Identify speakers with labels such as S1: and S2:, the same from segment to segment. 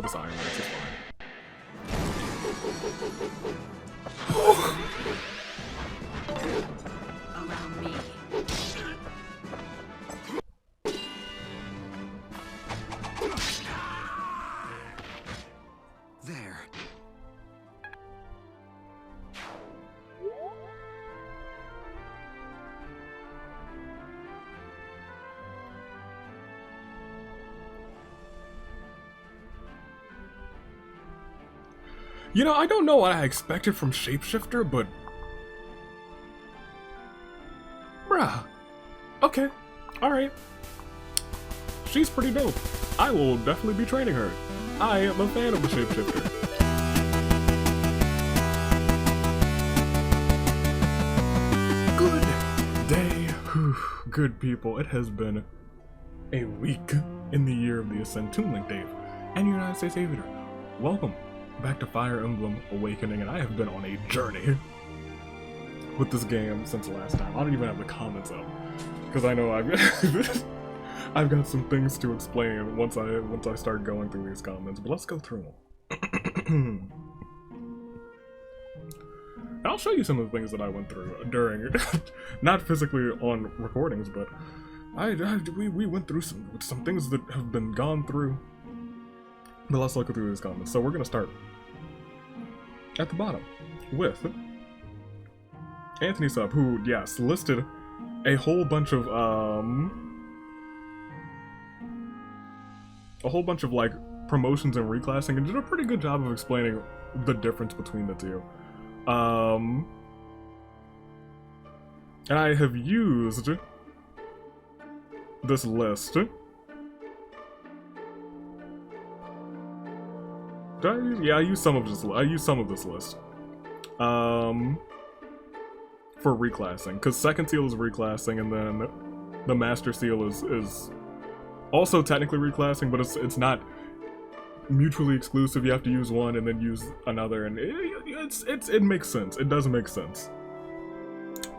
S1: this Iron Lance, it's fine.
S2: Around me.
S3: There.
S1: You know, I don't know what I expected from Shapeshifter, but... Bruh. Okay. Alright. She's pretty dope. I will definitely be training her. I am a fan of the Shapeshifter. Good day. Whew. Good people. It has been a week in the year of the Ascent Toon Link, Dave, and United States Aviator. Welcome back to Fire Emblem Awakening, and I have been on a journey with this game since last time. I don't even have the comments up, because I know I've got some things to explain once I start going through these comments, but let's go through them. I'll show you some of the things that I went through during, not physically on recordings, but we went through some things that have been gone through. But let's look through these comments. So we're gonna start at the bottom with Anthony Sub, who, yes, listed a whole bunch of like promotions and reclassing, and did a pretty good job of explaining the difference between the two. And I have used this list. Did I use? Yeah, I used some of this. I used some of this list. For reclassing, because second seal is reclassing, and then the master seal is also technically reclassing, but it's not mutually exclusive. You have to use one and then use another, and it makes sense. It does make sense.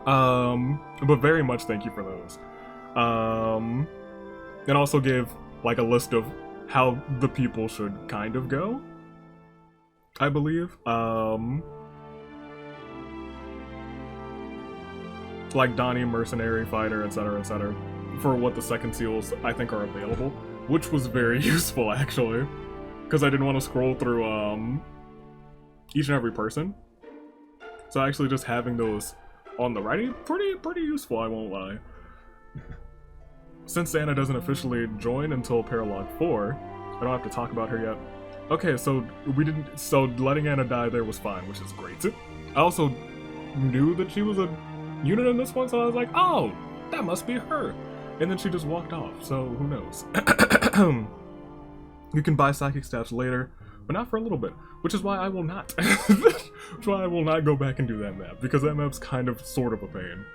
S1: But very much thank you for those. And also gave like a list of how the people should kind of go, I believe. Like Donny, Mercenary, Fighter, etc., for what the second seals I think are available, which was very useful actually, because I didn't want to scroll through each and every person. So actually just having those on the right, pretty useful, I won't lie. Since Anna doesn't officially join until Paralogue 4, I don't have to talk about her yet. Okay, so letting Anna die there was fine, which is great. I also knew that she was a unit in this one, so I was like, oh, that must be her. And then she just walked off, so who knows. You can buy psychic staffs later, but not for a little bit, which is why I will not. Which is why I will not go back and do that map, because that map's kind of sort of a pain.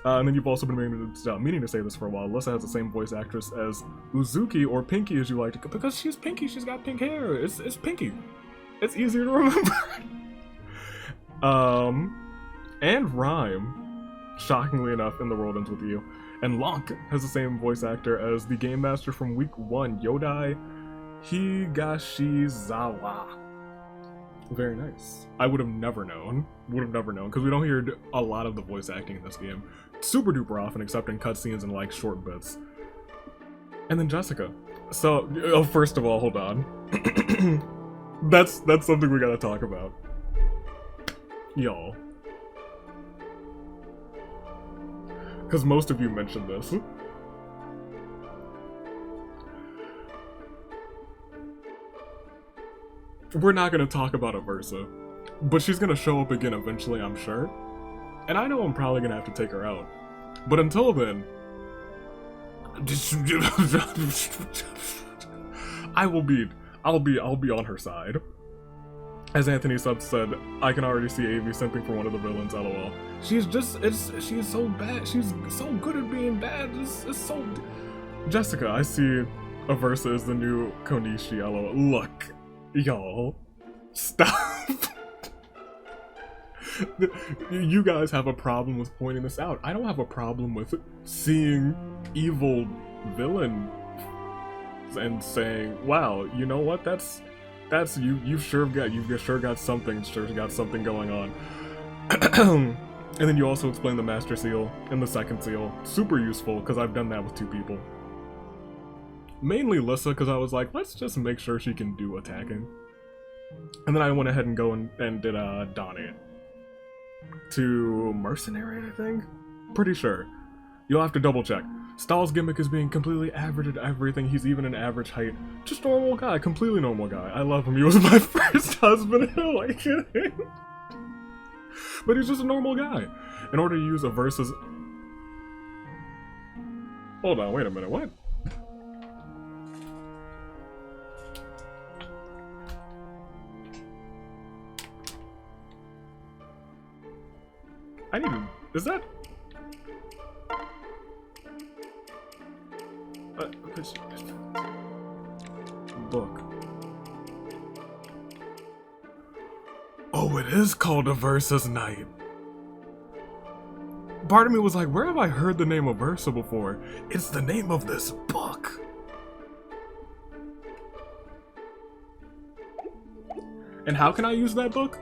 S1: And then you've also been meaning to say this for a while. Lissa has the same voice actress as Uzuki, or Pinky as you like to, because she's Pinky, she's got pink hair. It's Pinky. It's easier to remember. And Rhyme, shockingly enough, in The World Ends With You. And Lonk has the same voice actor as the game master from week 1, Yodai Higashizawa. Very nice. I would have never known. Because we don't hear a lot of the voice acting in this game super duper often, except in cutscenes and like short bits. And then Jessica. So, first of all, hold on. That's something we gotta talk about. Y'all. Because most of you mentioned this. We're not going to talk about Aversa, but she's going to show up again eventually, I'm sure. And I know I'm probably going to have to take her out. But until then, I'll be on her side. As Anthony Sub said, I can already see Avi simping for one of the villains, lol. She's so bad. She's so good at being bad. It's so... Jessica, I see Aversa is the new Konishi, lol. Look, y'all, stop. You guys have a problem with pointing this out. I don't have a problem with seeing evil villain and saying, wow, you know what, that's you, you've sure got something going on. And then you also explain the Master Seal and the Second Seal. Super useful, because I've done that with 2 people. Mainly Lissa, because I was like, let's just make sure she can do attacking. And then I went ahead and did Donny. To Mercenary, I think? Pretty sure. You'll have to double check. Stahl's gimmick is being completely average at everything. He's even an average height. Just normal guy, completely normal guy. I love him. He was my first husband in Awakening. But he's just a normal guy. In order to use a versus... Hold on, wait a minute, what? I need to... Is that... book. Oh, it is called A Versus Night. Part of me was like, where have I heard the name of Versa before? It's the name of this book. And how can I use that book?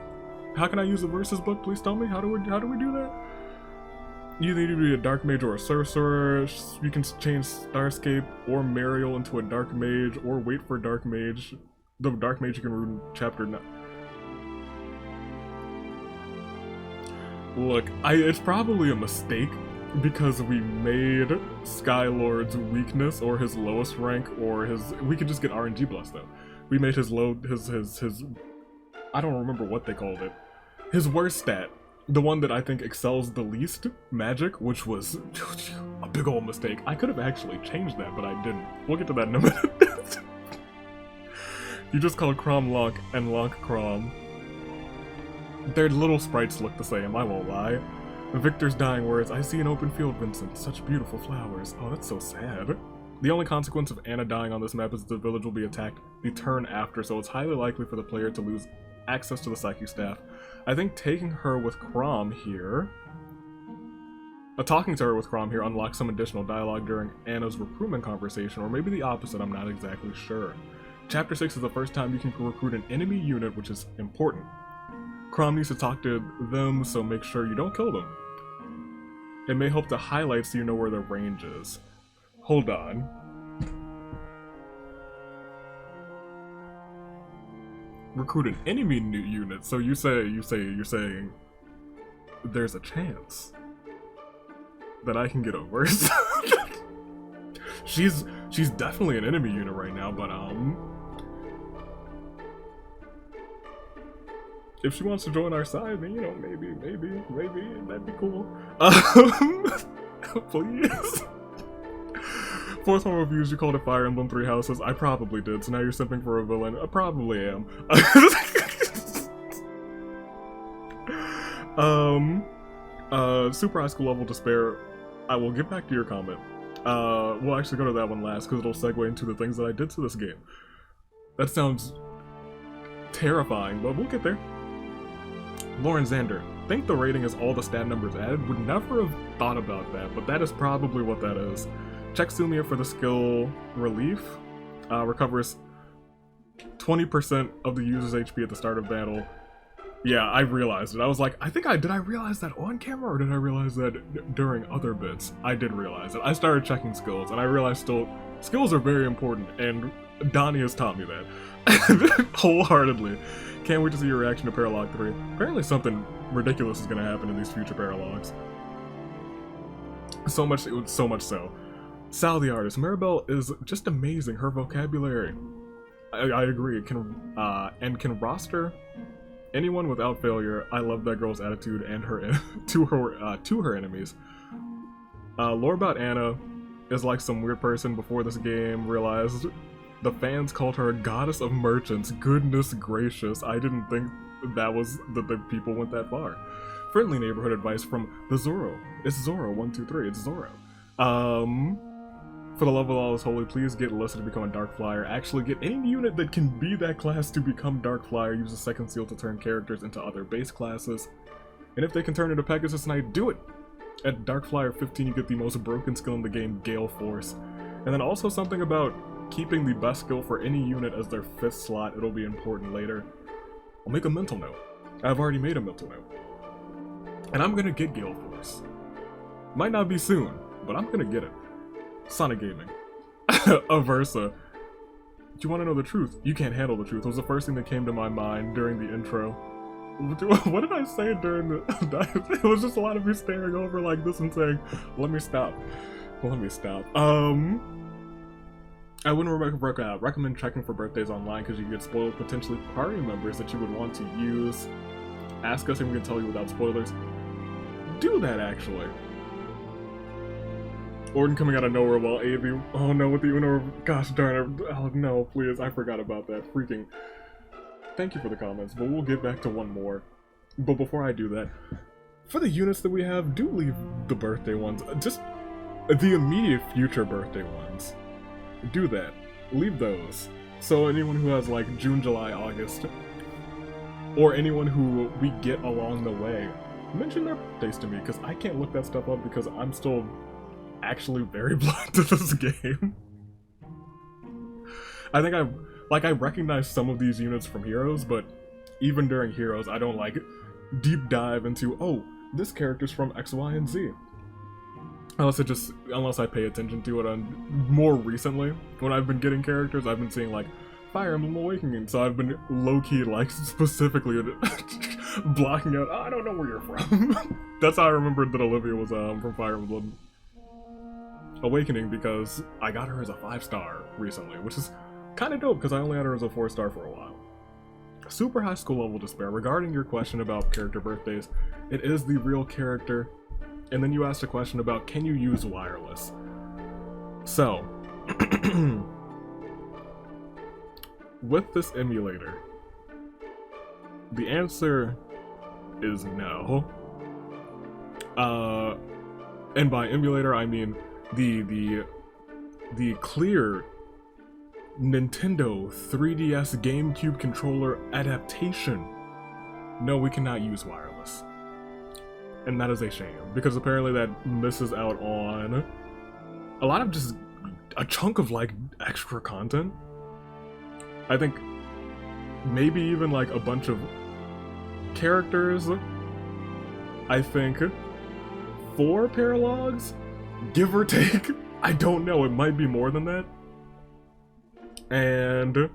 S1: How can I use the Versus book? Please tell me. How do we do that? You need to be a dark mage or a sorcerer. You can change Starscape or Mariel into a dark mage, or wait for dark mage. The dark mage you can read in chapter 9. Look, it's probably a mistake because we made Skylord's weakness or his lowest rank or his. We could just get RNG blessed though. We made his his. I don't remember what they called it. His worst stat. The one that I think excels the least, magic, which was a big old mistake. I could have actually changed that, but I didn't. We'll get to that in a minute. You just called Crom Lonk and Lonk Crom. Their little sprites look the same, I won't lie. Victor's dying words, I see an open field, Vincent. Such beautiful flowers. Oh, that's so sad. The only consequence of Anna dying on this map is that the village will be attacked the turn after, so it's highly likely for the player to lose access to the psychic staff. I think taking her with Crom here... talking to her with Crom here unlocks some additional dialogue during Anna's recruitment conversation, or maybe the opposite, I'm not exactly sure. Chapter 6 is the first time you can recruit an enemy unit, which is important. Crom needs to talk to them, so make sure you don't kill them. It may help to highlight so you know where their range is. Hold on. Recruit an enemy new unit, so you're saying there's a chance that I can get a verse. she's definitely an enemy unit right now, but if she wants to join our side, then you know, maybe that'd be cool. Please. Fourth one reviews, you called it Fire Emblem 3 Houses. I probably did, so now you're simping for a villain. I probably am. Super high school level despair. I will get back to your comment. We'll actually go to that one last, because it'll segue into the things that I did to this game. That sounds terrifying, but we'll get there. Lauren Xander. Think the rating is all the stat numbers added. Would never have thought about that, but that is probably what that is. Check Sumia for the skill Relief. Recovers 20% of the user's HP at the start of battle. Yeah, I realized it. I was like, did I realize that on camera or did I realize that during other bits? I did realize it. I started checking skills and I realized skills are very important, and Donny has taught me that. Wholeheartly. Can't wait to see your reaction to Paralogue 3. Apparently something ridiculous is going to happen in these future Paralogues. So much so. Sal the artist. Maribel is just amazing. Her vocabulary, I agree, can roster anyone without failure. I love that girl's attitude and her to her enemies. Lore about Anna is like some weird person before this game realized the fans called her a goddess of merchants. Goodness gracious, I didn't think that the people went that far. Friendly neighborhood advice from the Zoro. It's Zoro 123. It's Zoro. For the love of all is holy, please get Lissa to become a Dark Flyer. Actually, get any unit that can be that class to become Dark Flyer. Use the second seal to turn characters into other base classes. And if they can turn into Pegasus Knight, do it! At Dark Flyer 15, you get the most broken skill in the game, Gale Force. And then also something about keeping the best skill for any unit as their 5th slot. It'll be important later. I'll make a mental note. I've already made a mental note. And I'm gonna get Gale Force. Might not be soon, but I'm gonna get it. Sonic Gaming. Aversa. Do you want to know the truth? You can't handle the truth. It was the first thing that came to my mind during the intro. What did I say during the... It was just a lot of me staring over like this and saying, let me stop. Let me stop. I wouldn't recommend checking for birthdays online because you get spoiled potentially party members that you would want to use. Ask us and we can tell you without spoilers. Do that, actually. Orden coming out of nowhere while AV... Oh no, with the Uno... Gosh darn it. Oh no, please. I forgot about that. Freaking... Thank you for the comments, but we'll get back to one more. But before I do that, for the units that we have, do leave the birthday ones. Just the immediate future birthday ones. Do that. Leave those. So anyone who has like June, July, August, or anyone who we get along the way, mention their birthdays to me, because I can't look that stuff up because I'm still actually very blind to this game. I think I recognize some of these units from Heroes, but even during Heroes, I don't like deep dive into, oh, this character's from X, Y, and Z. Unless I pay attention to it more recently. When I've been getting characters, I've been seeing like Fire Emblem Awakening, so I've been low-key like specifically blocking out, oh, I don't know where you're from. That's how I remembered that Olivia was from Fire Emblem Awakening, because I got her as a 5-star recently, which is kind of dope because I only had her as a 4-star for a while. Super high school level despair. Regarding your question about character birthdays, it is the real character. And then you asked a question about, can you use wireless? So, with this emulator, the answer is no. And by emulator, I mean the clear Nintendo 3DS GameCube controller adaptation. No, we cannot use wireless. And that is a shame, because apparently that misses out on a lot of just a chunk of like extra content. I think maybe even like a bunch of characters. I think 4 paralogs, give or take. I don't know, it might be more than that. And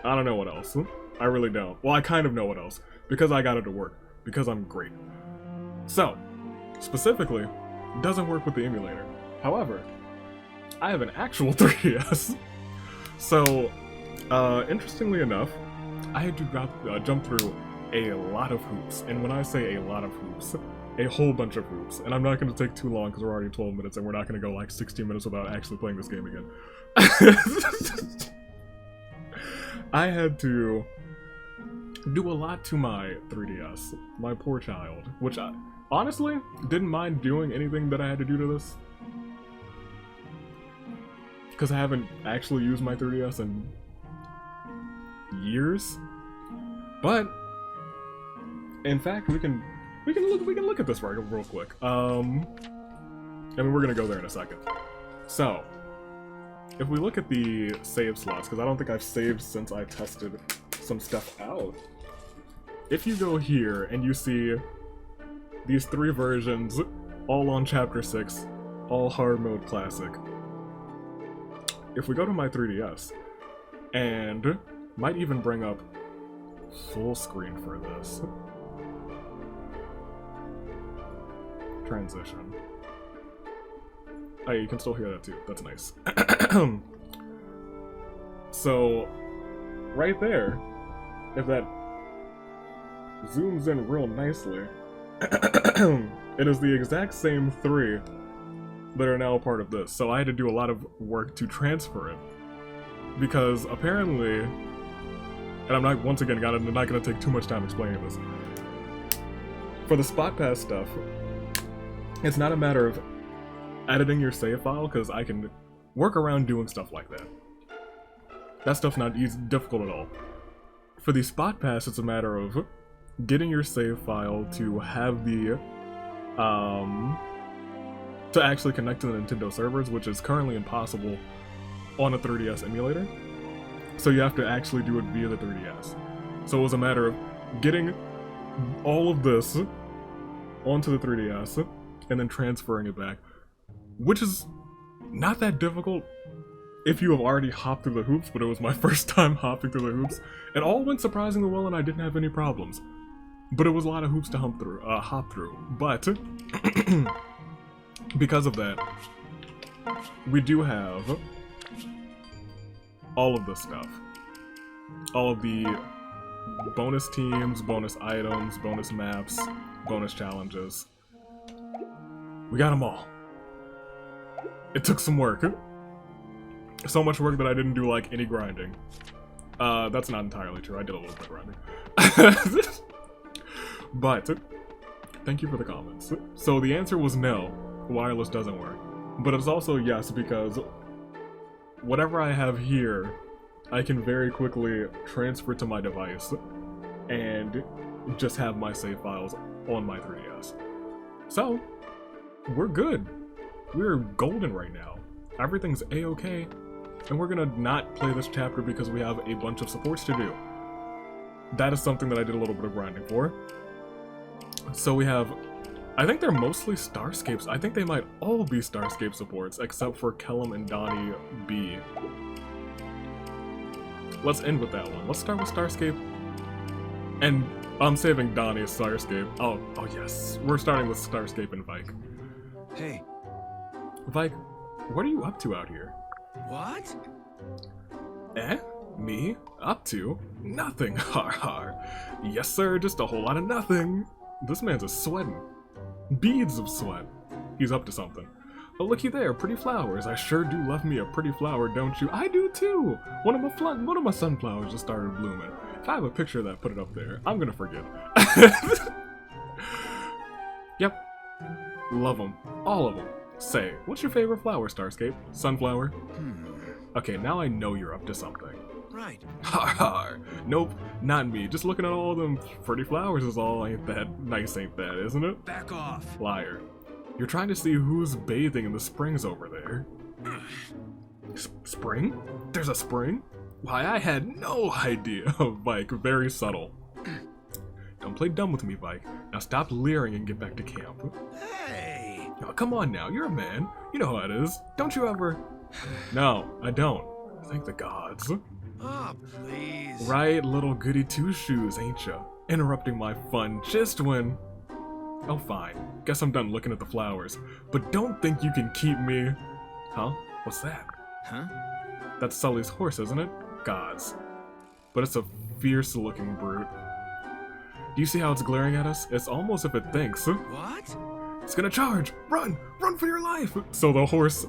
S1: I don't know what else. I really don't. Well, I kind of know what else, because I got it to work, because I'm great. So, specifically, it doesn't work with the emulator. However, I have an actual 3DS. So, interestingly enough, I had to jump through a lot of hoops. And when I say a lot of hoops, a whole bunch of hoops. And I'm not going to take too long because we're already 12 minutes and we're not going to go like 16 minutes without actually playing this game again. I had to do a lot to my 3DS, my poor child, which I honestly didn't mind doing anything that I had to do to this, because I haven't actually used my 3DS in years. But in fact, we can look at this real quick. I mean, we're gonna go there in a second. So, if we look at the save slots, because I don't think I've saved since I tested some stuff out. If you go here and you see these 3 versions, all on Chapter 6, all hard mode classic. If we go to my 3DS, and might even bring up full screen for this. Transition. Oh, you can still hear that too. That's nice. So, right there, if that zooms in real nicely, it is the exact same 3 that are now a part of this. So I had to do a lot of work to transfer it, because apparently, and I'm not, once again, I'm not going to take too much time explaining this. For the Spotpass stuff, it's not a matter of editing your save file, because I can work around doing stuff like that. That stuff's not difficult at all. For the Spotpass, it's a matter of getting your save file to have the, to actually connect to the Nintendo servers, which is currently impossible on a 3DS emulator. So you have to actually do it via the 3DS. So it was a matter of getting all of this onto the 3DS and then transferring it back, which is not that difficult if you have already hopped through the hoops, but it was my first time hopping through the hoops. It all went surprisingly well and I didn't have any problems. But it was a lot of hoops to hop through. But because of that, we do have all of this stuff. All of the bonus teams, bonus items, bonus maps, bonus challenges. We got them all. It took some work. So much work that I didn't do like any grinding. That's not entirely true. I did a little bit of grinding. But thank you for the comments. So the answer was no, wireless doesn't work. But it's also yes, because whatever I have here, I can very quickly transfer to my device and just have my save files on my 3DS. So we're good. We're golden right now. Everything's a-okay. And we're gonna not play this chapter because we have a bunch of supports to do. That is something that I did a little bit of grinding for. So we have, I think they're mostly Starscapes. I think they might all be Starscape supports, except for Kellam and Donny B. Let's end with that one. Let's start with Starscape. And I'm saving Donny as Starscape. Oh yes. We're starting with Starscape and Vaike.
S2: Hey.
S1: Vaike, what are you up to out here?
S2: What?
S1: Me? Up to? Nothing, har har. Yes sir, just a whole lot of nothing. This man's a sweating. Beads of sweat. He's up to something. Oh, looky there, pretty flowers. I sure do love me a pretty flower, don't you? I do too! One of my sunflowers just started blooming. If I have a picture of that, put it up there. I'm gonna forget. Yep. Love them. All of them. Say, what's your favorite flower, Starscape? Sunflower? Okay, now I know you're up to something.
S2: Right.
S1: Har har. Nope, not me. Just looking at all them pretty flowers is all. Ain't that nice, ain't that, isn't it?
S2: Back off.
S1: Liar. You're trying to see who's bathing in the springs over there. Spring? There's a spring? Why, I had no idea. Vaike, very subtle. Don't play dumb with me, Vaike. Now stop leering and get back to camp.
S2: Hey!
S1: Oh, come on now, you're a man. You know how it is. Don't you ever... No, I don't. Thank the gods.
S2: Oh, please.
S1: Right, little goody two-shoes, ain't ya? Interrupting my fun just when... Oh, fine. Guess I'm done looking at the flowers. But don't think you can keep me... Huh? What's that?
S2: Huh?
S1: That's Sully's horse, isn't it? Gods. But it's a fierce-looking brute. Do you see how it's glaring at us? It's almost if it thinks.
S2: What?
S1: It's gonna charge! Run! Run for your life! So the horse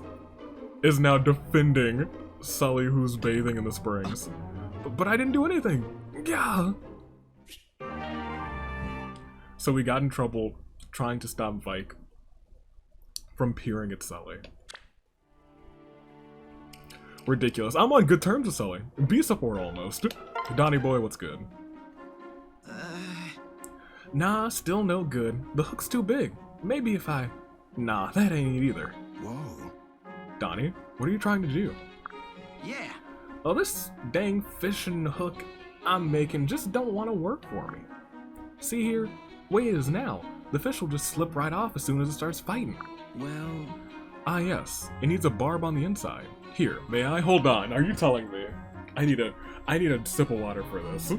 S1: is now defending Sully, who's bathing in the springs. But I didn't do anything! Yeah! So we got in trouble trying to stop Vaike from peering at Sully. Ridiculous. I'm on good terms with Sully. B support almost. Donny boy, what's good? Nah, still no good. The hook's too big. Maybe if I... Nah, that ain't it either.
S2: Whoa.
S1: Donny, what are you trying to do?
S2: Yeah.
S1: Oh, this dang fishing hook I'm making just don't want to work for me. See here? Way it is now. The fish will just slip right off as soon as it starts fighting.
S2: Well...
S1: Ah yes, it needs a barb on the inside. Here, may I? Hold on, are you telling me? I need a sip of water for this.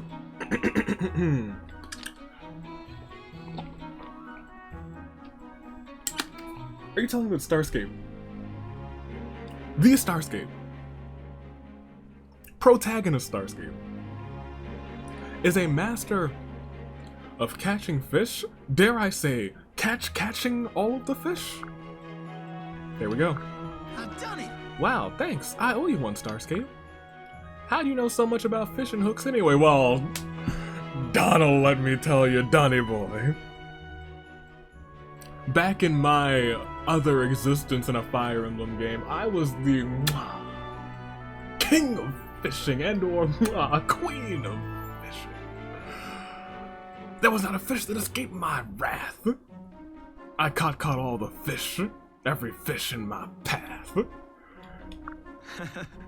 S1: Are you telling me that Starscape, the Starscape, protagonist Starscape, is a master of catching fish? Dare I say, catching all of the fish? There we go.
S2: I've done it!
S1: Wow, thanks. I owe you one, Starscape. How do you know so much about fishing hooks anyway? Well, Donald, let me tell you, Donny boy. Back in my other existence in a Fire Emblem game, I was the king of fishing and or queen of fishing. There was not a fish that escaped my wrath. I caught all the fish, every fish in my path.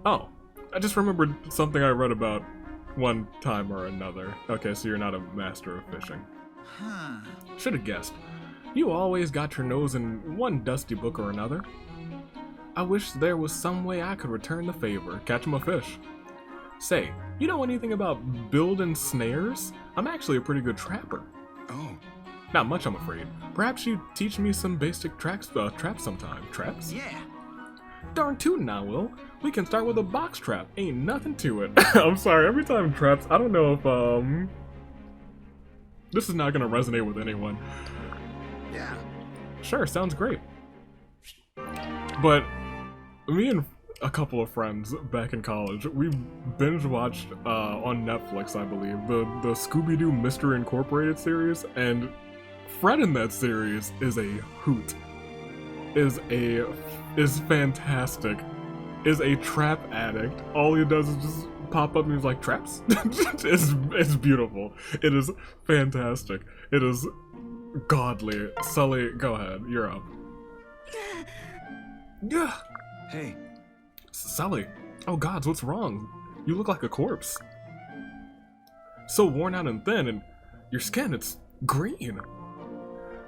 S1: Oh, I just remembered something I read about one time or another. Okay, so you're not a master of fishing.
S2: Huh.
S1: Should have guessed. You always got your nose in one dusty book or another. I wish there was some way I could return the favor, catch 'em a fish. Say, you know anything about building snares? I'm actually a pretty good trapper.
S2: Oh.
S1: Not much, I'm afraid. Perhaps you teach me some basic traps sometime. Traps?
S2: Yeah.
S1: Darn tootin' I will. We can start with a box trap. Ain't nothing to it. I'm sorry, every time traps, I don't know if, this is not gonna resonate with anyone.
S2: Yeah.
S1: Sure, sounds great. But me and a couple of friends back in college, we binge watched on Netflix, I believe, the Scooby-Doo Mystery Incorporated series, and Fred in that series is a hoot. Is fantastic. Is a trap addict. All he does is just pop up and he's like, traps? it's beautiful. It is fantastic. It is godly. Sully, go ahead. You're up. Yeah.
S2: Hey.
S1: Sully. Oh gods, what's wrong? You look like a corpse. So worn out and thin, and your skin, it's green.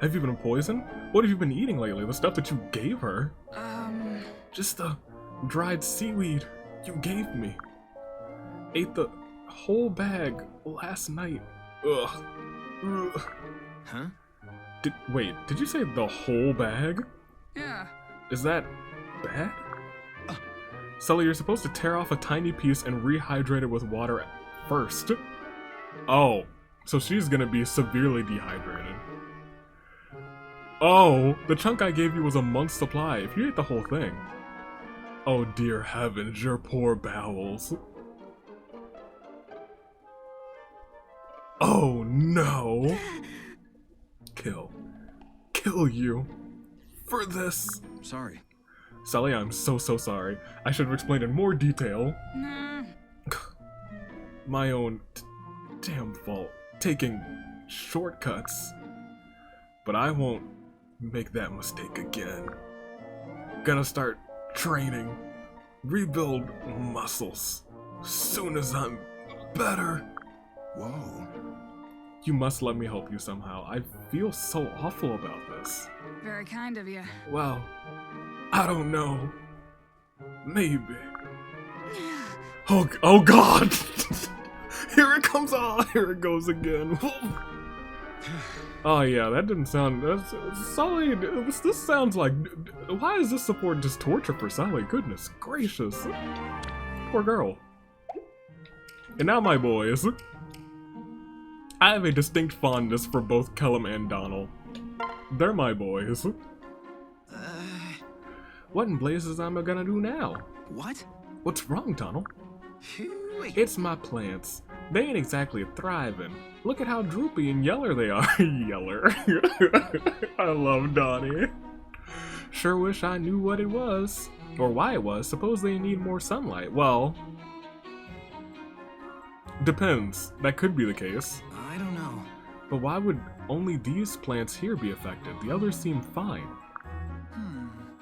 S1: Have you been poisoned? What have you been eating lately? The stuff that you gave her? Just the dried seaweed you gave me. Ate the whole bag last night. Ugh. Ugh.
S2: Huh?
S1: Wait, did you say the whole bag?
S3: Yeah.
S1: Is that bad? Sully, you're supposed to tear off a tiny piece and rehydrate it with water first. Oh, so she's gonna be severely dehydrated. Oh, the chunk I gave you was a month's supply. If you ate the whole thing. Oh dear heavens, your poor bowels. Oh no. Kill you. For this.
S2: Sorry.
S1: Sully, I'm so sorry. I should have explained in more detail.
S3: Nah.
S1: My own damn fault. Taking shortcuts. But I won't make that mistake again. Gonna start training. Rebuild muscles. Soon as I'm better.
S2: Whoa.
S1: You must let me help you somehow. I feel so awful about this.
S3: Very kind of you.
S1: Well, I don't know. Maybe. Oh God! Here it comes! Oh, here it goes again. Oh yeah, that didn't sound. Sully, this sounds like. Why is this support just torture for Sully? Goodness gracious. Poor girl. And now, my boys. I have a distinct fondness for both Kellam and Donny. They're my boys. What in blazes am I gonna do now?
S2: What?
S1: What's wrong, Donny?
S2: Phew.
S1: It's my plants. They ain't exactly thriving. Look at how droopy and yeller they are. Yeller. I love Donny. Sure wish I knew what it was. Or why it was. Suppose they need more sunlight. Well, depends. That could be the case.
S2: I don't know.
S1: But why would only these plants here be affected? The others seem fine.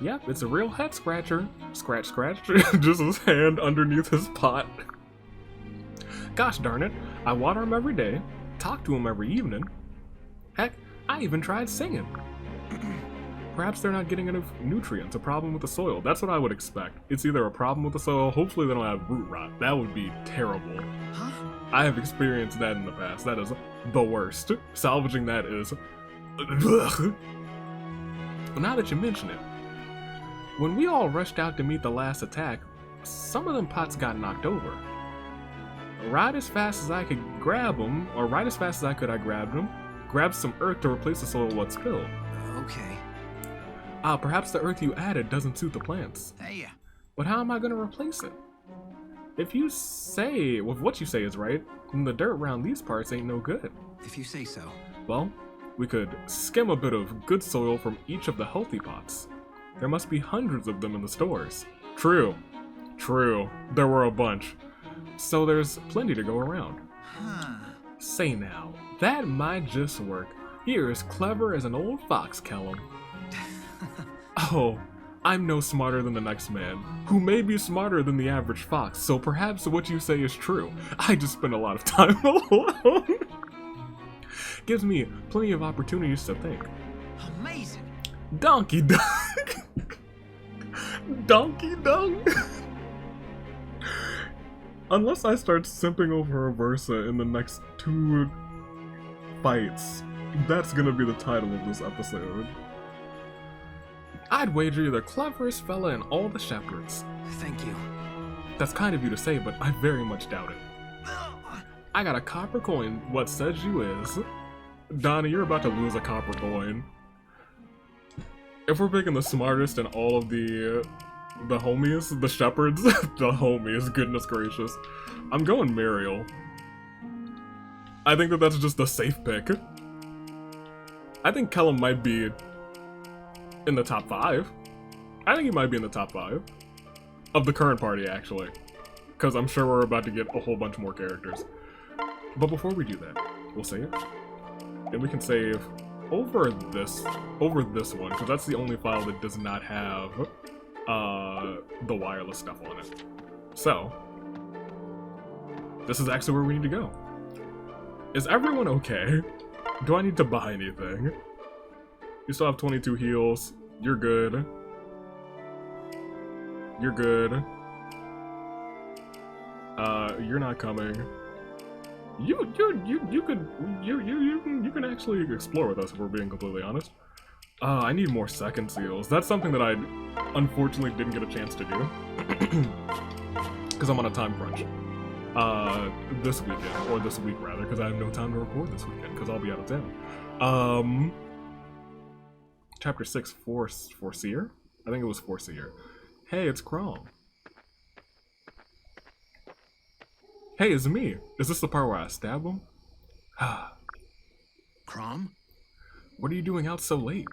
S1: Yep, it's a real head scratcher. Scratch, scratch. Just his hand underneath his pot. Gosh darn it, I water him every day, talk to him every evening. Heck, I even tried singing. Perhaps they're not getting enough nutrients, a problem with the soil. That's what I would expect. It's either a problem with the soil, hopefully they don't have root rot. That would be terrible.
S2: Huh?
S1: I have experienced that in the past. That is the worst. Salvaging that is... Ugh. But now that you mention it, when we all rushed out to meet the last attack, some of them pots got knocked over. Right as fast as I could grab them, or right as fast as I could, I grabbed them, grabbed some earth to replace the soil what spilled.
S2: Okay.
S1: Perhaps the earth you added doesn't suit the plants.
S2: Hey.
S1: But how am I going to replace it? If you say, well, if what you say is right, then the dirt around these parts ain't no good.
S2: If you say so.
S1: Well, we could skim a bit of good soil from each of the healthy pots. There must be hundreds of them in the stores. True. There were a bunch. So there's plenty to go around.
S2: Huh.
S1: Say now, that might just work. You're as clever as an old fox, Kellam. Oh, I'm no smarter than the next man, who may be smarter than the average fox, so perhaps what you say is true. I just spend a lot of time alone. Gives me plenty of opportunities to think.
S2: Amazing.
S1: Donkey Dong. Donkey Dong. Unless I start simping over Aversa in the next 2 fights, that's gonna be the title of this episode. I'd wager you're the cleverest fella in all the shepherds.
S2: Thank you.
S1: That's kind of you to say, but I very much doubt it. I got a copper coin, what says you is. Donny, you're about to lose a copper coin. If we're picking the smartest in all of the homies, the shepherds, the homies, goodness gracious. I'm going Muriel. I think that that's just a safe pick. I think Kellam might be in the top 5. I think he might be in the top 5 of the current party, actually, because I'm sure we're about to get a whole bunch more characters. But before we do that, we'll save, and we can save over this one, because that's the only file that does not have the wireless stuff on it. So this is actually where we need to go. Is everyone okay? Do I need to buy anything? You still have 22 heals. You're good. You're good. You're not coming. You can actually explore with us if we're being completely honest. I need more second seals. That's something that I unfortunately didn't get a chance to do. Because I'm on a time crunch. This weekend, or this week rather, because I have no time to record this weekend, because I'll be out of town. Chapter 6, Forseer? I think it was Forseer. Hey, it's Crom. Hey, it's me. Is this the part where I stab him?
S2: Crom?
S1: What are you doing out so late?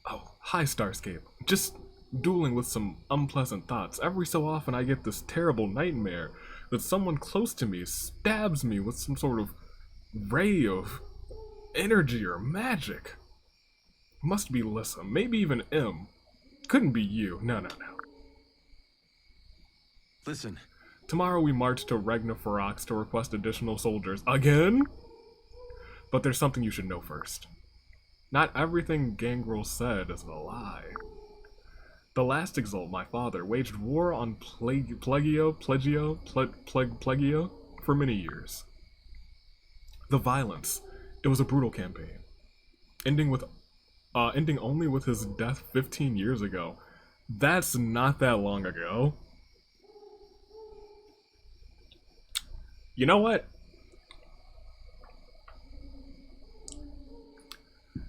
S1: Oh, hi Starscape. Just dueling with some unpleasant thoughts. Every so often I get this terrible nightmare that someone close to me stabs me with some sort of ray of energy or magic. Must be Lissa, maybe even M. Couldn't be you. No.
S2: Listen.
S1: Tomorrow we march to Ragnarok to request additional soldiers. Again? But there's something you should know first. Not everything Gangrel said is a lie. The last Exalt, my father, waged war on Plegio for many years. The violence, it was a brutal campaign, ending only with his death 15 years ago. That's not that long ago. You know what?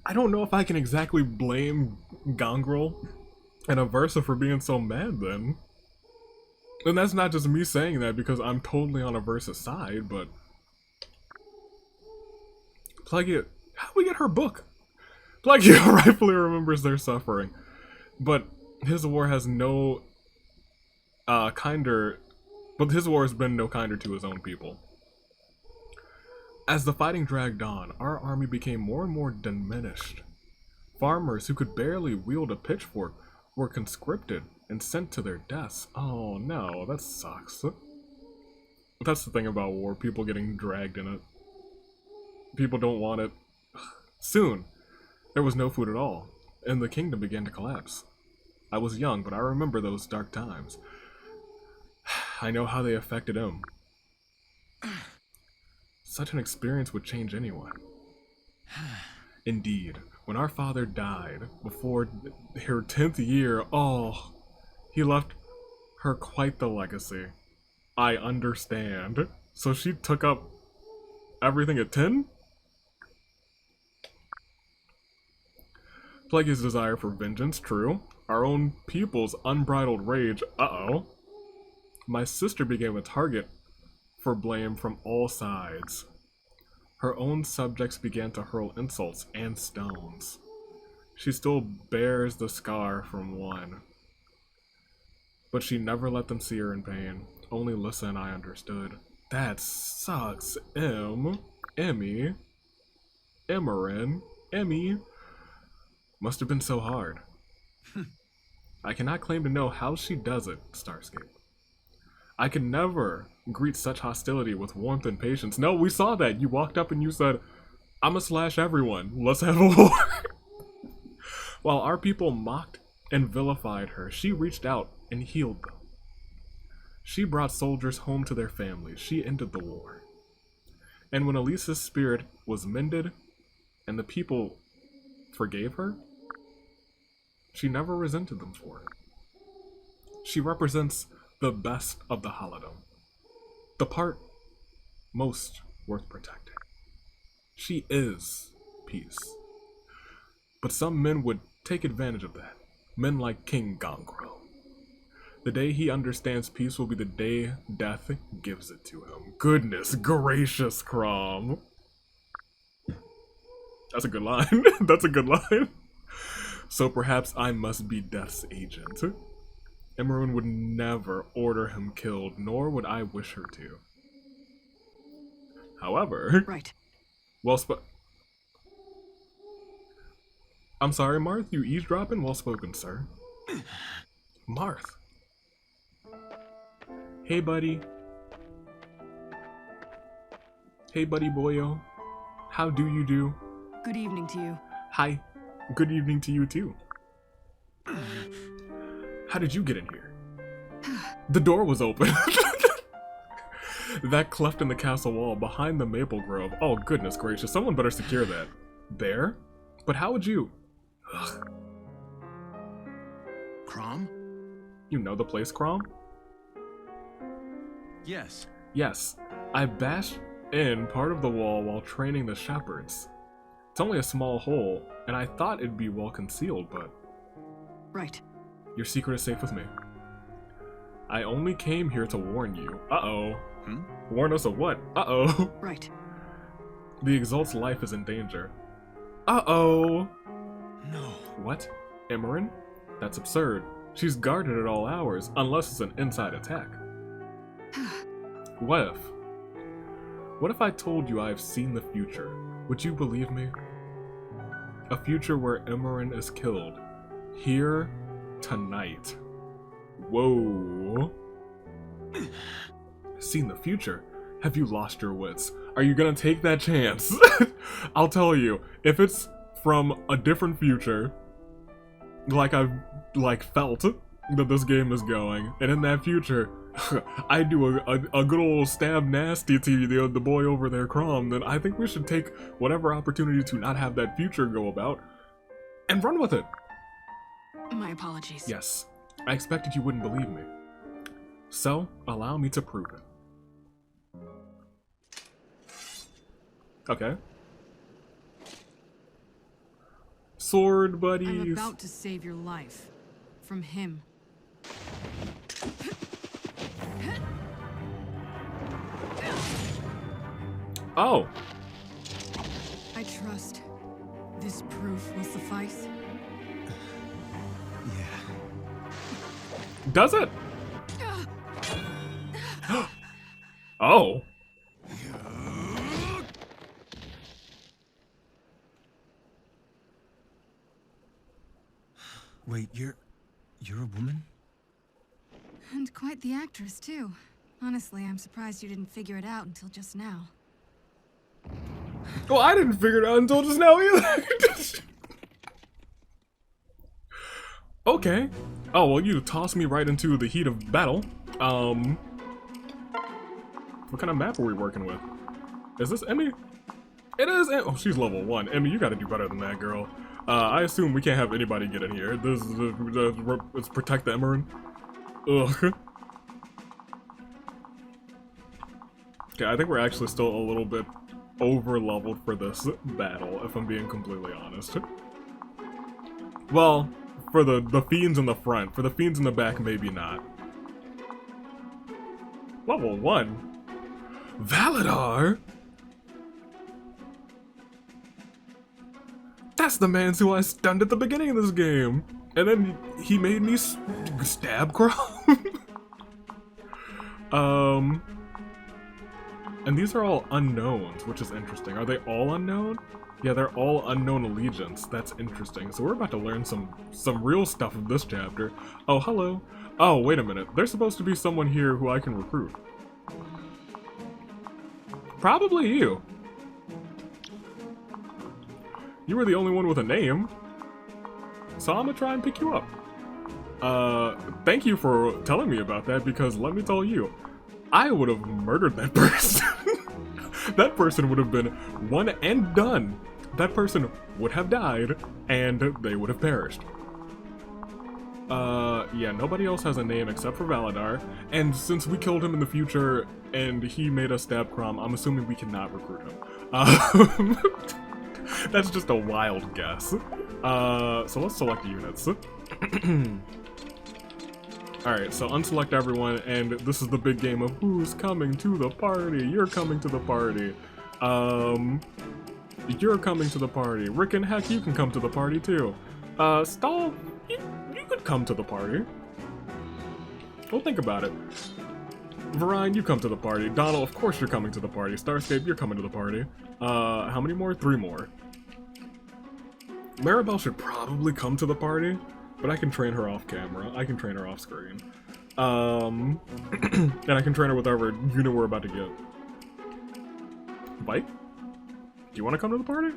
S1: I don't know if I can exactly blame Gangrel and Aversa for being so mad then. And that's not just me saying that because I'm totally on Aversa's side, but... Plagia, how do we get her book? Plagia rightfully remembers their suffering, but his war has no but his war has been no kinder to his own people. As the fighting dragged on, our army became more and more diminished. Farmers who could barely wield a pitchfork were conscripted and sent to their deaths. Oh no, that sucks. That's the thing about war, people getting dragged in it. People don't want it. Soon, there was no food at all, and the kingdom began to collapse. I was young, but I remember those dark times. I know how they affected him. Such an experience would change anyone. Indeed, when our father died, before her 10th year, oh, he left her quite the legacy. I understand. So she took up everything at 10? Plague's desire for vengeance, true. Our own people's unbridled rage, uh-oh. My sister became a target for blame from all sides. Her own subjects began to hurl insults and stones. She still bears the scar from one. But she never let them see her in pain. Only Lissa and I understood. That sucks, Emmy. Emmy. Must have been so hard. I cannot claim to know how she does it, Starscape. I could never greet such hostility with warmth and patience. No, we saw that. You walked up and you said, I'ma slash everyone. Let's have a war. While our people mocked and vilified her, she reached out and healed them. She brought soldiers home to their families. She ended the war. And when Elisa's spirit was mended and the people forgave her, she never resented them for it. She represents the best of the Holodom, the part most worth protecting. She is peace. But some men would take advantage of that. Men like King Gongro. The day he understands peace will be the day death gives it to him. Goodness gracious, Crom. That's a good line. That's a good line. So perhaps I must be Death's agent. Emerald would never order him killed, nor would I wish her to. However...
S4: Right.
S1: Well I'm sorry, Marth, you eavesdropping? Well spoken, sir. Marth. Hey, buddy. Hey, buddy boyo. How do you do?
S4: Good evening to you.
S1: Hi. Good evening to you, too. How did you get in here? The door was open. That cleft in the castle wall behind the maple grove. Oh, goodness gracious. Someone better secure that. There? But how would you... Ugh.
S2: Crom?
S1: You know the place, Crom?
S2: Yes.
S1: Yes. I bashed in part of the wall while training the shepherds. It's only a small hole, and I thought it'd be well concealed, but...
S4: Right.
S1: Your secret is safe with me. I only came here to warn you. Uh-oh. Warn us of what? Uh-oh.
S4: Right.
S1: The Exalt's life is in danger. Uh-oh.
S2: No.
S1: What? Emerin? That's absurd. She's guarded at all hours, unless it's an inside attack. What if I told you I've seen the future? Would you believe me? A future where Emerin is killed. Here, tonight. Whoa. Seen the future? Have you lost your wits? Are you gonna take that chance? I'll tell you, if it's from a different future, like I've felt that this game is going, and in that future, I do a good old stab nasty to the boy over there, Crom, then I think we should take whatever opportunity to not have that future go about and run with it.
S4: My apologies.
S1: Yes, I expected you wouldn't believe me. So, allow me to prove it. Okay. Sword buddies.
S4: I'm about to save your life. From him.
S1: Oh.
S4: I trust this proof will suffice.
S2: Yeah.
S1: Does it? Oh.
S2: Wait, you're a woman?
S4: And quite the actress, too. Honestly, I'm surprised you didn't figure it out until just now.
S1: Well, I didn't figure it out until just now either. Okay. Oh, well, you tossed me right into the heat of battle. What kind of map are we working with? Is this Emmy? It is. Oh, she's level 1. Emmy, you gotta do better than that, girl. I assume we can't have anybody get in here. This is let's protect the Emerin. Ugh. Okay, I think we're actually still a little bit over-leveled for this battle, if I'm being completely honest. Well, for the fiends in the front. For the fiends in the back, maybe not. Level 1? Valadar? That's the man who I stunned at the beginning of this game. And then he made me stab Crom. And these are all unknowns, which is interesting. Are they all unknown? Yeah, they're all unknown allegiance. That's interesting. So we're about to learn some real stuff of this chapter. Oh, hello. Oh, wait a minute. There's supposed to be someone here who I can recruit. Probably you. You were the only one with a name. So I'm gonna try and pick you up. Thank you for telling me about that, because let me tell you, I would have murdered that person. That person would have been one and done. That person would have died, and they would have perished. Yeah, nobody else has a name except for Valadar, and since we killed him in the future, and he made us stab Crom, I'm assuming we cannot recruit him. That's just a wild guess. So let's select units. Alright, so unselect everyone, and this is the big game of who's coming to the party. You're coming to the party. You're coming to the party. Ricken, heck, you can come to the party too. Stall, you could come to the party. Well, think about it. Varine, you come to the party. Donald, of course you're coming to the party. Starscape, you're coming to the party. How many more? 3 more. Maribel should probably come to the party, but I can train her off camera. I can train her off screen. And I can train her with whatever unit we're about to get. Vaike? Do you want to come to the party?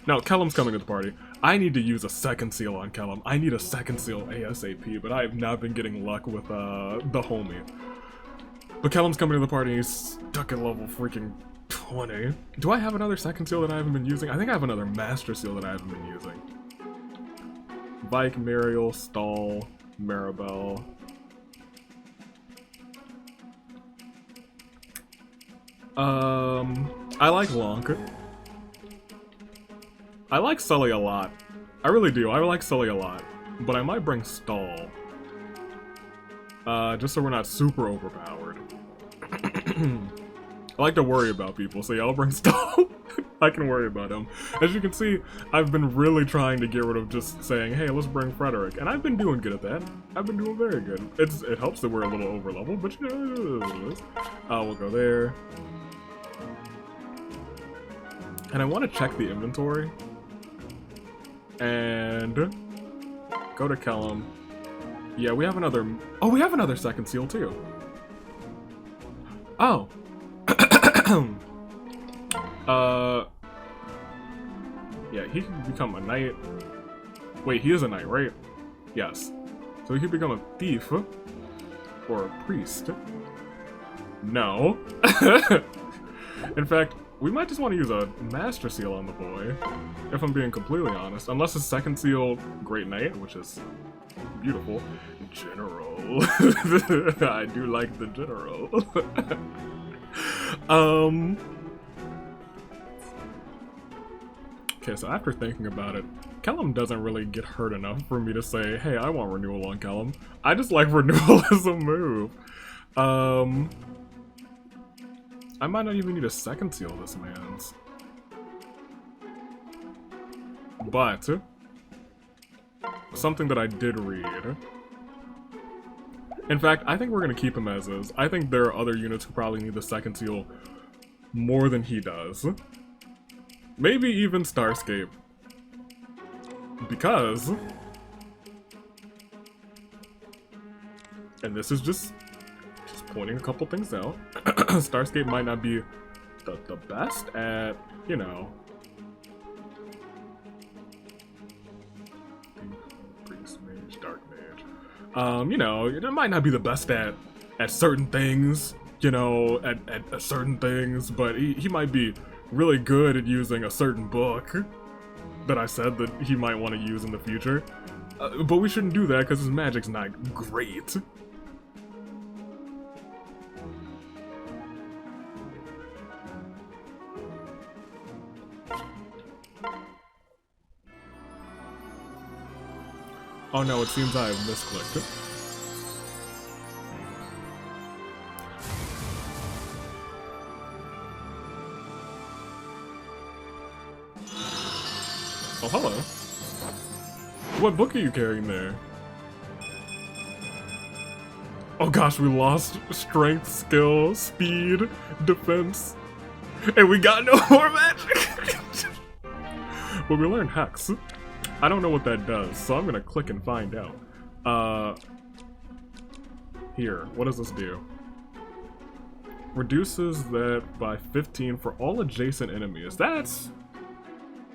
S1: No, Kellam's coming to the party. I need to use a second seal on Kellam. I need a second seal ASAP, but I have not been getting luck with the homie. But Kellam's coming to the party. He's stuck at level freaking 20. Do I have another second seal that I haven't been using? I think I have another master seal that I haven't been using. Vaike, Muriel, Stall, Maribel. I like Lonk. I like Sully a lot. I really do. I like Sully a lot. But I might bring Stall. Just so we're not super overpowered. I like to worry about people, so yeah, I'll bring Stall. I can worry about him. As you can see, I've been really trying to get rid of just saying, hey, let's bring Frederick. And I've been doing good at that. I've been doing very good. It helps that we're a little over level, but you know, we'll go there. And I want to check the inventory. And go to Kellam. Yeah, we have another... Oh, we have another second seal, too. Oh. Yeah, he can become a knight. Wait, he is a knight, right? Yes. So he could become a thief. Or a priest. No. In fact, we might just want to use a master seal on the boy. If I'm being completely honest. Unless his second seal, Great Knight, which is beautiful. General. I do like the general. Okay, so after thinking about it, Kellam doesn't really get hurt enough for me to say, hey, I want renewal on Kellam. I just like renewal as a move. I might not even need a second seal this man's. But something that I did read. In fact, I think we're gonna keep him as is. I think there are other units who probably need the second seal more than he does. Maybe even Starscape. Because... And this is just pointing a couple things out. Starscape might not be the best at, you know... Priest, Mage, Dark Mage. You know, it might not be the best at certain things, you know, at certain things, but he might be really good at using a certain book that I said that he might want to use in the future. But we shouldn't do that because his magic's not great. Oh no, it seems I have misclicked. Oh, hello. What book are you carrying there? Oh gosh, we lost strength, skill, speed, defense. And we got no more magic! But we learned Hex. I don't know what that does, so I'm gonna click and find out. Here, what does this do? Reduces that by 15 for all adjacent enemies. That's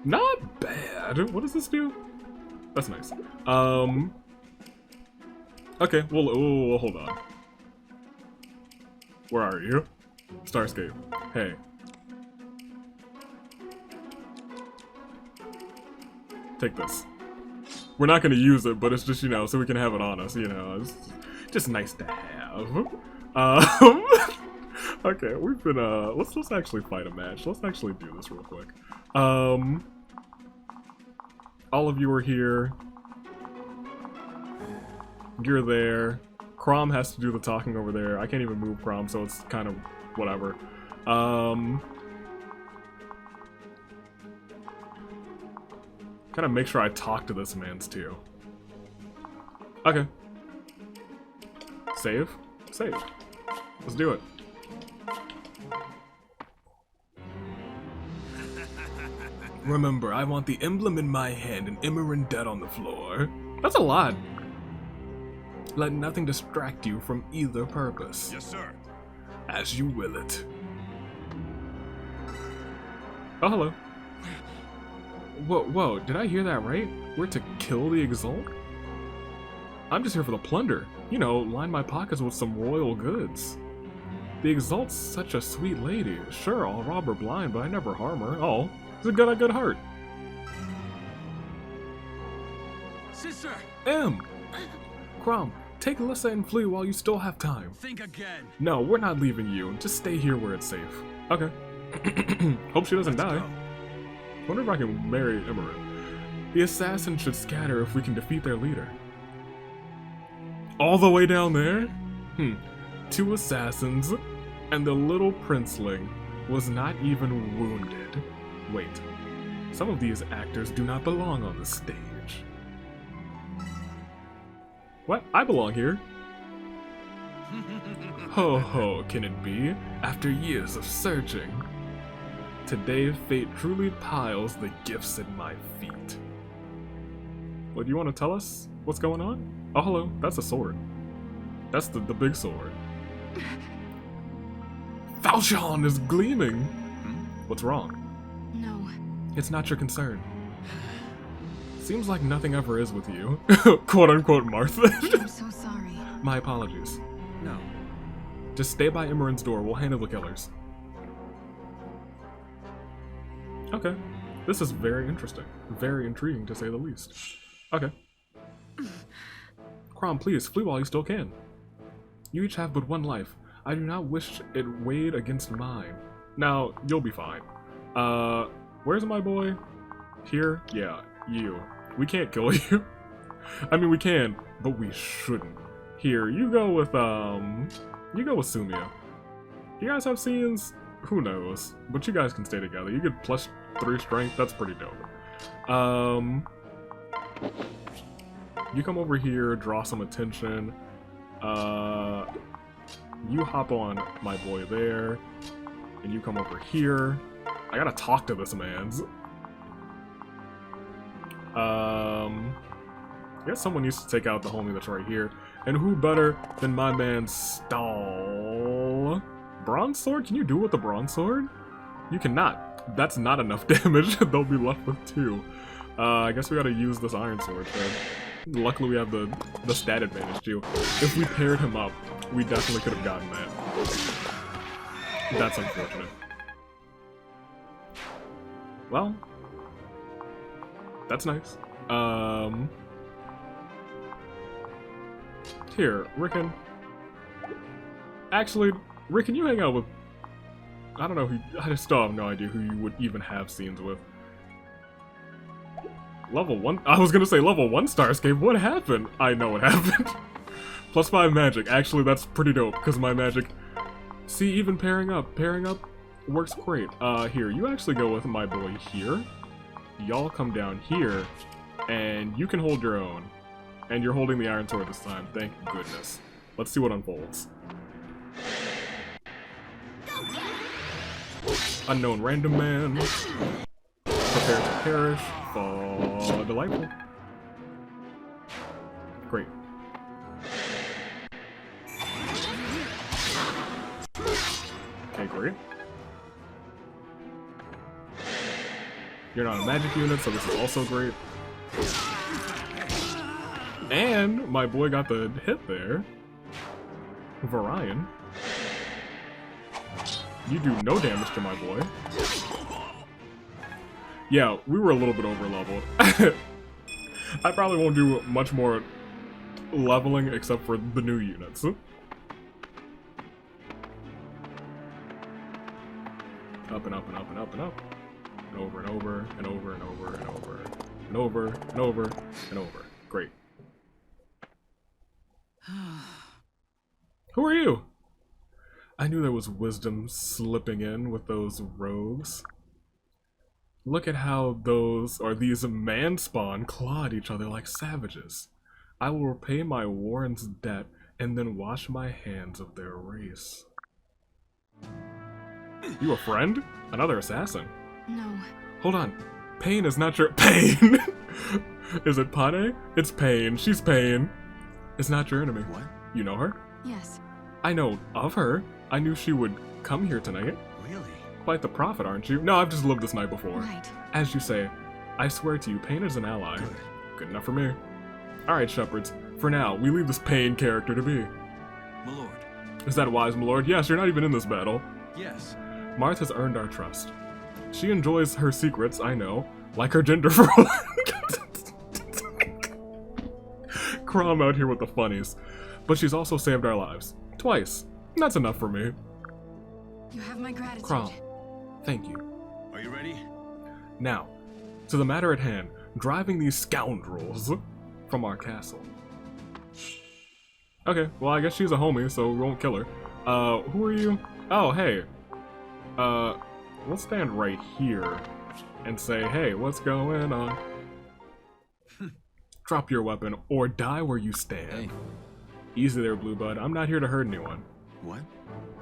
S1: not bad. What does this do? That's nice. Okay, well, oh, hold on. Where are you? Starscape. Hey. Take this. We're not gonna use it, but it's just, you know, so we can have it on us, you know. It's just nice to have. Okay, we've been, let's actually fight a match. Let's actually do this real quick. All of you are here. You're there. Crom has to do the talking over there. I can't even move Crom, so it's kind of whatever. Gotta make sure I talk to this man's too. Okay. Save. Save. Let's do it. Remember, I want the emblem in my hand and Imran dead on the floor. That's a lot. Let nothing distract you from either purpose.
S2: Yes, sir.
S1: As you will it. Oh, hello. Whoa, did I hear that right? We're to kill the Exalt? I'm just here for the plunder. You know, line my pockets with some royal goods. The Exalt's such a sweet lady. Sure, I'll rob her blind, but I never harm her. Oh, she's got a good heart.
S2: Sister!
S1: Crom, take Lissa and flee while you still have time.
S2: Think again.
S1: No, we're not leaving you. Just stay here where it's safe. Okay. Hope she doesn't die.
S2: Go.
S1: Wonder if I can marry Imran. The assassins should scatter if we can defeat their leader. All the way down there? 2 assassins, and the little princeling was not even wounded. Wait, some of these actors do not belong on the stage. What? I belong here. Ho ho, can it be? After years of searching. Today, fate truly piles the gifts at my feet. Well, do you want to tell us what's going on? Oh, hello. That's a sword. That's the big sword. Falchion is gleaming! What's wrong?
S4: No.
S1: It's not your concern. Seems like nothing ever is with you. Quote-unquote Martha.
S4: I'm so sorry.
S1: My apologies.
S2: No.
S1: Just stay by Imran's door. We'll handle the killers. Okay. This is very interesting. Very intriguing, to say the least. Okay. Crom, please, flee while you still can. You each have but one life. I do not wish it weighed against mine. Now, you'll be fine. Where's my boy? Here? Yeah, you. We can't kill you. I mean, we can, but we shouldn't. Here, you go with Sumia. You guys have scenes? Who knows? But you guys can stay together. You get +3 strength. That's pretty dope. You come over here, draw some attention. You hop on my boy there, and you come over here. I gotta talk to this man's. I guess someone needs to take out the homie that's right here. And who better than my man Stall? Bronze sword? Can you do it with the bronze sword? You cannot. That's not enough damage. They'll be left with 2. I guess we gotta use this iron sword then. Luckily we have the stat advantage too. If we paired him up, we definitely could have gotten that. That's unfortunate. Well, that's nice. Here, Ricken. Actually, Ricken, you hang out with... I don't know who... I still have no idea who you would even have scenes with. Level 1? I was gonna say level 1 Starscape. What happened? I know what happened. +5 magic. Actually, that's pretty dope, because my magic... See, even pairing up works great. Here, you actually go with my boy here. Y'all come down here, and you can hold your own. And you're holding the iron sword this time, thank goodness. Let's see what unfolds. Unknown random man. Prepare to perish. Oh, delightful. Great. Okay, great. You're not a magic unit, so this is also great. And my boy got the hit there. Varian. You do no damage to my boy. Yeah, we were a little bit over leveled. I probably won't do much more leveling except for the new units. Up and up and up and up and up. And over and over and over and over and over and over and over and over. Great. Who are you? I knew there was wisdom slipping in with those rogues. Look at how these man-spawn clawed each other like savages. I will repay my warren's debt and then wash my hands of their race. You a friend? Another assassin?
S4: No.
S1: Hold on. Pain is not your- Pain! Is it Panne? It's Pain. She's Pain. It's not your enemy.
S2: What?
S1: You know her?
S4: Yes.
S1: I know of her. I knew she would come here tonight.
S2: Really?
S1: Quite the prophet, aren't you? No, I've just lived this night before.
S4: Right.
S1: As you say, I swear to you, Pain is an ally.
S2: Good.
S1: Good enough for me. Alright, shepherds. For now, we leave this Pain character to be.
S2: My lord.
S1: Is that wise, my lord? Yes, you're not even in this battle.
S2: Yes.
S1: Marth has earned our trust. She enjoys her secrets, I know, like her gender for Crom out here with the funnies. But she's also saved our lives. Twice. That's enough for me.
S4: You have my gratitude.
S1: Crom, thank you.
S2: Are you ready?
S1: Now, to the matter at hand, driving these scoundrels from our castle. Okay, well I guess she's a homie, so we won't kill her. Who are you? Oh, hey. We'll stand right here and say, hey, what's going on? Drop your weapon or die where you stand.
S2: Hey.
S1: Easy there, Blue Bud. I'm not here to hurt anyone.
S2: What?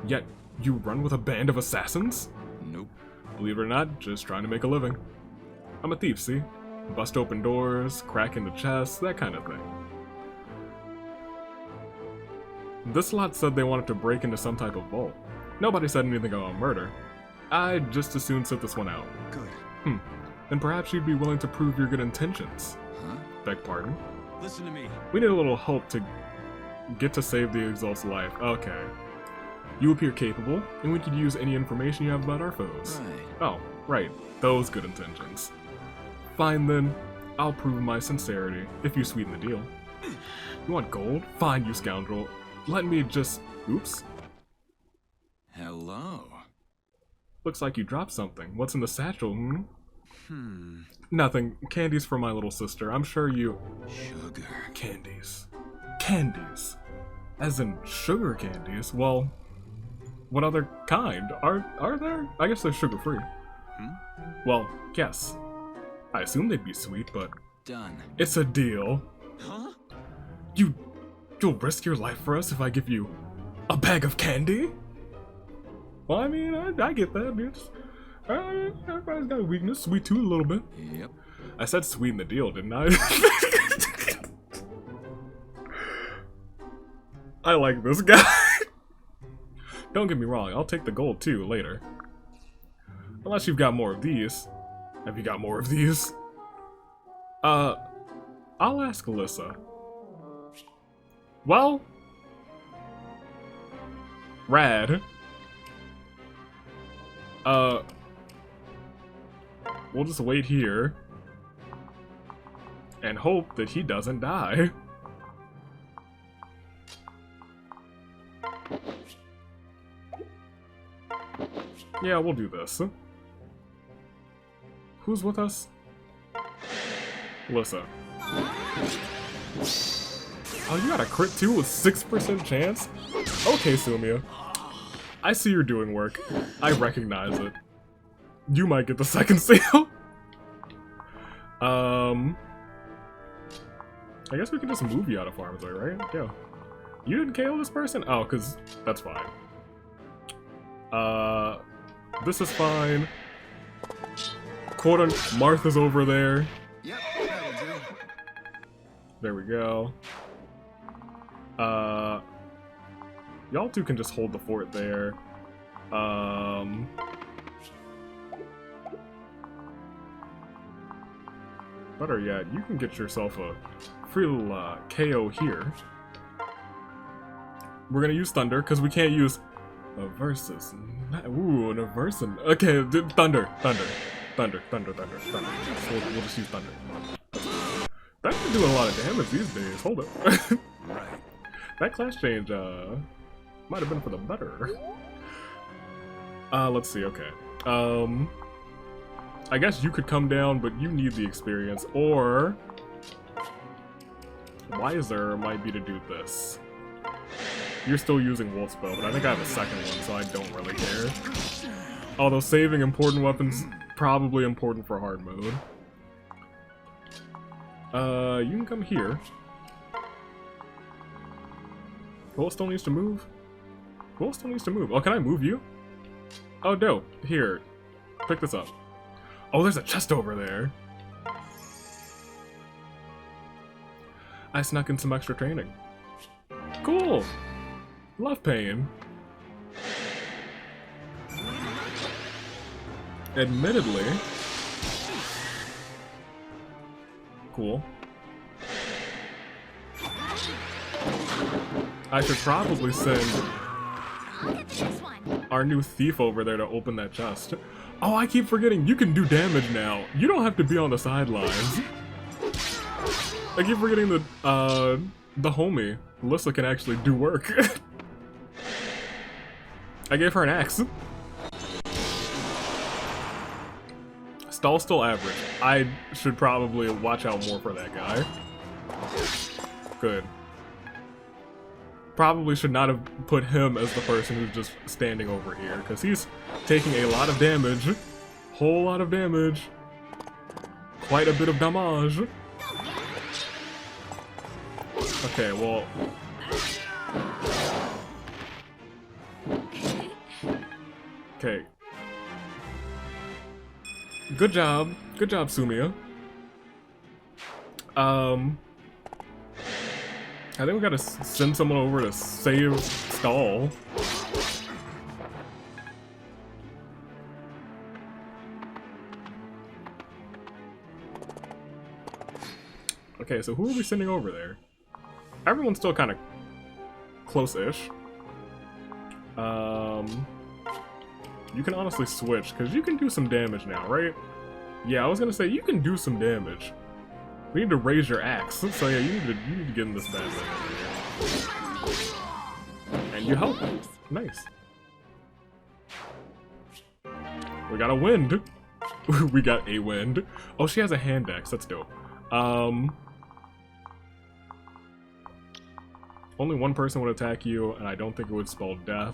S1: Yet, you run with a band of assassins?
S2: Nope.
S1: Believe it or not, just trying to make a living. I'm a thief, see? Bust open doors, crack into chests, that kind of thing. This lot said they wanted to break into some type of vault. Nobody said anything about murder. I'd just as soon sit this one out.
S2: Good.
S1: Then perhaps you'd be willing to prove your good intentions.
S2: Huh?
S1: Beg pardon?
S2: Listen to me.
S1: We need a little help to get to save the Exalt's life. Okay. You appear capable, and we could use any information you have about our foes.
S2: Right.
S1: Oh, right. Those good intentions. Fine then. I'll prove my sincerity, if you sweeten the deal. You want gold? Fine, you scoundrel. Let me just... Oops.
S2: Hello.
S1: Looks like you dropped something. What's in the satchel, Nothing. Candies for my little sister. I'm sure you...
S2: Sugar.
S1: Candies. Candies. As in sugar candies? Well, what other kind? Are there? I guess they're sugar-free. Well, yes. I assume they'd be sweet, but...
S2: Done.
S1: It's a deal.
S2: Huh?
S1: You'll risk your life for us if I give you a bag of candy? Well, I mean, I get that, bitch. Everybody's got a weakness. Sweet tooth a little bit.
S2: Yep.
S1: I said sweeten the deal, didn't I? I like this guy. Don't get me wrong, I'll take the gold too later. Unless you've got more of these. Have you got more of these? I'll ask Lissa. Well, rad. We'll just wait here and hope that he doesn't die. Yeah, we'll do this. Who's with us? Lissa. Oh, you got a crit too with 6% chance? Okay, Sumia. I see you're doing work. I recognize it. You might get the second seal. I guess we can just move you out of harm's way, right? Yeah. You didn't KO this person? Oh, because that's fine. This is fine. Martha's over there.
S2: Yep, that'll do.
S1: There we go. Y'all two can just hold the fort there. Better yet, you can get yourself a free little KO here. We're gonna use Thunder, because we can't use a Versus. Ooh, an Aversion. Okay, Thunder. So we'll just use Thunder. That's been doing a lot of damage these days. Hold up.
S2: Right.
S1: That class change, might have been for the better. Let's see, okay. I guess you could come down, but you need the experience, or wiser might be to do this. You're still using Wolf Spell, but I think I have a second one, so I don't really care. Although saving important weapons, probably important for hard mode. You can come here. Who still needs to move? Who still needs to move? Oh, can I move you? Oh, dope. Here. Pick this up. Oh, there's a chest over there. I snuck in some extra training. Cool. Love pain. Admittedly. Cool. I should probably send our new thief over there to open that chest. Oh, I keep forgetting you can do damage now. You don't have to be on the sidelines. I keep forgetting that the homie, Lissa, can actually do work. I gave her an axe. Stall's still average. I should probably watch out more for that guy. Good. Probably should not have put him as the person who's just standing over here, because he's taking a lot of damage. Whole lot of damage. Quite a bit of damage. Okay, well... Okay. Good job. Good job, Sumia. I think we gotta send someone over to save Stall. Okay, so who are we sending over there? Everyone's still kind of close-ish. You can honestly switch, because you can do some damage now, right? Yeah, I was gonna say, you can do some damage. We need to raise your axe, so yeah, you need to get in this bad boy. And you help. Nice. We got a wind. We got a wind. Oh, she has a hand axe, that's dope. Only one person would attack you, and I don't think it would spell death.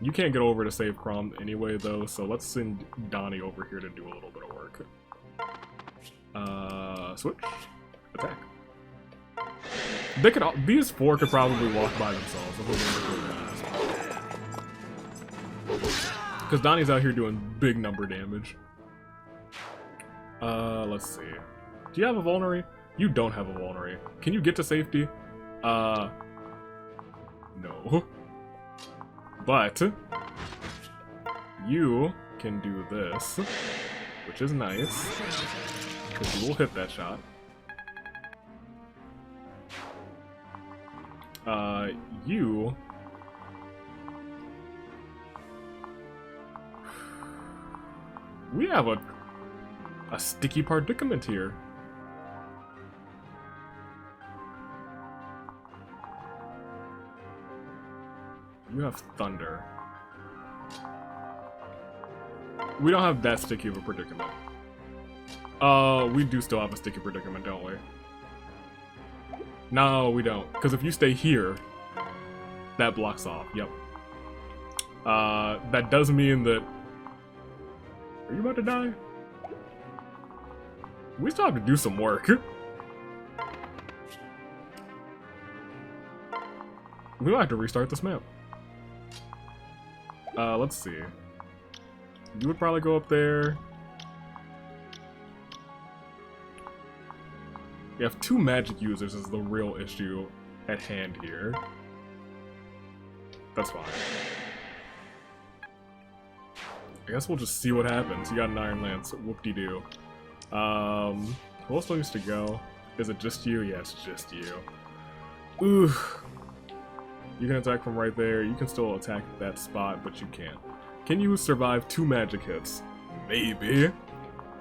S1: You can't get over to save Crom anyway, though, so let's send Donny over here to do a little bit of work. Switch. Attack. They could. These four could probably walk by themselves if they were really fast. Because Donnie's out here doing big number damage. Let's see. Do you have a vulnerary? You don't have a vulnerary. Can you get to safety? No. But you can do this, which is nice, because you will hit that shot. You... We have a sticky predicament here. You have thunder. We don't have that sticky of a predicament. We do still have a sticky predicament, don't we? No, we don't. Because if you stay here, that blocks off. Yep. That does mean that... Are you about to die? We still have to do some work. We might have to restart this map. Let's see. You would probably go up there. You have 2 magic users is the real issue at hand here. That's fine. I guess we'll just see what happens. You got an Iron Lance. Whoop-de-doo. Who else needs to go? Is it just you? Yeah, it's just you. Ooh. You can attack from right there. You can still attack that spot, but you can't. Can you survive 2 magic hits? Maybe.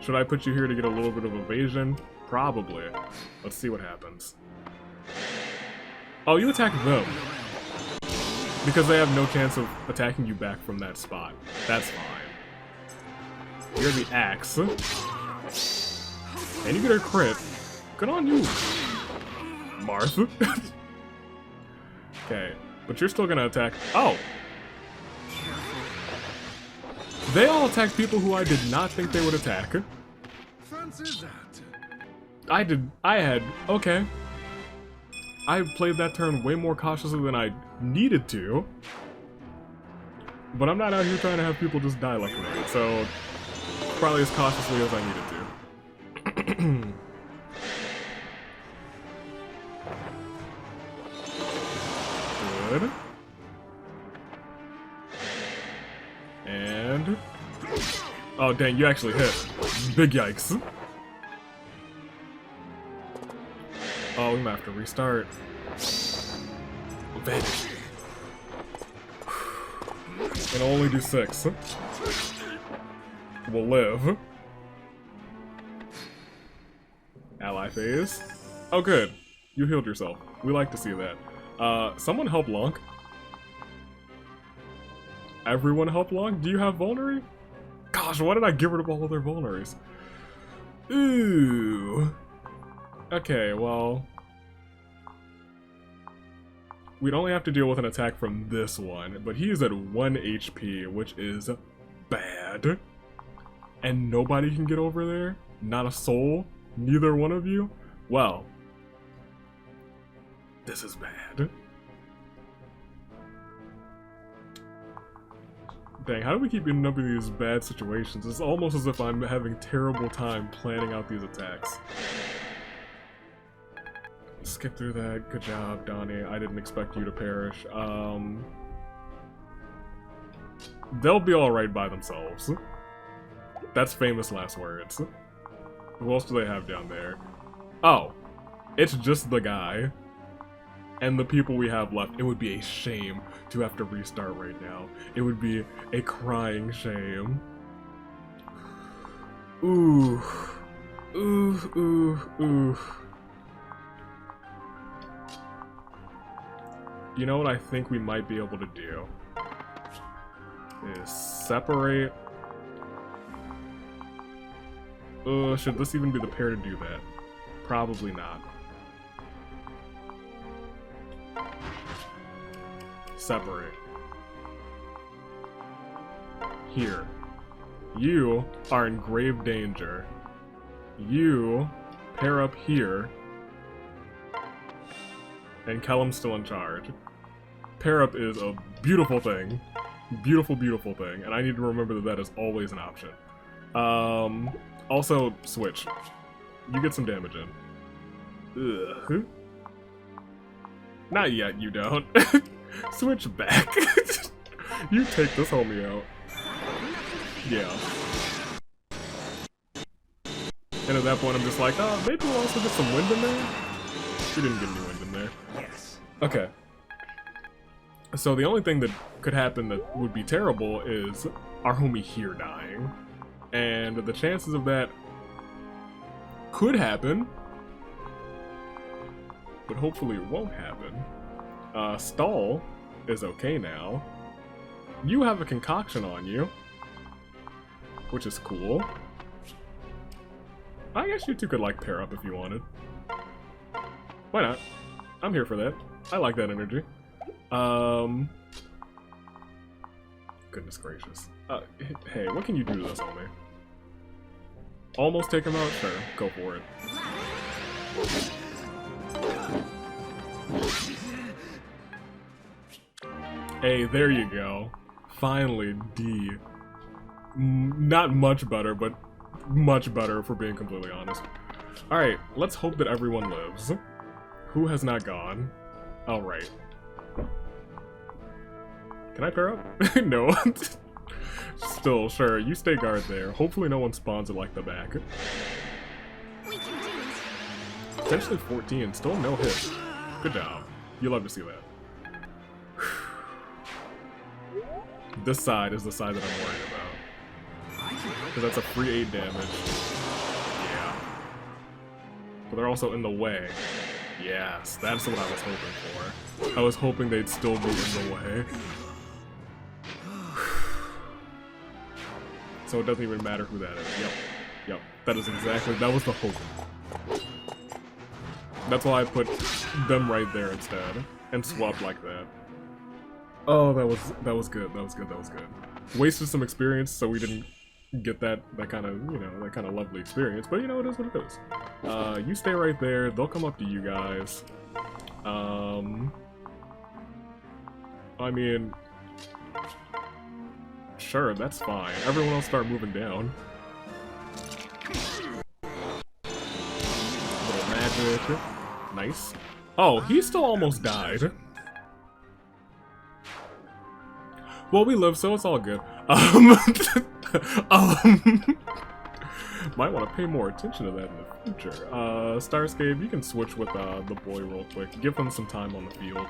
S1: Should I put you here to get a little bit of evasion? Probably. Let's see what happens. Oh, you attack them. Because they have no chance of attacking you back from that spot. That's fine. You're the axe. And you get a crit. Good on you, Martha. Okay, but you're still gonna attack. Oh! They all attack people who I did not think they would attack.
S2: Fancy that.
S1: Okay. I played that turn way more cautiously than I needed to. But I'm not out here trying to have people just die like me, so probably as cautiously as I needed to. Good. And... oh dang, you actually hit. Big yikes. Oh, we might have to restart. Vanish. And only do 6. We'll live. Ally phase. Oh good. You healed yourself. We like to see that. Someone help Lonk. Everyone help Lonk? Do you have vulnerary? Gosh, why did I get rid of all of their vulneraries? Ooh. Okay, well... we'd only have to deal with an attack from this one, but he is at 1 HP, which is bad. And nobody can get over there? Not a soul? Neither one of you? Well... this is bad. Dang, how do we keep ending up in these bad situations? It's almost as if I'm having terrible time planning out these attacks. Skip through that. Good job, Donny. I didn't expect you to perish. They'll be alright by themselves. That's famous last words. Who else do they have down there? Oh, it's just the guy. And the people we have left. It would be a shame to have to restart right now. It would be a crying shame. Ooh. Ooh, ooh, ooh. You know what I think we might be able to do? Is separate... should this even be the pair to do that? Probably not. Separate. Here. You are in grave danger. You pair up here. And Kellam's still in charge. Pair up is a beautiful thing. Beautiful, beautiful thing. And I need to remember that that is always an option. Also, switch. You get some damage in. Ugh. Not yet, you don't. Switch back. You take this homie out. Yeah. And at that point I'm just like, oh, maybe we'll also get some wind in there? We didn't get any wind in there.
S2: Yes.
S1: Okay. So the only thing that could happen that would be terrible is our homie here dying. And the chances of that could happen, but hopefully it won't happen. Stall is okay now. You have a concoction on you, which is cool. I guess you two could, like, pair up if you wanted. Why not? I'm here for that. I like that energy. Goodness gracious. Hey, what can you do to this homie? Almost take him out? Sure, go for it. Hey, there you go. Finally, D. not much better, but much better if we're being completely honest. Alright, let's hope that everyone lives. Who has not gone? Alright. Can I pair up? No. Still, sure, you stay guard there. Hopefully no one spawns at like the back.
S4: We can do it.
S1: Potentially 14, still no hit. Good job. You love to see that. This side is the side that I'm worried about. Because that's a free 8 damage. Yeah. But they're also in the way. Yes, that's what I was hoping for. I was hoping they'd still be in the way. So it doesn't even matter who that is. Yep. That is exactly, that was the hope. That's why I put them right there instead. And swapped like that. Oh, that was good. That was good. Wasted some experience, so we didn't get that kind of, you know, that kind of lovely experience. But you know, it is what it is. You stay right there. They'll come up to you guys. I mean, sure, that's fine. Everyone else start moving down. Little magic. Nice. Oh, he still almost died. Well, we live, so it's all good. Might want to pay more attention to that in the future. Starscape, you can switch with the boy real quick. Give him some time on the field.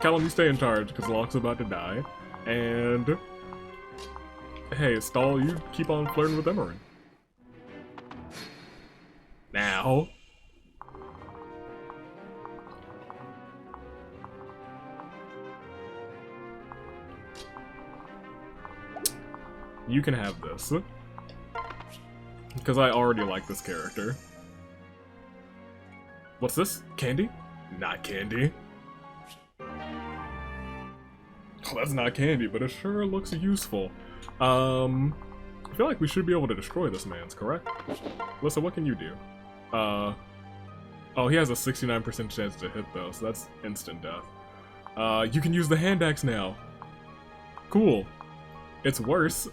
S1: Kellam, you stay in charge, because Locke's about to die. And... hey, Stall, you keep on flirting with Emmeryn. Now... you can have this. Because I already like this character. What's this? Candy? Not candy. Oh, that's not candy, but it sure looks useful. I feel like we should be able to destroy this man's, correct? Lissa, what can you do? Oh, he has a 69% chance to hit though, so that's instant death. You can use the hand axe now. Cool. It's worse,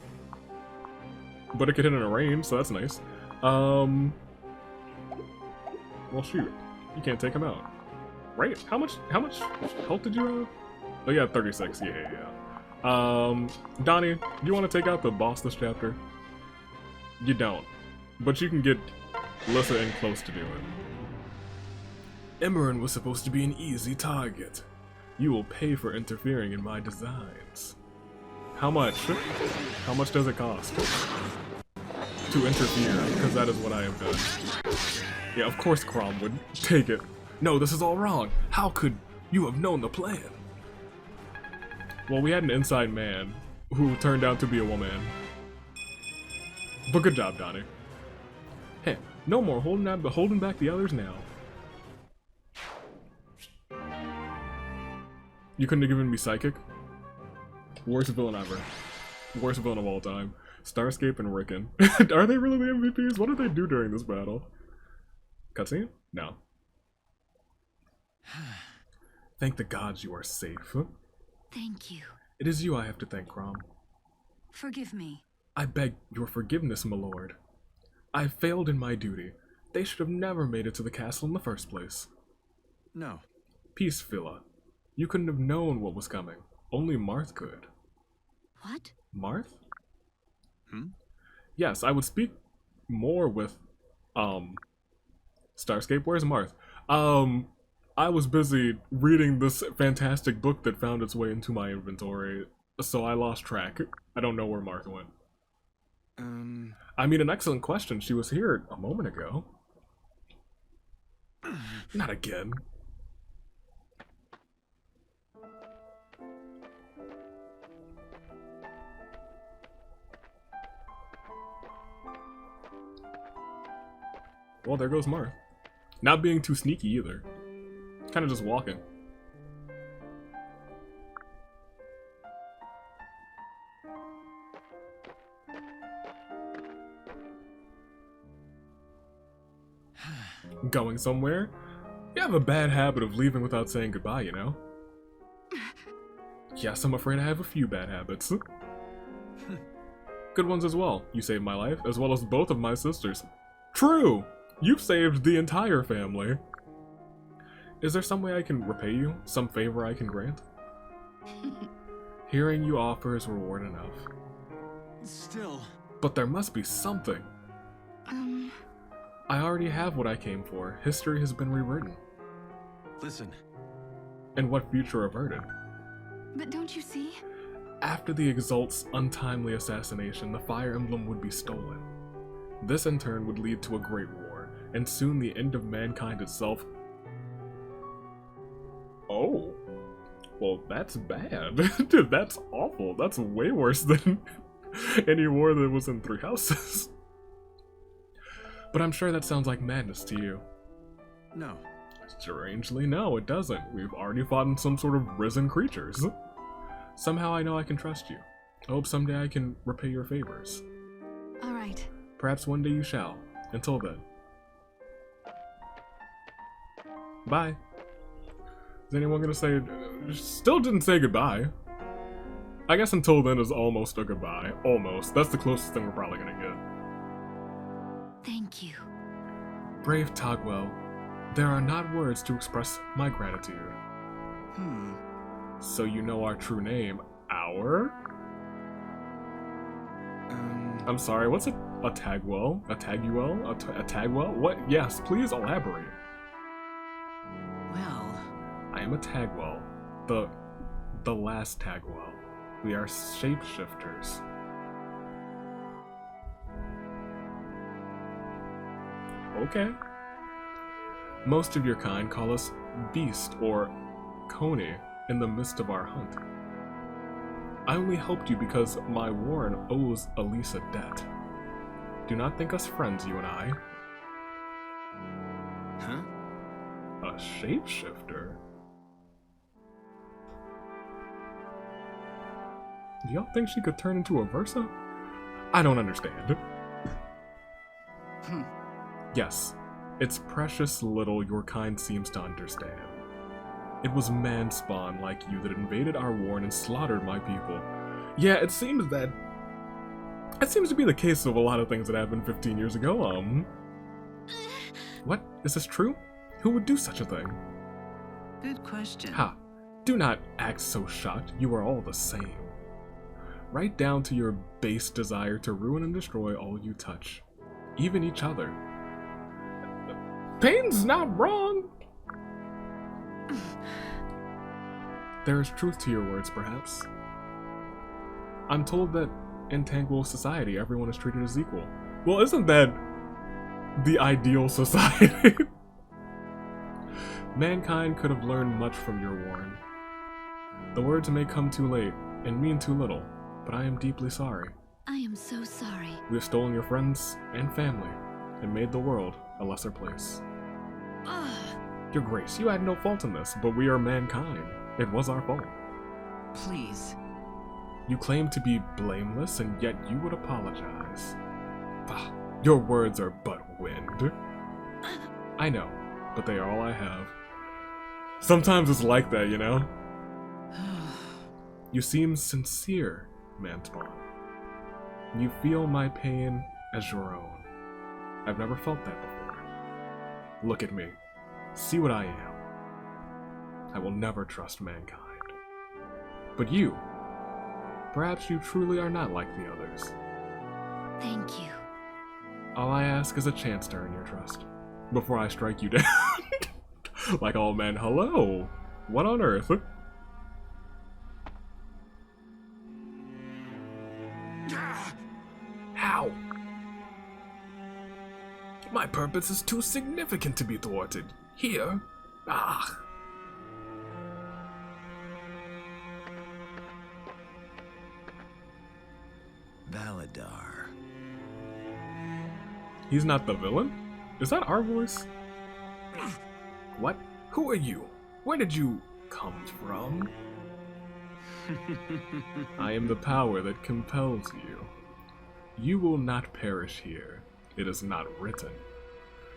S1: but it could hit in a range, so that's nice. Well, shoot. You can't take him out. Right? How much health did you have? Oh, yeah, 36. Yeah. Donny, you want to take out the boss this chapter? You don't. But you can get Lissa in close to do it. Emmeryn was supposed to be an easy target. You will pay for interfering in my designs. How much? How much does it cost to interfere? Because that is what I have done. Yeah, of course Crom would take it. No, this is all wrong. How could you have known the plan? Well, we had an inside man who turned out to be a woman. But good job, Donny. Hey, no more holding back the others now. You couldn't have given me Psychic? Worst villain ever. Worst villain of all time. Starscape and Ricken. Are they really the MVPs? What did they do during this battle? Cutscene? No. Thank the gods you are safe.
S3: Thank you.
S1: It is you I have to thank, Crom.
S3: Forgive me.
S1: I beg your forgiveness, my lord. I failed in my duty. They should have never made it to the castle in the first place.
S2: No.
S1: Peace, Phila. You couldn't have known what was coming. Only Marth could.
S3: What?
S1: Marth? Yes, I would speak more with, Starscape. Where's Marth? I was busy reading this fantastic book that found its way into my inventory, so I lost track. I don't know where Marth went. I mean, an excellent question. She was here a moment ago. Not again. Well, there goes Marth. Not being too sneaky either. Kind of just walking. Going somewhere? You have a bad habit of leaving without saying goodbye, you know? Yes, I'm afraid I have a few bad habits. Good ones as well. You saved my life, as well as both of my sisters. True! You've saved the entire family. Is there some way I can repay you? Some favor I can grant? Hearing you offer is reward enough.
S2: Still.
S1: But there must be something. I already have what I came for. History has been rewritten.
S2: Listen.
S1: And what future averted?
S4: But don't you see?
S1: After the Exalt's untimely assassination, the Fire Emblem would be stolen. This in turn would lead to a great war, and soon the end of mankind itself. Oh. Well, that's bad. Dude, that's awful. That's way worse than any war that was in Three Houses. But I'm sure that sounds like madness to you.
S2: No.
S1: Strangely, no, it doesn't. We've already fought in some sort of risen creatures. Somehow I know I can trust you. I hope someday I can repay your favors.
S4: Alright.
S1: Perhaps one day you shall. Until then. Bye. Is anyone gonna say... Still didn't say goodbye. I guess until then is almost a goodbye. Almost. That's the closest thing we're probably gonna get.
S3: Thank you.
S1: Brave Togwell, there are not words to express my gratitude. So you know our true name. Our? I'm sorry, what's a Tagwell? A Taguel? A Tagwell? What? Yes, please elaborate.
S2: Well...
S1: I am a Tagwell. The last Tagwell. We are shapeshifters. Okay. Most of your kind call us Beast or Coney in the midst of our hunt. I only helped you because my Warren owes a Lissa debt. Do not think us friends, you and I.
S2: Huh?
S1: A shapeshifter? Do y'all think she could turn into a Versa? I don't understand. Yes, it's precious little your kind seems to understand. It was man-spawn like you that invaded our warren and slaughtered my people. Yeah, it seems to be the case of a lot of things that happened 15 years ago, What? Is this true? Who would do such a thing?
S5: Good question.
S1: Ha! Do not act so shocked, you are all the same. Right down to your base desire to ruin and destroy all you touch. Even each other. Payne's not wrong! There is truth to your words, perhaps. I'm told that in Tangual society, everyone is treated as equal. Well, isn't that the ideal society? Mankind could have learned much from your warren. The words may come too late and mean too little, but I am deeply sorry.
S3: I am so sorry.
S1: We have stolen your friends and family and made the world a lesser place. Your Grace, you had no fault in this, but we are mankind. It was our fault.
S5: Please.
S1: You claim to be blameless, and yet you would apologize. Bah, your words are but wind. I know, but they are all I have. Sometimes it's like that, you know? You seem sincere, Manspawn. You feel my pain as your own. I've never felt that before. Look at me. See what I am. I will never trust mankind. But you, perhaps you truly are not like the others.
S3: Thank you.
S1: All I ask is a chance to earn your trust, before I strike you down. Like, oh man, hello. What on earth? How? My purpose is too significant to be thwarted. Here? Ah.
S2: Valadar.
S1: He's not the villain? Is that our voice? What? Who are you? Where did you come from? I am the power that compels you. You will not perish here. It is not written.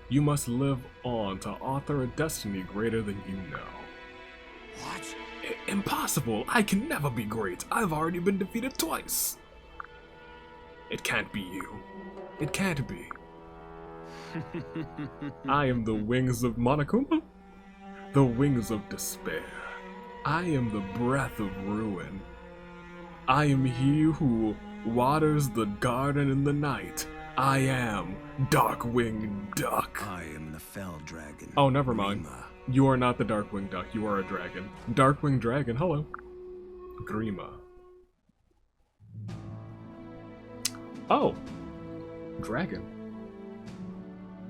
S1: You must live on to author a destiny greater than you know.
S2: What?
S1: Impossible! I can never be great! I've already been defeated twice! It can't be you. It can't be. I am the wings of Monokuma? The wings of despair. I am the breath of ruin. I am he who waters the garden in the night. I am Darkwing Duck.
S2: I am the fell dragon.
S1: Oh, never mind.
S2: Grima.
S1: You are not the Darkwing Duck, you are a dragon. Darkwing Dragon, hello. Grima. Oh. Dragon.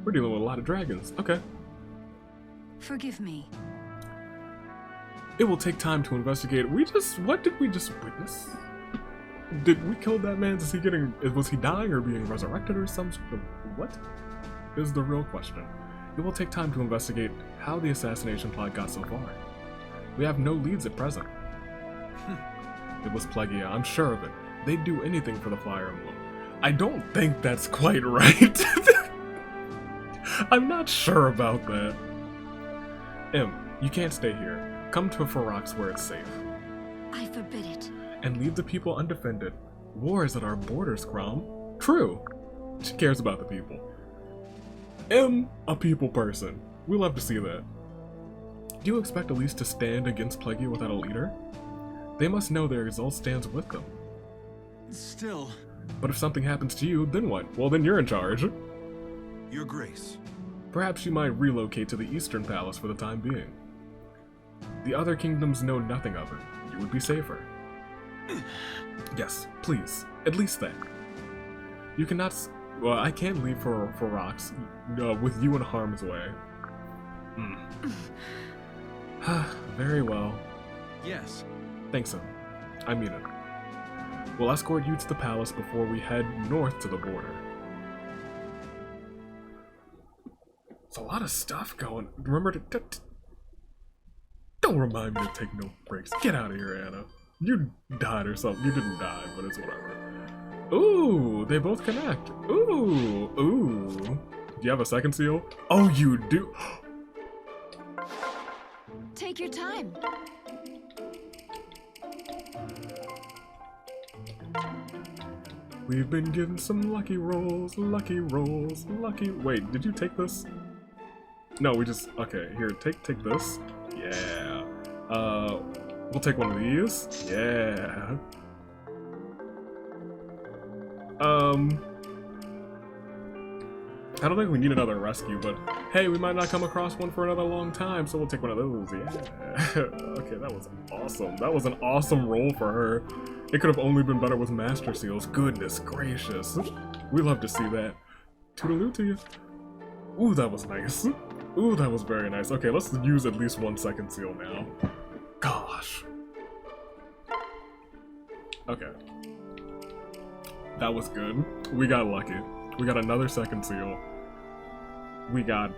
S1: We're dealing with a lot of dragons. Okay.
S3: Forgive me.
S1: It will take time to investigate. What did we just witness? Did we kill that man? Was he dying or being resurrected or some sort of, what? Is the real question. It will take time to investigate how the assassination plot got so far. We have no leads at present. It was Plegia, I'm sure of it. They'd do anything for the Fire Emblem. I don't think that's quite right. I'm not sure about that. You can't stay here. Come to Ferox where it's safe.
S3: I forbid it.
S1: And leave the people undefended. War is at our borders, Crom. True. She cares about the people. A people person. We love to see that. Do you expect Elise to stand against Plegia without a leader? They must know their result stands with them.
S2: Still,
S1: But if something happens to you, then what? Well, then you're in charge.
S2: Your Grace.
S1: Perhaps you might relocate to the Eastern Palace for the time being. The other kingdoms know nothing of it. You would be safer. Yes, please. At least that. You cannot... Well, I can't leave for rocks with you in harm's way. Very well.
S2: Yes.
S1: Thanks, Em. I mean it. We'll escort you to the palace before we head north to the border. There's a lot of stuff going. Remember to... Don't remind me to take no breaks. Get out of here, Anna. You died or something. You didn't die, but it's whatever. Ooh, they both connect. Ooh, ooh. Do you have a second seal? Oh, you do.
S3: Take your time.
S1: We've been given some lucky rolls, lucky rolls, lucky... Wait, did you take this? No, we just... Okay, here, take this. Yeah. We'll take one of these. Yeah. I don't think we need another rescue, but hey, we might not come across one for another long time, so we'll take one of those. Yeah. Okay, that was awesome. That was an awesome roll for her. It could have only been better with Master Seals. Goodness gracious. We love to see that. Toodaloo to you. Ooh, that was nice. Ooh, that was very nice. Okay, let's use at least one second seal now. Gosh. Okay. That was good. We got lucky. We got another second seal. We got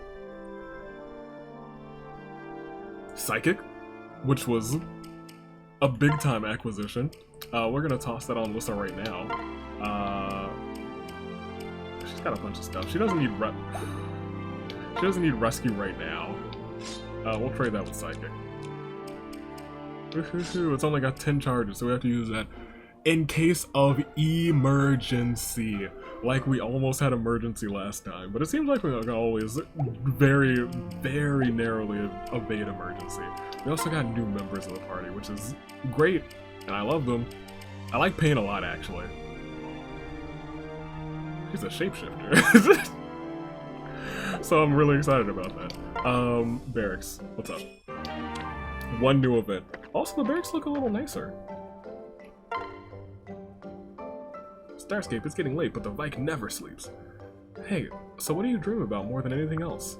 S1: Psychic, which was a big time acquisition. We're gonna toss that on Lissa right now. She's got a bunch of stuff. She doesn't need rescue right now. We'll trade that with Psychic. It's only got 10 charges, so we have to use that in case of emergency. Like we almost had emergency last time, but it seems like we can always very, very narrowly evade emergency. We also got new members of the party, which is great, and I love them. I like Panne a lot, actually. She's a shapeshifter. So I'm really excited about that. Barracks, what's up? One new event. Also, the barracks look a little nicer. Starscape, it's getting late, but the Vaike never sleeps. Hey, so what do you dream about more than anything else?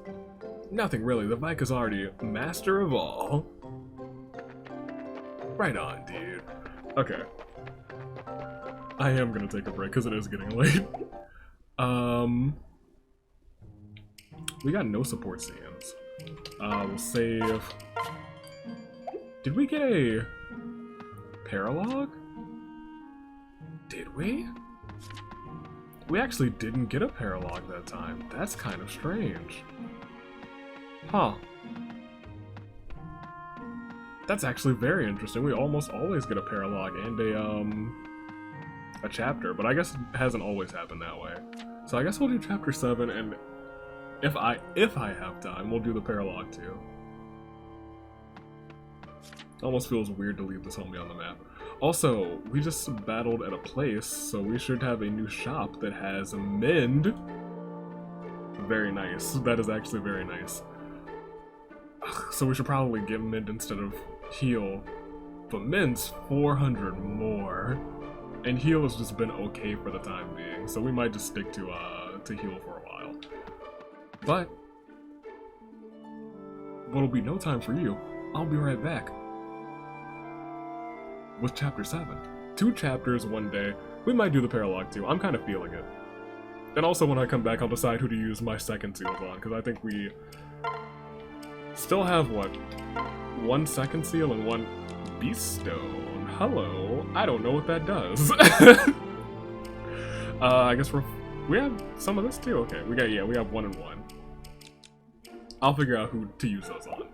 S1: Nothing really, the Vaike is already master of all. Right on, dude. Okay. I am gonna take a break, because it is getting late. We got no support scenes. We'll save... Did we get a... Paralogue? Did we? We actually didn't get a Paralogue that time. That's kind of strange. Huh. That's actually very interesting. We almost always get a paralogue and a chapter, but I guess it hasn't always happened that way. So I guess we'll do chapter 7, and if I have time, we'll do the paralogue too. Almost feels weird to leave this homie on the map. Also, we just battled at a place, so we should have a new shop that has a mend. Very nice. That is actually very nice. So we should probably get mend instead of heal. But mend's 400 more. And heal has just been okay for the time being, so we might just stick to heal for a while. But what'll be no time for you, I'll be right back with chapter 7. 2 chapters one day. We might do the paralogue too. I'm kind of feeling it. And also when I come back, I'll decide who to use my second seals on, because I think we still have, what, 1 second seal and 1 beast stone. Hello. I don't know what that does. I guess we have some of this too. Okay, we have 1 and 1. I'll figure out who to use those on.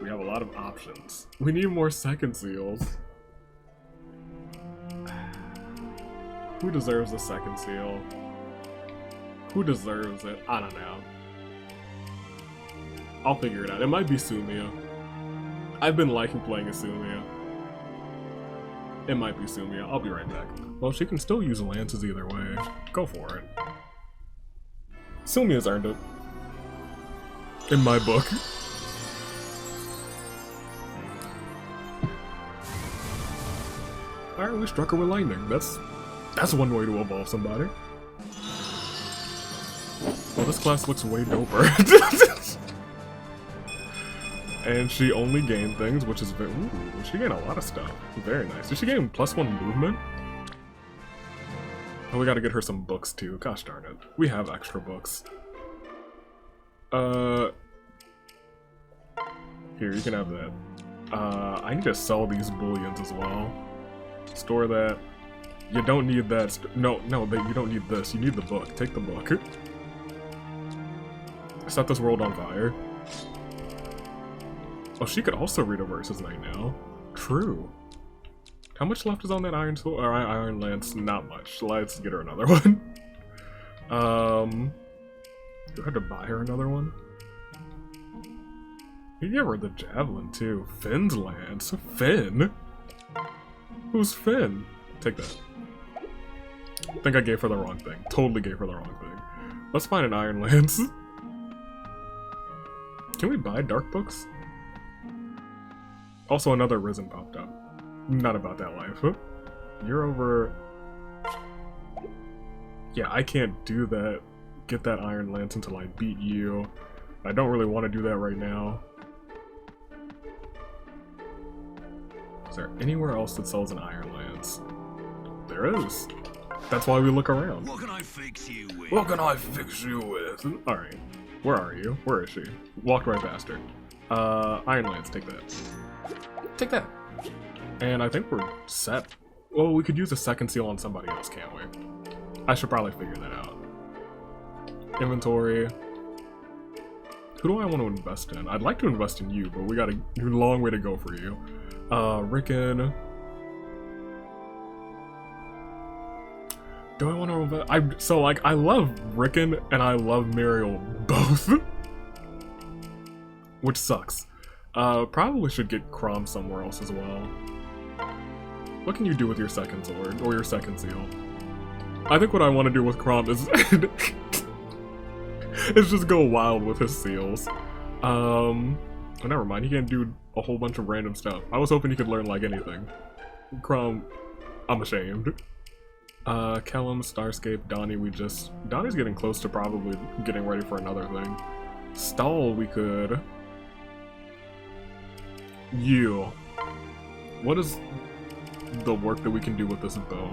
S1: We have a lot of options. We need more second seals. Who deserves a second seal? Who deserves it? I don't know. I'll figure it out. It might be Sumia. I've been liking playing as Sumia. It might be Sumia. I'll be right back. Well, she can still use lances either way. Go for it. Sumia's earned it. In my book. Alright, we struck her with lightning. That's one way to evolve somebody. Well, this class looks way doper. And she only gained things, which is very... Ooh, she gained a lot of stuff. Very nice. Did she gain +1 movement? Oh, we gotta get her some books too. Gosh darn it. We have extra books. Here, you can have that. I need to sell these bullions as well. Store that. You don't need that. No, you don't need this. You need the book. Take the book. Set this world on fire. Oh, she could also read a versus night now. True. How much left is on that iron sword or iron lance? Not much. Let's get her another one. Do I have to buy her another one? You give her the javelin too. Finn's lance. Finn? Who's Finn? Take that. I think I gave her the wrong thing. Totally gave her the wrong thing. Let's find an iron lance. Can we buy dark books? Also, another Risen popped up. Not about that life. Huh? You're over... Yeah, I can't do that. Get that Iron Lance until I beat you. I don't really want to do that right now. Is there anywhere else that sells an Iron Lance? There is. That's why we look around.
S2: What can I fix you with?
S1: What can I fix you with? Alright. Where are you? Where is she? Walked right past her. Iron Lance, take that. Take that. And I think we're set. Well, we could use a second seal on somebody else, can't we? I should probably figure that out. Inventory. Who do I want to invest in? I'd like to invest in you, but we got a long way to go for you. Ricken. Do I want to invest? So, like, I love Ricken and I love Muriel both. Which sucks. Probably should get Crom somewhere else as well. What can you do with your second sword, or your second seal? I think what I want to do with Crom is... is just go wild with his seals. Oh, never mind, he can't do a whole bunch of random stuff. I was hoping he could learn, like, anything. Crom, I'm ashamed. Kellam, Starscape, Donny, Donny's getting close to probably getting ready for another thing. Stall, we could... You. What is the work that we can do with this bow?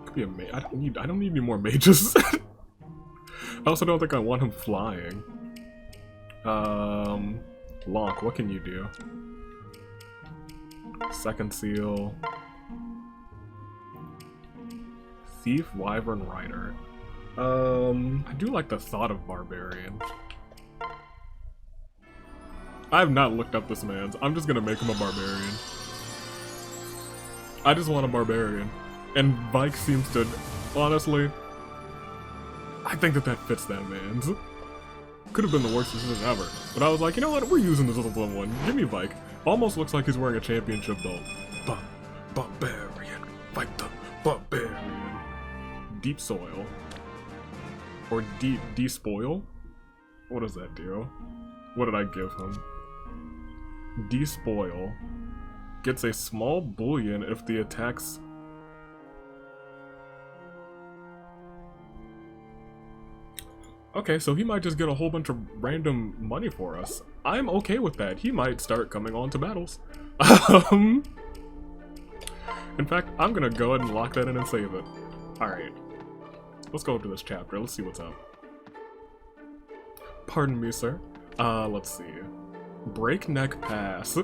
S1: Could be a mage. I don't need any more mages. I also don't think I want him flying. Lonk, what can you do? Second seal. Thief, Wyvern, Rider. I do like the thought of barbarian. I have not looked up this man's. I'm just gonna make him a barbarian. I just want a barbarian. And Vaike seems to, honestly, I think that fits that man's. Could have been the worst decision ever. But I was like, you know what, we're using this little one. Give me Vaike. Almost looks like he's wearing a championship belt. Barbarian. Fight the barbarian. Deep soil. Or despoil? What does that do? What did I give him? Despoil. Gets a small bullion if the attacks... Okay, so he might just get a whole bunch of random money for us. I'm okay with that. He might start coming on to battles. In fact, I'm gonna go ahead and lock that in and save it. Alright. Let's go to this chapter. Let's see what's up. Pardon me, sir. Let's see. Breakneck Pass.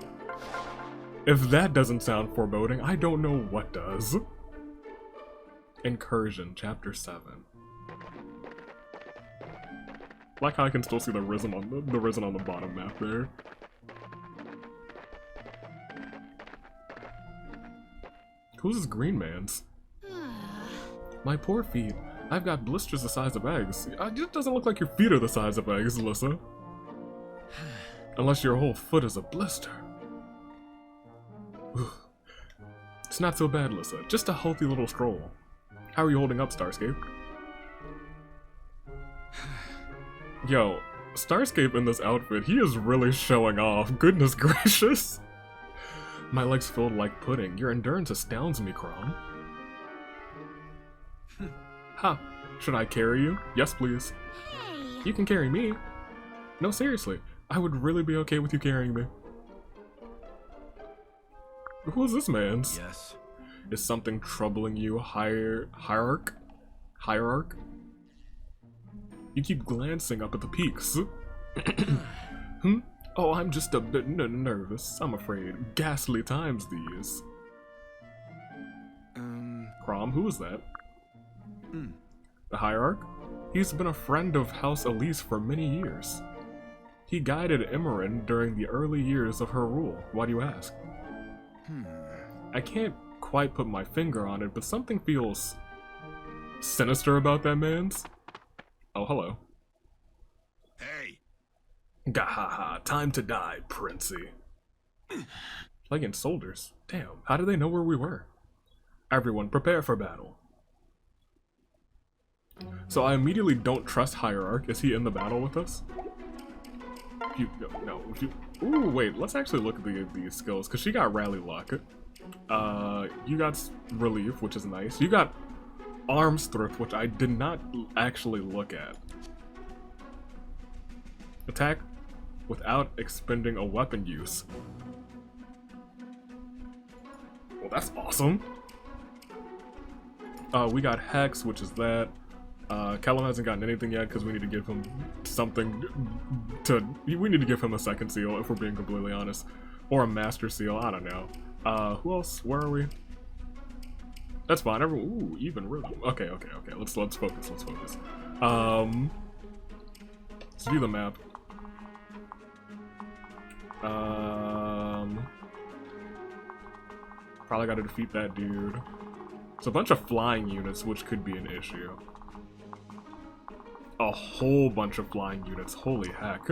S1: If that doesn't sound foreboding, I don't know what does. Incursion, Chapter 7. Like how I can still see the risen on the bottom map there. Who's this green man's? My poor feet. I've got blisters the size of eggs. It doesn't look like your feet are the size of eggs, Lissa. Unless your whole foot is a blister. It's not so bad, Lissa. Just a healthy little stroll. How are you holding up, Starscape? Yo, Starscape in this outfit, he is really showing off. Goodness gracious. My legs feel like pudding. Your endurance astounds me, Crom. Ha! Should I carry you? Yes, please.
S3: Hey.
S1: You can carry me. No, seriously. I would really be okay with you carrying me. Who is this man's?
S2: Yes.
S1: Is something troubling you, Hierarch? You keep glancing up at the peaks. Oh, I'm just a bit nervous, I'm afraid. Ghastly times these. Crom, who is that? The Hierarch? He's been a friend of House Elise for many years. He guided Emerin during the early years of her rule. Why do you ask? I can't quite put my finger on it, but something feels sinister about that man's. Oh, hello.
S2: Hey!
S1: Gahaha, time to die, Princey. Playing soldiers. Damn, how do they know where we were? Everyone, prepare for battle. So I immediately don't trust Hierarch. Is he in the battle with us? Ooh, wait, let's actually look at the skills, because she got Rally Luck. You got Relief, which is nice. You got Arms Thrift, which I did not actually look at. Attack without expending a weapon use. Well, that's awesome. We got Hex, which is that. Kellam hasn't gotten anything yet because we need to give him something to... We need to give him a second seal, if we're being completely honest. Or a master seal, I don't know. Who else? Where are we? That's fine. Ooh, even rhythm. Okay. Let's focus. Let's view the map. Probably got to defeat that dude. It's a bunch of flying units, which could be an issue. A whole bunch of flying units. Holy heck.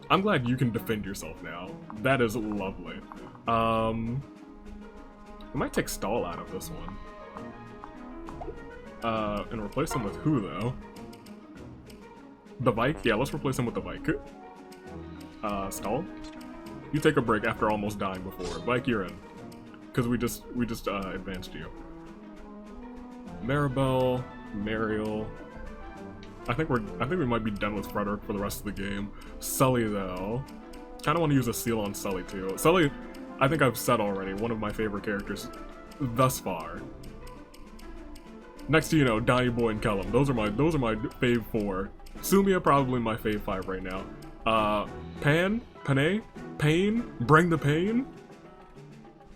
S1: I'm glad you can defend yourself now. That is lovely. I might take Stall out of this one. And replace him with who, though? The Vaike? Yeah, let's replace him with the Vaike. Stall? You take a break after almost dying before. Vaike, you're in. Because we just advanced you. Maribel, Mariel. I think we might be done with Frederick for the rest of the game. Sully, though. Kinda want to use a seal on Sully, too. Sully, I think I've said already, one of my favorite characters thus far. Next to, you know, Donny Boy and Kellam. Those are my fave 4. Sumia, probably my fave 5 right now. Panne? Pain? Bring the pain?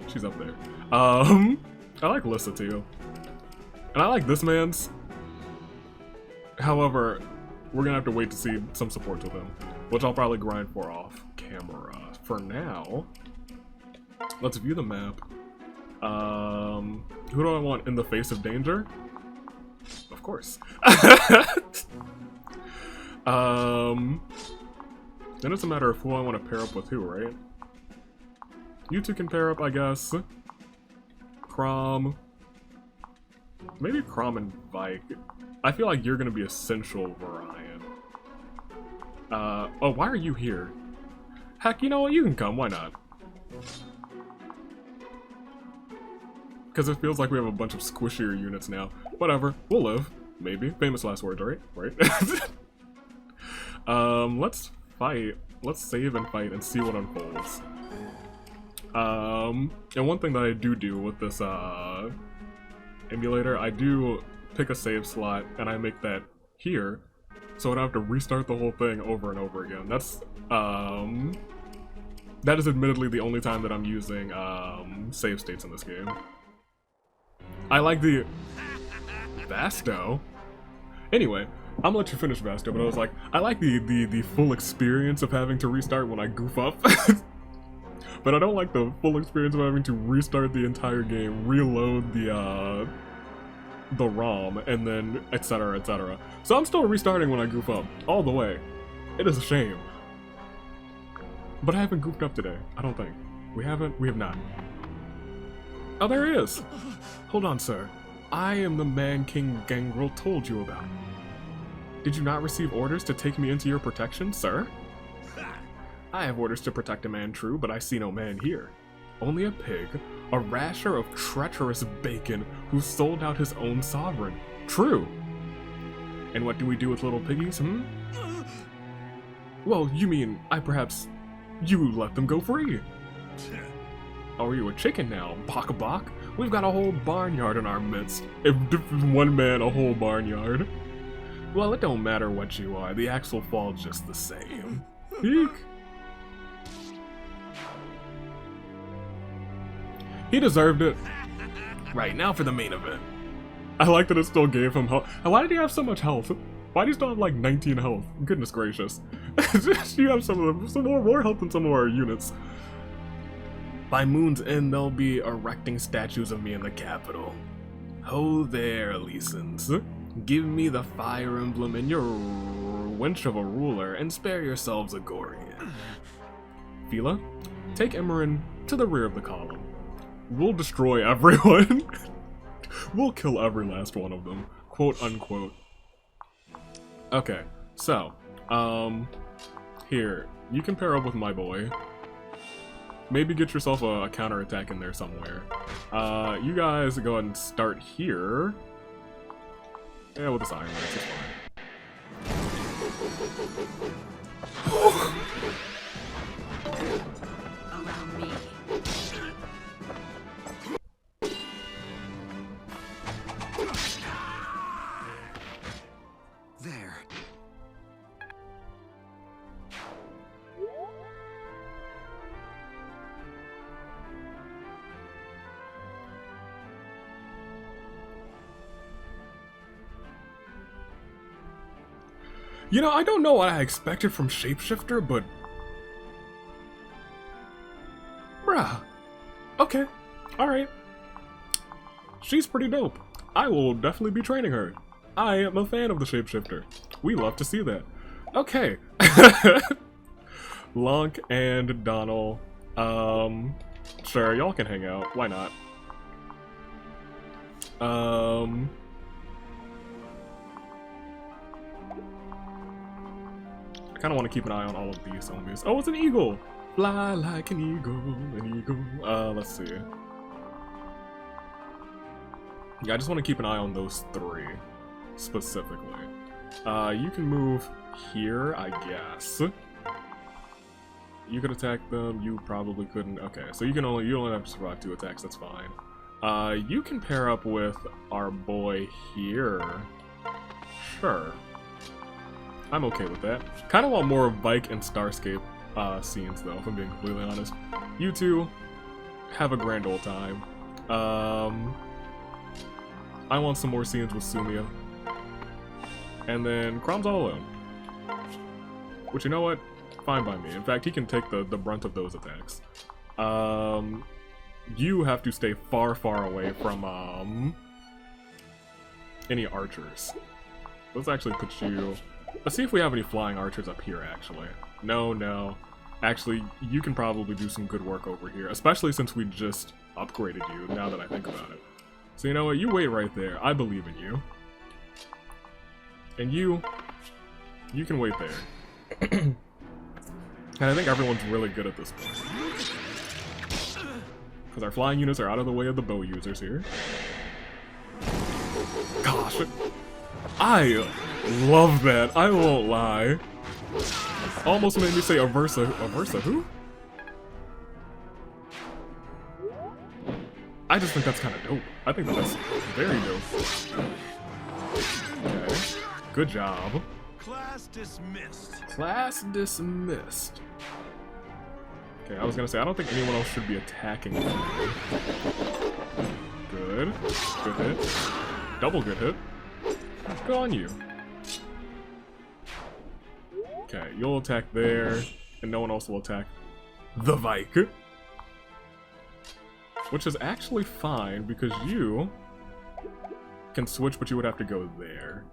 S1: She's up there. I like Lissa, too. And I like this man's. However, we're gonna have to wait to see some support with him, which I'll probably grind for off camera. For now, let's view the map. Who do I want in the face of danger? Of course. Then it's a matter of who I want to pair up with who, right? You two can pair up, I guess. Crom. Maybe Crom and Vaike. I feel like you're gonna be essential, Varian. Oh, why are you here? Heck, you know what? You can come, why not? Because it feels like we have a bunch of squishier units now. Whatever, we'll live. Maybe. Famous last words, right? Right? Let's fight. Let's save and fight and see what unfolds. And one thing that I do with this, emulator, I do pick a save slot and I make that here, so I don't have to restart the whole thing over and over again. That's, that is admittedly the only time that I'm using, save states in this game. I like the... Vasto? Anyway, I'm gonna let you finish Vasto, but I was like, I like the full experience of having to restart when I goof up. But I don't like the full experience of having to restart the entire game, reload the ROM, and then etc, etc. So I'm still restarting when I goof up, all the way. It is a shame. But I haven't goofed up today, I don't think. We haven't? We have not. Oh, there he is! Hold on, sir. I am the man King Gangrel told you about. Did you not receive orders to take me into your protection, sir? I have orders to protect a man, true, but I see no man here. Only a pig, a rasher of treacherous bacon who sold out his own sovereign. True. And what do we do with little piggies, hmm? Well, you mean, you let them go free. Oh, are you a chicken now, Baka Bak? We've got a whole barnyard in our midst. If one man, a whole barnyard. Well, it don't matter what you are, the axe will fall just the same. Eek. He deserved it. Right, now for the main event. I like that it still gave him health. Why did he have so much health? Why do you still have like 19 health? Goodness gracious. You have some more health than some of our units. By moon's end, they'll be erecting statues of me in the capital. Ho there, Lissans. Give me the fire emblem and your wench of a ruler, and spare yourselves a Gorian. Fila, take Emmerin to the rear of the column. We'll destroy everyone. We'll kill every last one of them. Quote unquote. Okay, so, here, you can pair up with my boy. Maybe get yourself a counterattack in there somewhere. You guys go ahead and start here. Yeah, with this Iron Lance, it's fine.
S5: Around me. There.
S1: You know, I don't know what I expected from Shapeshifter, but... Bruh. Okay. Alright. She's pretty dope. I will definitely be training her. I am a fan of the Shapeshifter. We love to see that. Okay. Lonk and Donald. Sure, y'all can hang out. Why not? I kind of want to keep an eye on all of these zombies. Oh, it's an eagle! Fly like an eagle, let's see. Yeah, I just want to keep an eye on those three, specifically. You can move here, I guess. You could attack them, you probably couldn't. Okay, so you only have to survive 2 attacks, that's fine. You can pair up with our boy here. Sure. I'm okay with that. Kind of want more of Vaike and Starscape scenes, though, if I'm being completely honest. You two, have a grand old time. I want some more scenes with Sumia. And then Crom's all alone. Which, you know what? Fine by me. In fact, he can take the brunt of those attacks. You have to stay far, far away from, any archers. Let's actually put you... Let's see if we have any flying archers up here, actually. No. Actually, you can probably do some good work over here, especially since we just upgraded you, now that I think about it. So you know what? You wait right there. I believe in you. And you can wait there. And I think everyone's really good at this point. Because our flying units are out of the way of the bow users here. Gosh. I love that. I won't lie. Almost made me say Aversa. Aversa who? I just think that's kind of dope. I think that's very dope. Okay. Good job.
S2: Class dismissed.
S1: Class dismissed. Okay, I was gonna say, I don't think anyone else should be attacking me. Good. Good hit. Double good hit. Good on you. Okay, you'll attack there, and no one else will attack the Vaike. Which is actually fine, because you can switch, but you would have to go there.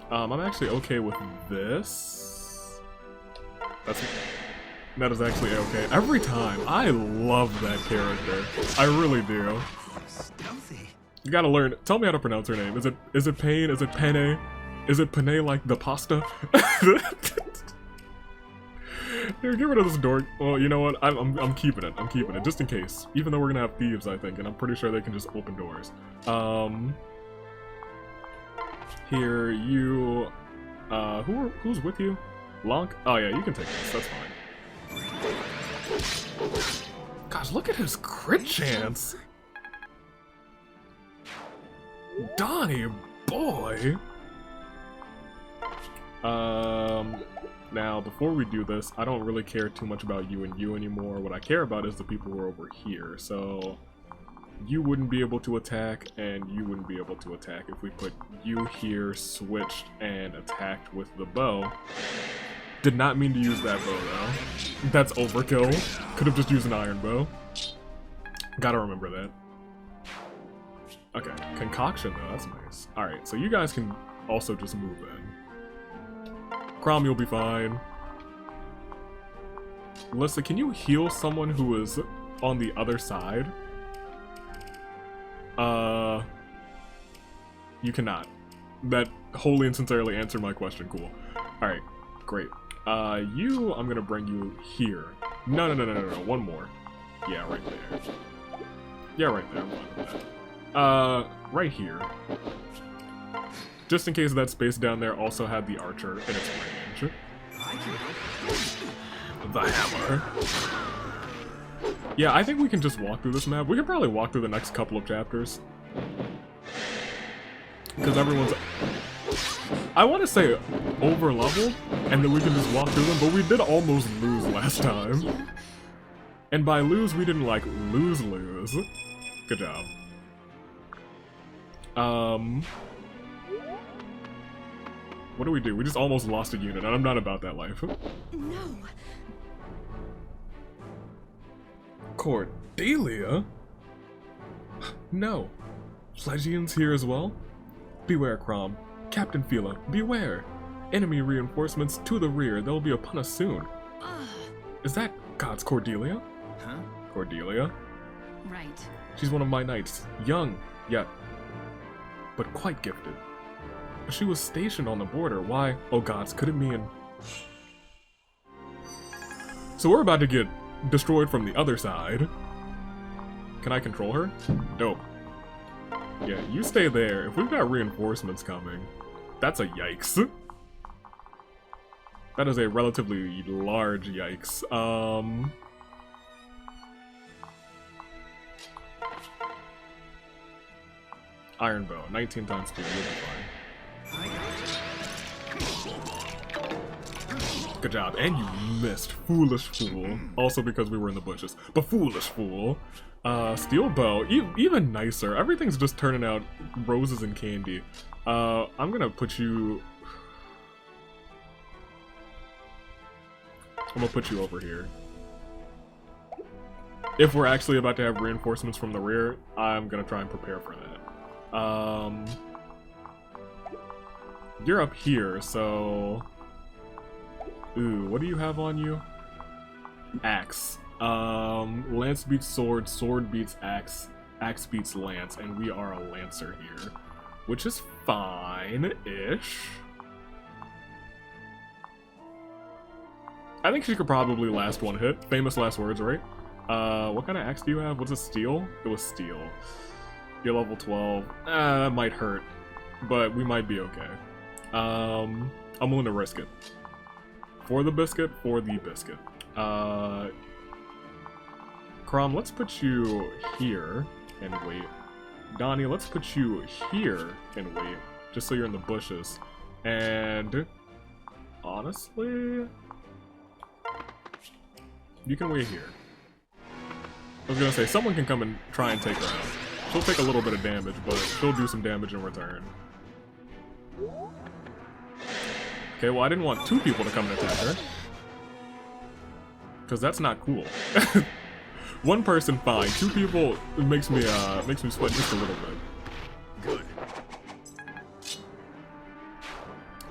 S1: I'm actually okay with this. That is actually okay. Every time, I love that character. I really do.
S2: Stealthy.
S1: You gotta learn. Tell me how to pronounce her name. Is it Pain? Is it Panne? Is it Panne like the pasta? Here, get rid of this door. Well, you know what? I'm keeping it. I'm keeping it just in case. Even though we're gonna have thieves, I think, and I'm pretty sure they can just open doors. Here, you. Who's with you? Lonk? Oh yeah, you can take this. That's fine. Gosh, look at his crit chance. Donny, boy. Now, before we do this, I don't really care too much about you and you anymore. What I care about is the people who are over here. So, you wouldn't be able to attack, and you wouldn't be able to attack if we put you here, switched, and attacked with the bow. Did not mean to use that bow, though. That's overkill. Could have just used an iron bow. Gotta remember that. Okay, concoction, though. That's nice. Alright, so you guys can also just move in. Crom, you'll be fine. Lissa, can you heal someone who is on the other side? You cannot. That wholly and sincerely answered my question. Cool. Alright, great. I'm gonna bring you here. No. One more. Yeah, right there. Yeah, right there. I'm fine with that. Right here. Just in case that space down there also had the archer in its range. The hammer. Yeah, I think we can just walk through this map. We could probably walk through the next couple of chapters. Because everyone's... I want to say over-leveled, and then we can just walk through them, but we did almost lose last time. And by lose, we didn't, like, lose. Good job. What do? We just almost lost a unit, and I'm not about that life.
S3: No.
S1: Cordelia? No. Phlegyans here as well? Beware, Crom. Captain Phila, beware. Enemy reinforcements to the rear. They'll be upon us soon. Is that God's Cordelia?
S5: Huh?
S1: Cordelia?
S3: Right.
S1: She's one of my knights. Young, yet, but quite gifted. She was stationed on the border. Why, oh gods, could it mean... So we're about to get destroyed from the other side. Can I control her? Dope. Yeah, you stay there. If we've got reinforcements coming, that's a yikes. That is a relatively large yikes. Iron bow, 19 times 2, you'll be fine. Good job. And you missed. Foolish fool. Also because we were in the bushes. But foolish fool. Steel bow. Even nicer. Everything's just turning out roses and candy. I'm gonna put you... I'm gonna put you over here. If we're actually about to have reinforcements from the rear, I'm gonna try and prepare for that. You're up here, so... Ooh, what do you have on you? Axe. Lance beats sword, sword beats axe, axe beats lance, and we are a lancer here. Which is fine-ish. I think she could probably last one hit. Famous last words, right? What kind of axe do you have? Was it steel? It was steel. You're level 12. That might hurt, but we might be okay. I'm willing to risk it. For the biscuit, for the biscuit. Crom, let's put you here and wait. Donny, let's put you here and wait, just so you're in the bushes. And honestly, you can wait here. I was gonna say, someone can come and try and take her out. She'll take a little bit of damage, but she'll do some damage in return. Okay, well I didn't want two people to come and attack her. Because that's not cool. One person, fine. Two people, it makes me sweat just a little bit.
S2: Good.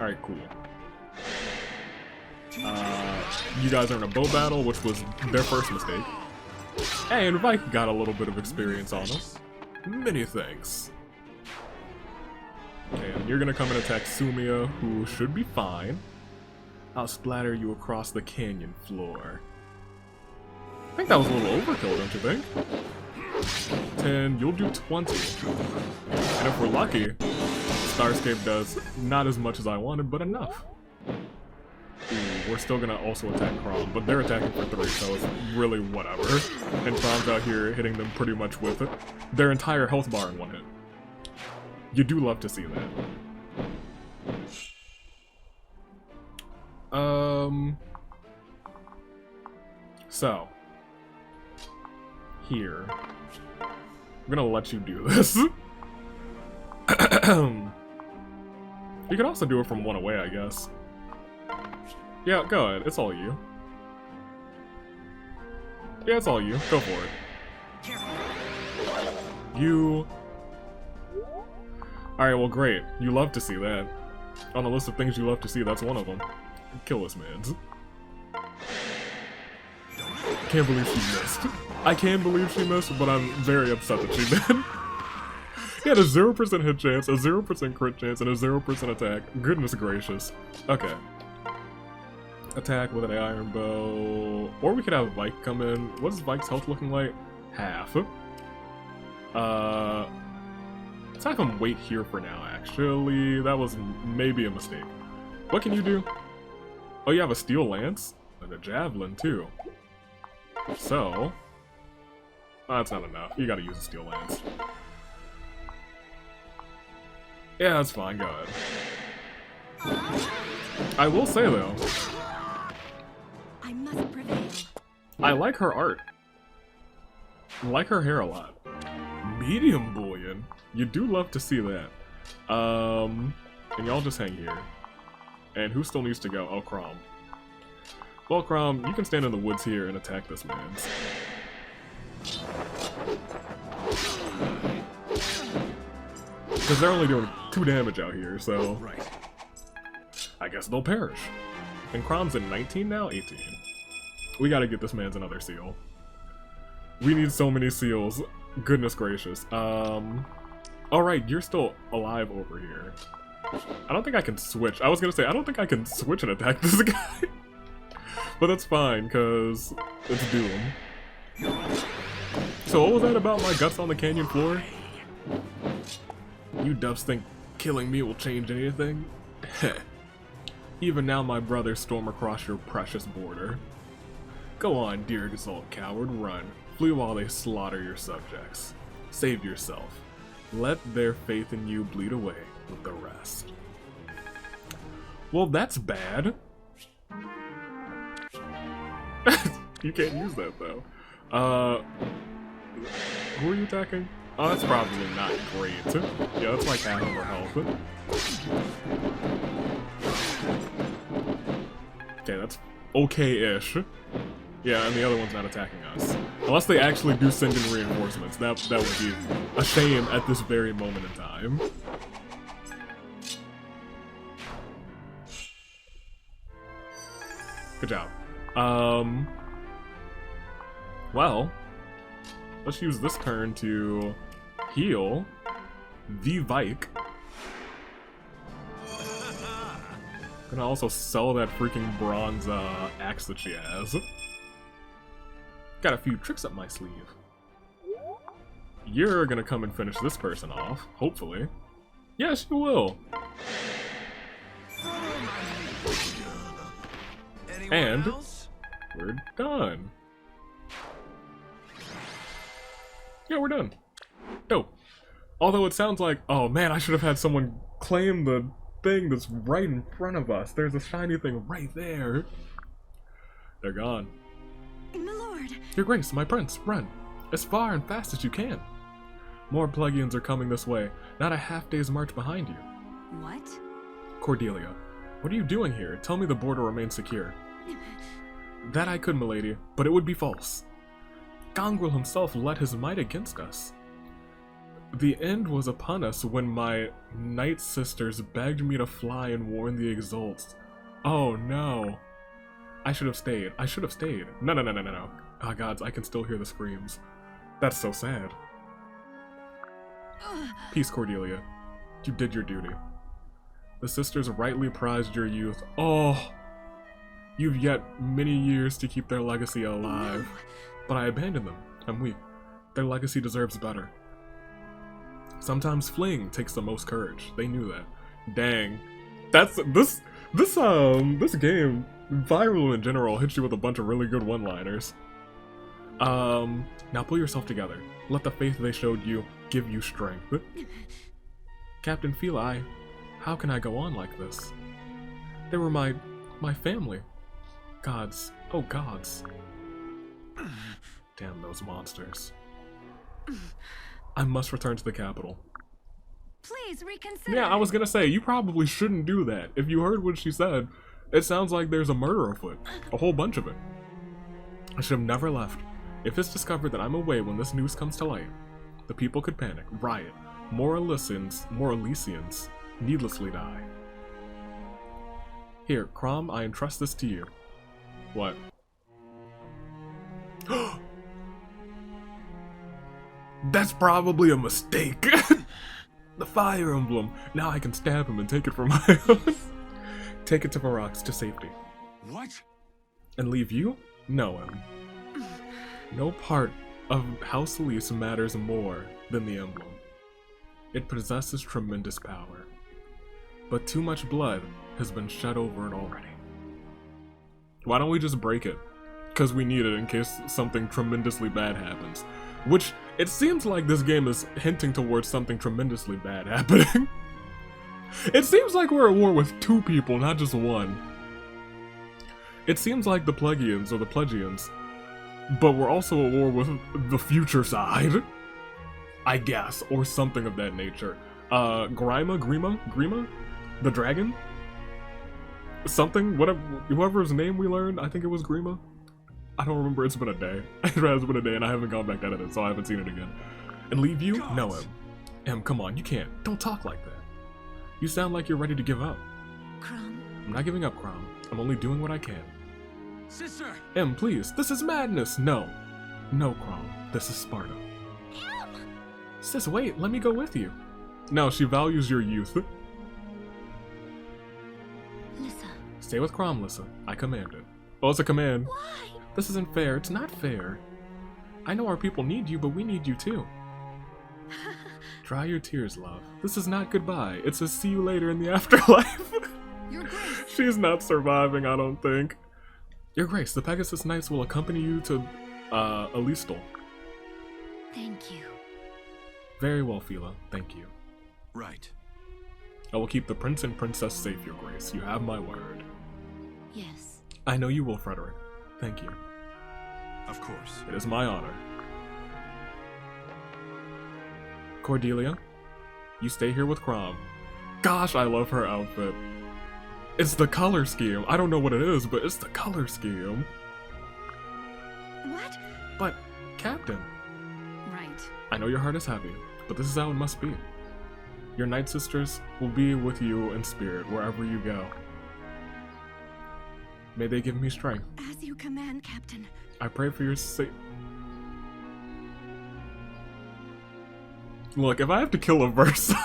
S1: Alright, cool. You guys are in a bow battle, which was their first mistake. And Vaike got a little bit of experience on them. Many thanks. Okay, and you're gonna come and attack Sumia, who should be fine. I'll splatter you across the canyon floor. I think that was a little overkill, don't you think? 10, you'll do 20. And if we're lucky, Starscape does not as much as I wanted, but enough. Ooh, we're still gonna also attack Crom, but they're attacking for 3, so it's really whatever. And Crom's out here hitting them pretty much with it. Their entire health bar in one hit. You do love to see that. So. Here. I'm gonna let you do this. You could also do it from one away, I guess. Yeah, go ahead. It's all you. Yeah, it's all you. Go for it. You... Alright, well great. You love to see that. On the list of things you love to see, that's one of them. Kill this man. Can't believe she missed. I can believe she missed, but I'm very upset that she did. He had a 0% hit chance, a 0% crit chance, and a 0% attack. Goodness gracious. Okay. Attack with an iron bow. Or we could have Vaike come in. What is Vaike's health looking like? Half. Let's have him wait here for now, actually. That was maybe a mistake. What can you do? Oh, you have a steel lance? And a javelin, too. So... Oh, that's not enough. You gotta use a steel lance. Yeah, that's fine. Go ahead. I will say, though...
S3: I must prevail.
S1: I like her art. I like her hair a lot. Medium bullion. You do love to see that. And y'all just hang here. And who still needs to go? Oh, Crom. Well, Crom, you can stand in the woods here and attack this man. Because they're only doing 2 damage out here, so...
S2: Right.
S1: I guess they'll perish. And Crom's at 19 now? 18. We gotta get this man's another seal. We need so many seals. Goodness gracious. Alright, you're still alive over here. I don't think I can switch. I was gonna say, I don't think I can switch and attack this guy. But that's fine, because it's Doom. So what was that about my guts on the canyon floor? You dubs think killing me will change anything? Heh. Even now my brothers storm across your precious border. Go on, dear exalt coward, run. Flee while they slaughter your subjects. Save yourself. Let their faith in you bleed away with the rest. Well, that's bad. You can't use that though. Who are you attacking? Oh, that's probably not great. Yeah, that's like half of her health. Okay, that's okay-ish. Yeah, and the other one's not attacking us. Unless they actually do send in reinforcements. That would be a shame at this very moment in time. Good job. Well, let's use this turn to heal the Vaike. Gonna also sell that freaking bronze axe that she has. Got a few tricks up my sleeve. You're gonna come and finish this person off, hopefully. Yes, you will. And we're done. Yeah, we're done. Dope. Although it sounds like, oh man, I should have had someone claim the thing that's right in front of us. There's a shiny thing right there. They're gone.
S3: My lord.
S1: Your Grace, my prince, run. As far and fast as you can. More Plagians are coming this way, not a half-day's march behind you.
S3: What?
S1: Cordelia, what are you doing here? Tell me the border remains secure. That I could, milady, but it would be false. Gangrel himself led his might against us. The end was upon us when my Night Sisters begged me to fly and warn the Exalts. Oh no. I should have stayed. I should have stayed. No. Ah, gods, I can still hear the screams. That's so sad. Peace, Cordelia. You did your duty. The sisters rightly prized your youth. Oh, you've yet many years to keep their legacy alive. No. But I abandoned them. I'm weak. Their legacy deserves better. Sometimes fleeing takes the most courage. They knew that. Dang. That's this game, viral in general, hits you with a bunch of really good one-liners. Now pull yourself together. Let the faith they showed you give you strength. Captain Feli, how can I go on like this? They were my family. Gods. Oh, gods. Damn those monsters. I must return to the capital.
S3: Please reconsider.
S1: Yeah, I was gonna say, you probably shouldn't do that. If you heard what she said, it sounds like there's a murder afoot. A whole bunch of it. I should have never left. If it's discovered that I'm away when this news comes to light, the people could panic, riot. More Elysians needlessly die. Here, Crom, I entrust this to you. What? That's probably a mistake. The fire emblem. Now I can stab him and take it for my own. Take it to Varrox to safety.
S2: What?
S1: And leave you? No, no part of House Lissa matters more than the emblem. It possesses tremendous power. But too much blood has been shed over it already. Why don't we just break it? Because we need it in case something tremendously bad happens. Which, it seems like this game is hinting towards something tremendously bad happening. It seems like we're at war with two people, not just one. It seems like the Plagians or the Plegians, but we're also at war with the future side. I guess, or something of that nature. Grima? The dragon? Something? Whatever, whoever's name we learned, I think it was Grima. I don't remember, it's been a day. It has been a day and I haven't gone back to edit it, so I haven't seen it again. And leave you? God. No, Em, come on, you can't. Don't talk like that. You sound like you're ready to give up.
S3: Crom.
S1: I'm not giving up, Crom. I'm only doing what I can.
S2: Sister!
S1: Em, please, this is madness. No. No, Crom. This is Sparta.
S3: Em!
S1: Sis, wait, let me go with you. No, she values your youth.
S3: Lissa.
S1: Stay with Crom, Lissa. I command it. Oh, it's a command.
S3: Why?
S1: This isn't fair. It's not fair. I know our people need you, but we need you too. Dry your tears, love. This is not goodbye. It's a see you later in the afterlife.
S3: Your Grace.
S1: She's not surviving, I don't think. Your Grace, the Pegasus Knights will accompany you to, Alistal.
S3: Thank you.
S1: Very well, Feli. Thank you.
S2: Right.
S1: I will keep the Prince and Princess safe, Your Grace. You have my word.
S3: Yes.
S1: I know you will, Frederick. Thank you.
S2: Of course.
S1: It is my honor. Cordelia, you stay here with Crom. Gosh, I love her outfit. It's the color scheme. I don't know what it is, but it's the color scheme.
S4: What?
S1: But, Captain,
S4: Right.
S1: I know your heart is happy, but this is how it must be. Your Night Sisters will be with you in spirit wherever you go. May they give me strength.
S4: As you command, Captain.
S1: I pray for your sake. Look, if I have to kill a Versa...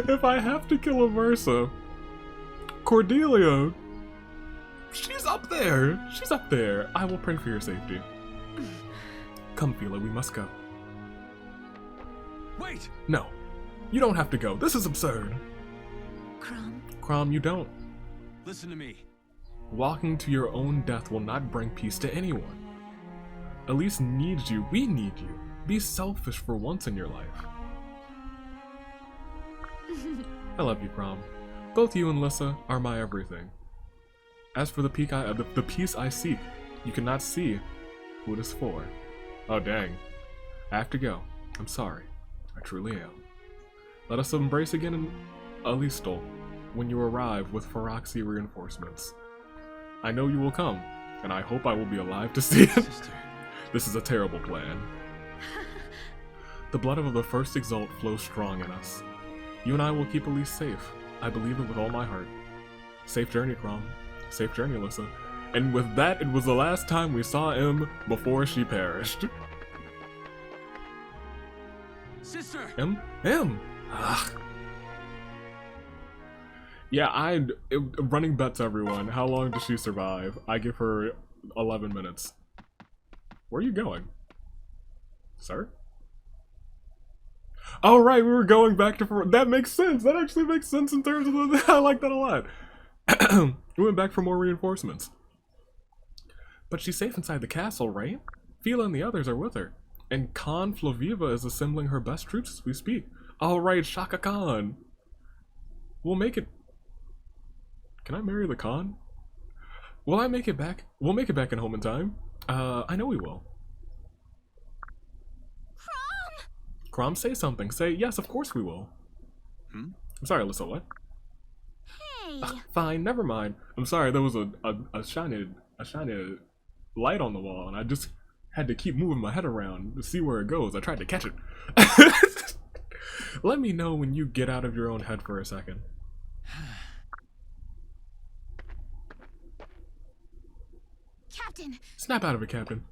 S1: if I have to kill a Versa... Cordelia... She's up there! She's up there! I will pray for your safety. Come, Fila, we must go.
S2: Wait!
S1: No. You don't have to go. This is absurd. Crom, you don't.
S2: Listen to me.
S1: Walking to your own death will not bring peace to anyone. Elise needs you. We need you. Be selfish for once in your life. I love you, Crom. Both you and Lissa are my everything. As for the peace I seek, you cannot see who it is for. Oh, dang. I have to go. I'm sorry. I truly am. Let us embrace again in Alistal when you arrive with Phyroxy reinforcements. I know you will come, and I hope I will be alive to see it.
S2: Sister.
S1: This is a terrible plan. The blood of the first Exalt flows strong in us. You and I will keep Elise safe. I believe it with all my heart. Safe journey, Crom. Safe journey, Lissa. And with that, it was the last time we saw Em before she perished.
S2: Sister!
S1: Em? Ugh. Yeah, running bets, everyone. How long does she survive? I give her 11 minutes. Where are you going? Sir? Oh, right, we were going back to... That makes sense. That actually makes sense in terms of the... I like that a lot. We went back for more reinforcements. But she's safe inside the castle, right? Fila and the others are with her. And Khan Flaviva is assembling her best troops as we speak. All right, Shaka Khan. We'll make it... Can I marry the Khan? Will I make it back? We'll make it back in home in time. I know we will. Crom, say something. Say, yes, of course we will. I'm sorry, Alyssa, what?
S3: Hey.
S1: Fine, never mind. I'm sorry, there was a shiny light on the wall, and I just had to keep moving my head around to see where it goes. I tried to catch it. Let me know when you get out of your own head for a second.
S3: Captain.
S1: Snap out of it, Captain.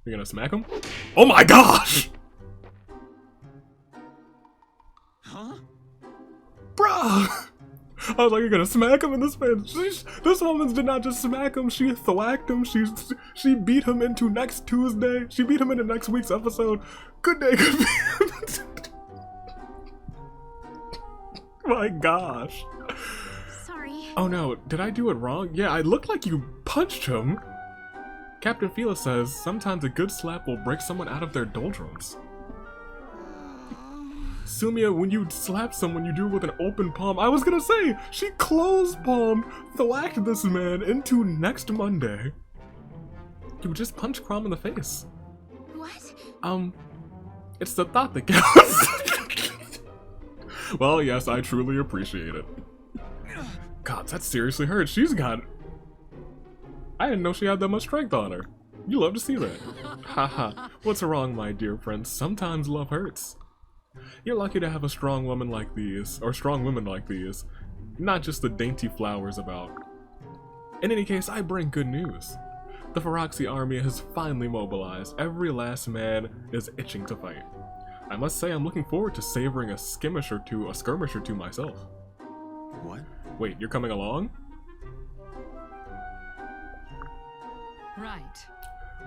S1: You're gonna smack him? Oh my gosh!
S2: Huh?
S1: Bruh! I was like, you're gonna smack him, and this man, this woman did not just smack him, she thwacked him, she beat him into next Tuesday, she beat him into next week's episode. Good day, good My gosh.
S3: Sorry.
S1: Oh no, did I do it wrong? Yeah, it looked like you punched him. Captain Fila says, sometimes a good slap will break someone out of their doldrums. Sumia, when you slap someone, you do it with an open palm. I was gonna say, she closed palm, thwacked this man into next Monday. You just punch Crom in the face.
S3: What?
S1: It's the thought that counts. Well, yes, I truly appreciate it. God, that seriously hurt. She's got... I didn't know she had that much strength on her. You love to see that. Haha, what's wrong, my dear friend? Sometimes love hurts. You're lucky to have a strong woman like these, or strong women like these, not just the dainty flowers about. In any case, I bring good news. The Phyroxy army has finally mobilized. Every last man is itching to fight. I must say I'm looking forward to savoring a skirmish or two myself.
S2: What?
S1: Wait, you're coming along?
S5: Right.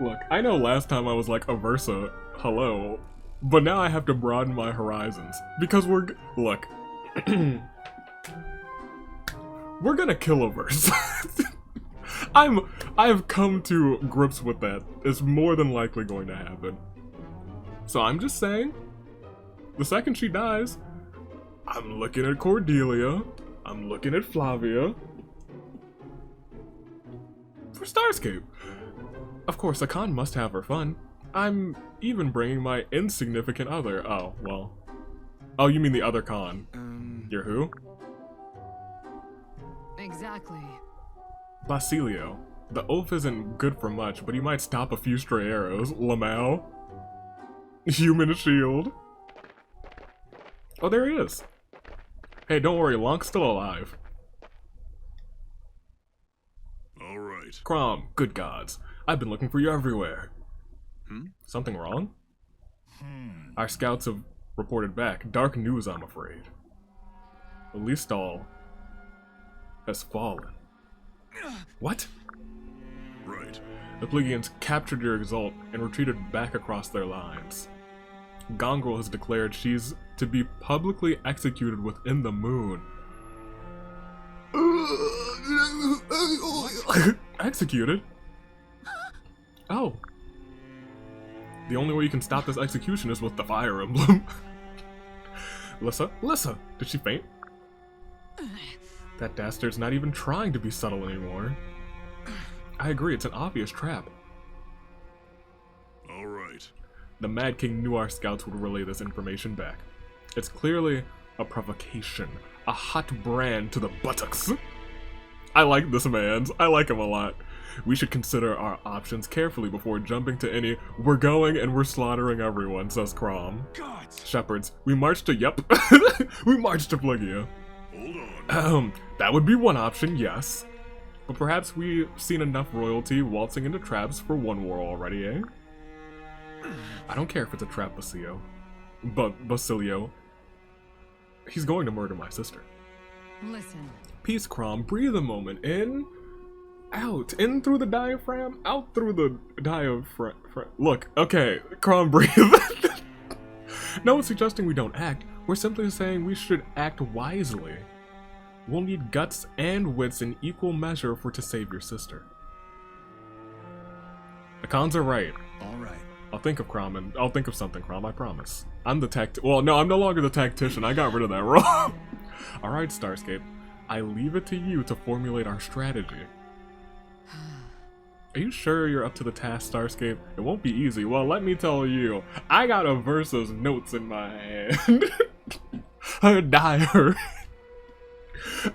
S1: Look, I know last time I was like, Aversa, hello, but now I have to broaden my horizons. Because look, we're gonna kill Aversa. I've come to grips with that. It's more than likely going to happen. So I'm just saying, the second she dies, I'm looking at Cordelia, I'm looking at Flavia. for Starscape. Of course, a con must have her fun. I'm even bringing my insignificant other. Oh, well. Oh, you mean the other con. You're who?
S5: Exactly.
S1: Basilio. The oath isn't good for much, but he might stop a few stray arrows. Lamau. Human shield. Oh, there he is. Hey, don't worry, Lonk's still alive.
S2: Alright.
S1: Crom, good gods. I've been looking for you everywhere. Something wrong? Our scouts have reported back. Dark news, I'm afraid. Listal has fallen. What?
S2: Right.
S1: The Plegians captured your exalt and retreated back across their lines. Gongrel has declared she's to be publicly executed within the moon. Executed? Oh. The only way you can stop this execution is with the fire emblem. Lissa, did she faint? That dastard's not even trying to be subtle anymore. I agree, it's an obvious trap.
S2: Alright.
S1: The Mad King knew our scouts would relay this information back. It's clearly a provocation, a hot brand to the buttocks. I like this man's. I like him a lot. We should consider our options carefully before jumping to any "we're going and we're slaughtering everyone," says Crom.
S2: Gods!
S1: Shepherds, we march to we march to Phlegia.
S2: Hold on.
S1: That would be one option, yes. But perhaps we've seen enough royalty waltzing into traps for one war already, eh? I don't care if it's a trap, Basilio. Basilio. He's going to murder my sister.
S5: Listen.
S1: Peace, Crom. Breathe a moment. In, out. In through the diaphragm, out through the diaphragm. Look, okay, Crom, breathe. No one's suggesting we don't act. We're simply saying we should act wisely. We'll need guts and wits in equal measure to save your sister. The cons are right.
S2: Alright.
S1: I'll think of Crom and I'll think of something, Crom, I promise. I'm the well, no, I'm no longer the tactician. I got rid of that role. Alright, Starscape. I leave it to you to formulate our strategy. Are you sure you're up to the task, Starscape? It won't be easy. Well, let me tell you, I got a versus notes in my hand. Her diary.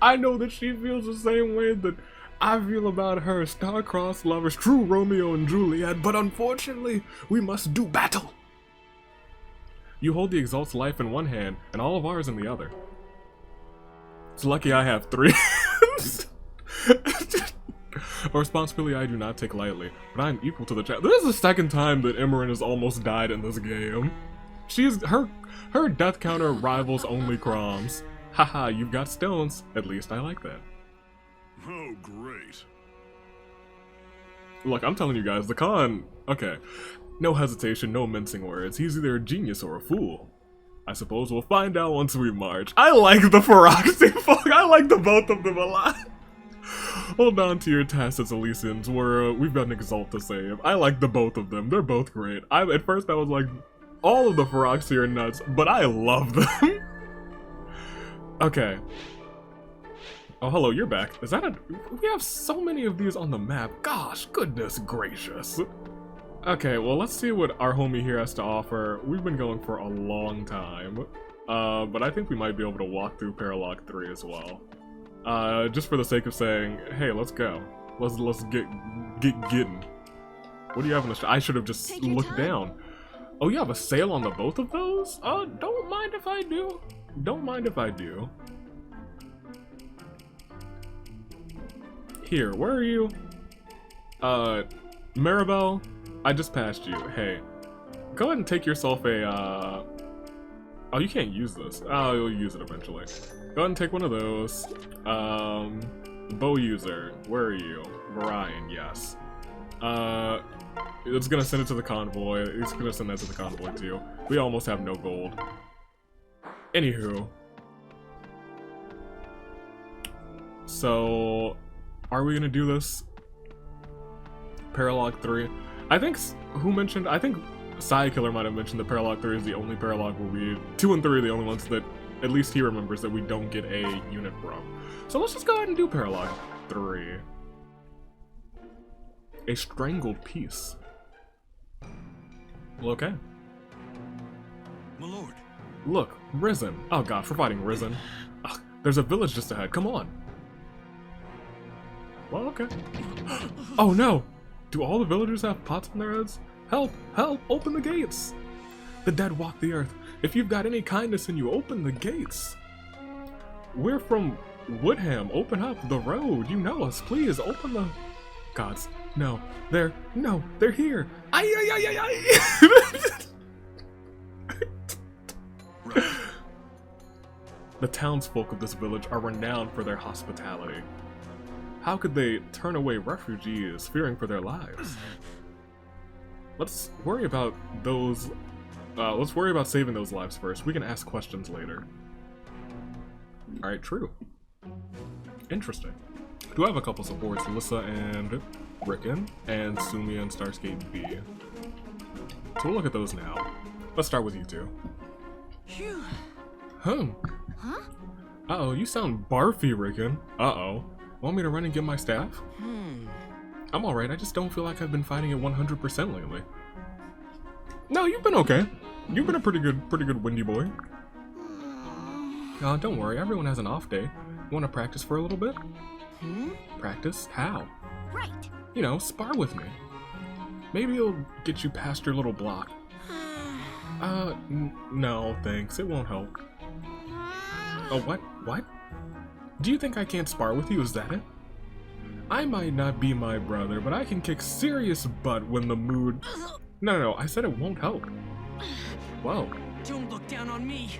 S1: I know that she feels the same way that I feel about her star-crossed lovers, true Romeo and Juliet, but unfortunately, we must do battle. You hold the Exalt's life in one hand, and all of ours in the other. It's lucky I have 3 hands. A responsibility I do not take lightly, but I am equal to the challenge. This is the second time that Imran has almost died in this game. Her death counter rivals only Crom's. Haha, you've got stones. At least I like that.
S2: Oh, great.
S1: Look, I'm telling you guys, the con... Okay. No hesitation, no mincing words. He's either a genius or a fool. I suppose we'll find out once we march. I like the Feroxy folk. I like the both of them a lot. Hold on to your tacits, Elysians. We've got an Exalt to save. I like the both of them. They're both great. At first I was like, all of the Feroxy are nuts, but I love them. Okay. Oh, hello, you're back. Is that a... We have so many of these on the map. Gosh, goodness gracious. Okay, well, let's see what our homie here has to offer. We've been going for a long time. But I think we might be able to walk through Paralogue 3 as well. Just for the sake of saying, hey, let's go. Let's get getting. What do you have in the... I should have just looked down. Oh, you have a sale on the both of those? Don't mind if I do. Don't mind if I do. Here, where are you? Maribel, I just passed you. Hey, go ahead and take yourself a, Oh, you can't use this. Oh, you'll use it eventually. Go ahead and take one of those. Bow user, where are you? Brian, yes. It's gonna send it to the convoy. It's gonna send that to the convoy too. We almost have no gold. Anywho. So, are we gonna do this? Paralogue 3. I think, who mentioned? I think Killer might have mentioned that Paralogue 3 is the only Paralogue where 2 and 3 are the only ones that, at least he remembers, that we don't get a unit from. So let's just go ahead and do Paralogue 3. A strangled piece. Well, okay.
S2: My lord.
S1: Look, Risen. Oh god, for fighting Risen. Ugh, there's a village just ahead. Come on. Well, okay. Oh no! Do all the villagers have pots on their heads? Help! Help! Open the gates! The dead walk the earth. If you've got any kindness in you, open the gates. We're from Woodham. Open up the road. You know us. Please, open the... Gods. No. They're here. The townsfolk of this village are renowned for their hospitality. How could they turn away refugees fearing for their lives? Let's worry about those... let's worry about saving those lives first. We can ask questions later. Alright, true. Interesting. Do I have a couple supports? Lissa and Ricken, and Sumia and Starscape B. So we'll look at those now. Let's start with you two.
S5: Phew.
S3: Huh?
S1: Uh-oh, you sound barfy, Ricken. Uh-oh. Want me to run and get my staff? I'm alright, I just don't feel like I've been fighting it 100% lately. No, you've been okay. You've been a pretty good windy boy. Don't worry, everyone has an off day. Want to practice for a little bit? Practice? How?
S3: Right.
S1: You know, spar with me. Maybe it'll get you past your little block. No, thanks. It won't help. Oh, what? What? Do you think I can't spar with you? Is that it? I might not be my brother, but I can kick serious butt when the mood... No, I said it won't help. Whoa.
S5: Don't look down on me.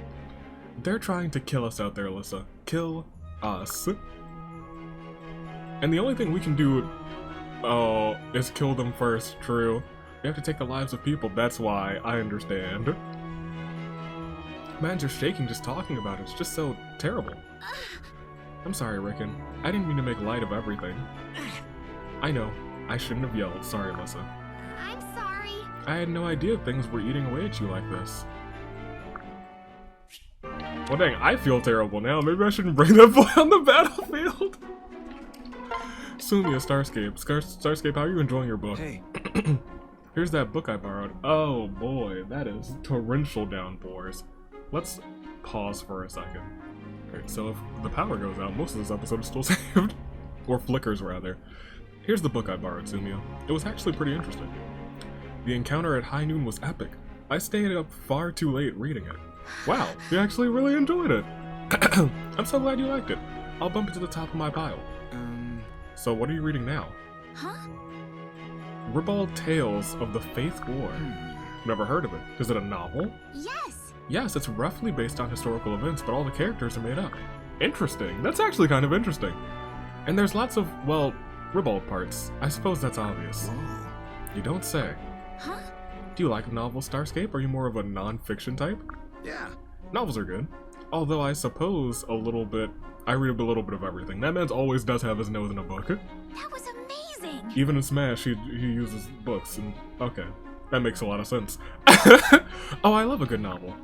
S1: They're trying to kill us out there, Lissa. Kill us. And the only thing we can do, is kill them first, true. We have to take the lives of people, that's why, I understand. Man's are shaking just talking about it, it's just so terrible. I'm sorry, Ricken. I didn't mean to make light of everything. I know, I shouldn't have yelled, sorry, Lissa.
S3: I'm sorry.
S1: I had no idea things were eating away at you like this. Well dang, I feel terrible now, maybe I shouldn't bring that boy on the battlefield. Sumia, Starscape. Starscape, how are you enjoying your book?
S6: Hey.
S1: Here's that book I borrowed. Oh boy, that is torrential downpours. Let's pause for a second. Alright, so if the power goes out, most of this episode is still saved. Or flickers, rather. Here's the book I borrowed, Sumia. It was actually pretty interesting. The encounter at high noon was epic. I stayed up far too late reading it. Wow, you actually really enjoyed it. I'm so glad you liked it. I'll bump it to the top of my pile. So what are you reading now?
S3: Huh?
S1: Ribald Tales of the Faith War. Never heard of it. Is it a novel?
S3: Yes.
S1: Yes, it's roughly based on historical events, but all the characters are made up. Interesting. That's actually kind of interesting. And there's lots of, well, Ribald parts. I suppose that's obvious.
S6: Whoa.
S1: You don't say.
S3: Huh?
S1: Do you like novels, Starscape? Are you more of a non-fiction type?
S6: Yeah.
S1: Novels are good. Although I suppose a little bit... I read a little bit of everything. That man always does have his nose in a book.
S3: That was amazing.
S1: Even in Smash, he uses books, and okay. That makes a lot of sense. Oh, I love a good novel.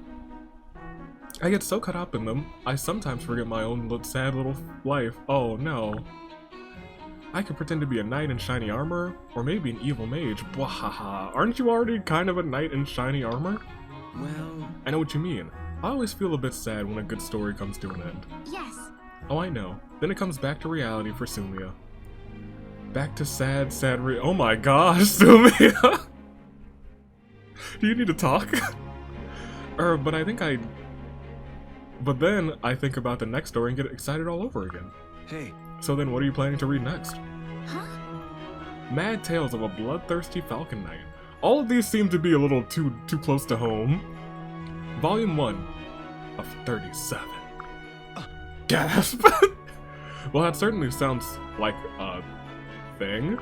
S1: I get so caught up in them, I sometimes forget my own sad little life. Oh no. I could pretend to be a knight in shiny armor, or maybe an evil mage. Bwahaha. Aren't you already kind of a knight in shiny armor?
S6: Well...
S1: I know what you mean. I always feel a bit sad when a good story comes to an end.
S3: Yes.
S1: Oh, I know. Then it comes back to reality for Sumia. Back to sad oh my gosh, Sumia! Do you need to talk? But I think But then I think about the next story and get excited all over again.
S6: Hey.
S1: So then what are you planning to read next?
S3: Huh?
S1: Mad Tales of a Bloodthirsty Falcon Knight. All of these seem to be a little too close to home. Volume 1 of 37. Gasp! Well, that certainly sounds like a thing.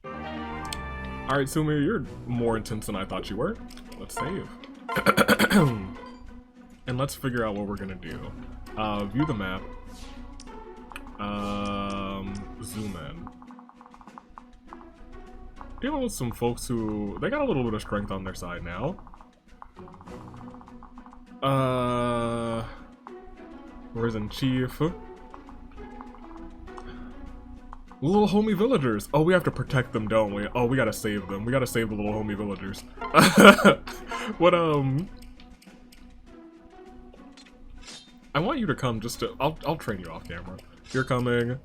S1: Alright, Sumia, you're more intense than I thought you were. Let's save. And let's figure out what we're gonna do. View the map. Zoom in. Dealing with some folks who... They got a little bit of strength on their side now. Risen Chief. Little homie villagers. Oh, we have to protect them, don't we? Oh, we gotta save them. We gotta save the little homie villagers. What, I want you to come just to... I'll train you off camera. You're coming.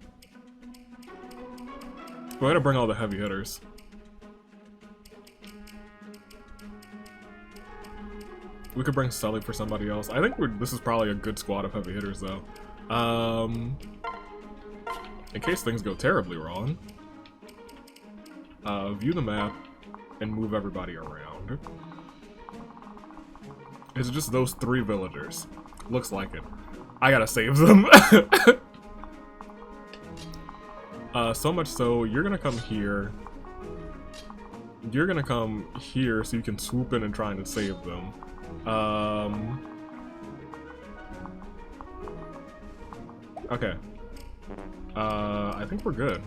S1: We're gonna bring all the heavy hitters. We could bring Sully for somebody else. I think this is probably a good squad of heavy hitters, though. In case things go terribly wrong. View the map and move everybody around. It's just those 3 villagers. Looks like it. I gotta save them. So much so, you're gonna come here. You're gonna come here so you can swoop in and try and save them. Okay. I think we're good.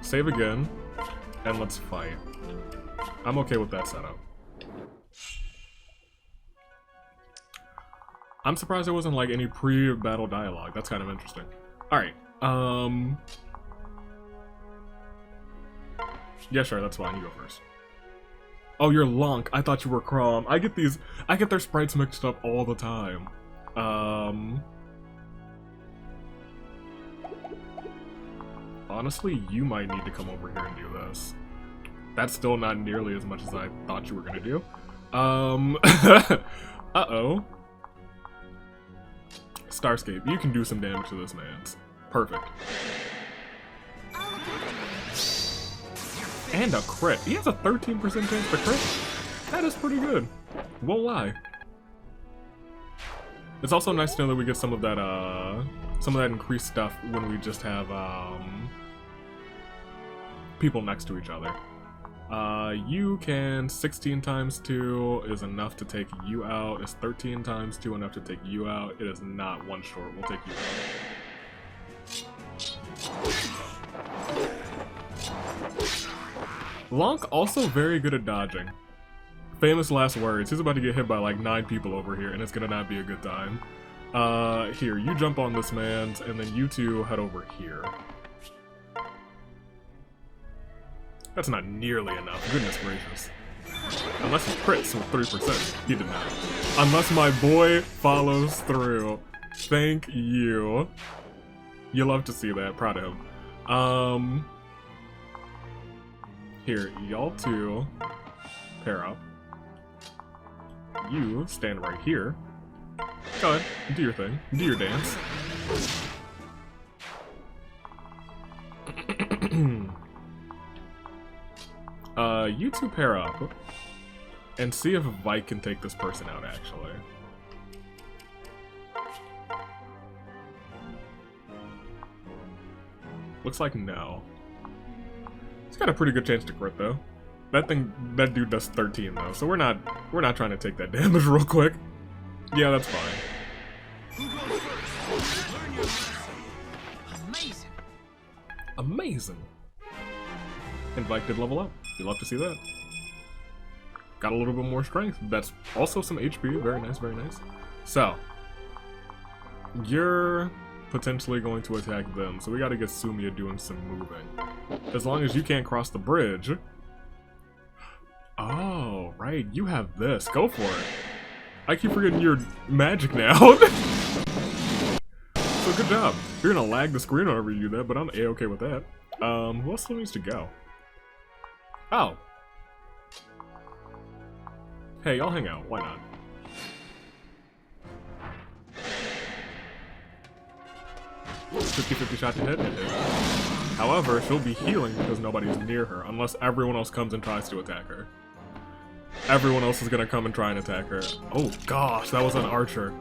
S1: Save again, and let's fight. I'm okay with that setup. I'm surprised there wasn't like any pre-battle dialogue. That's kind of interesting. Alright, yeah, sure, that's fine. You go first. Oh, you're Lunk. I thought you were Crom. I get their sprites mixed up all the time. Honestly, you might need to come over here and do this. That's still not nearly as much as I thought you were gonna do. Uh-oh. Starscape, you can do some damage to this man's. Perfect. And a crit. He has a 13% chance to crit. That is pretty good. Won't lie. It's also nice to know that we get some of that increased stuff when we just have people next to each other. You can 16 times 2 is enough to take you out. Is 13 times 2 enough to take you out? It is not one short. We'll take you out. Lonk also very good at dodging. Famous last words. He's about to get hit by like 9 people over here, and it's gonna not be a good time. Here, you jump on this man's, and then you 2 head over here. That's not nearly enough. Goodness gracious. Unless he crits with 3%. He did not. Unless my boy follows through. Thank you. You love to see that. Proud of him. Here, y'all 2 pair up. You stand right here. Go ahead, do your thing. Do your dance. You 2 pair up and see if Vaike can take this person out, actually. Looks like no. He's got a pretty good chance to crit though. That dude does 13 though, so we're not trying to take that damage real quick. Yeah, that's fine.
S5: Amazing.
S1: Amazing. And Vaike did level up. You love to see that. Got a little bit more strength. That's also some HP. Very nice, very nice. So, you're potentially going to attack them, so we gotta get Sumia doing some moving. As long as you can't cross the bridge. Oh, right, you have this. Go for it. I keep forgetting your magic now. So good job. You're gonna lag the screen whenever you do that, but I'm A-okay with that. Who else still needs to go? Oh. Hey, I'll hang out. Why not? $50-50 shot to hit. However, she'll be healing because nobody's near her, unless everyone else comes and tries to attack her. Everyone else is gonna come and try and attack her. Oh gosh, that was an archer.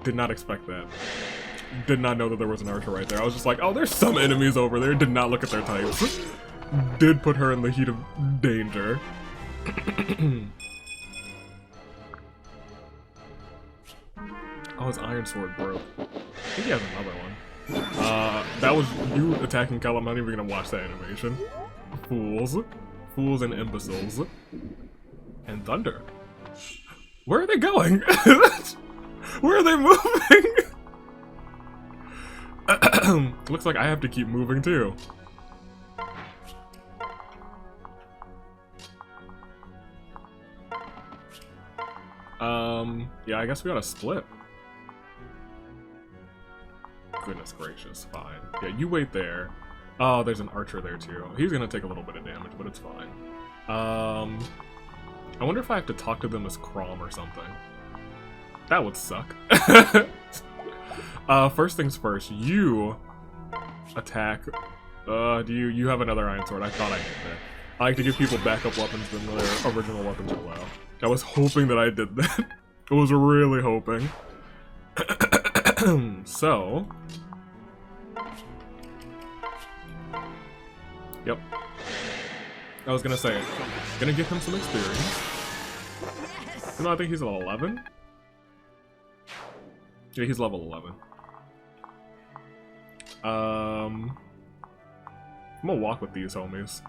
S1: Did not expect that. Did not know that there was an archer right there. I was just like, oh, there's some enemies over there. Did not look at their types. Did put her in the heat of danger. Oh, his iron sword broke. I think he has another one. That was you attacking Kellam. I'm not even gonna watch that animation. Fools. Fools and imbeciles. And thunder. Where are they going? Where are they moving? Looks like I have to keep moving too. Yeah, I guess we gotta split. Goodness gracious, fine. Yeah, you wait there. Oh, there's an archer there too. He's gonna take a little bit of damage, but it's fine. I wonder if I have to talk to them as Crom or something. That would suck. First things first, you attack. You have another iron sword. I thought I did that. I like to give people backup weapons than their original weapons allow. I was hoping that I did that. I was really hoping. So. Yep. I was gonna say, gonna give him some experience. No, I think he's level 11. Yeah, he's level 11. I'm gonna walk with these homies.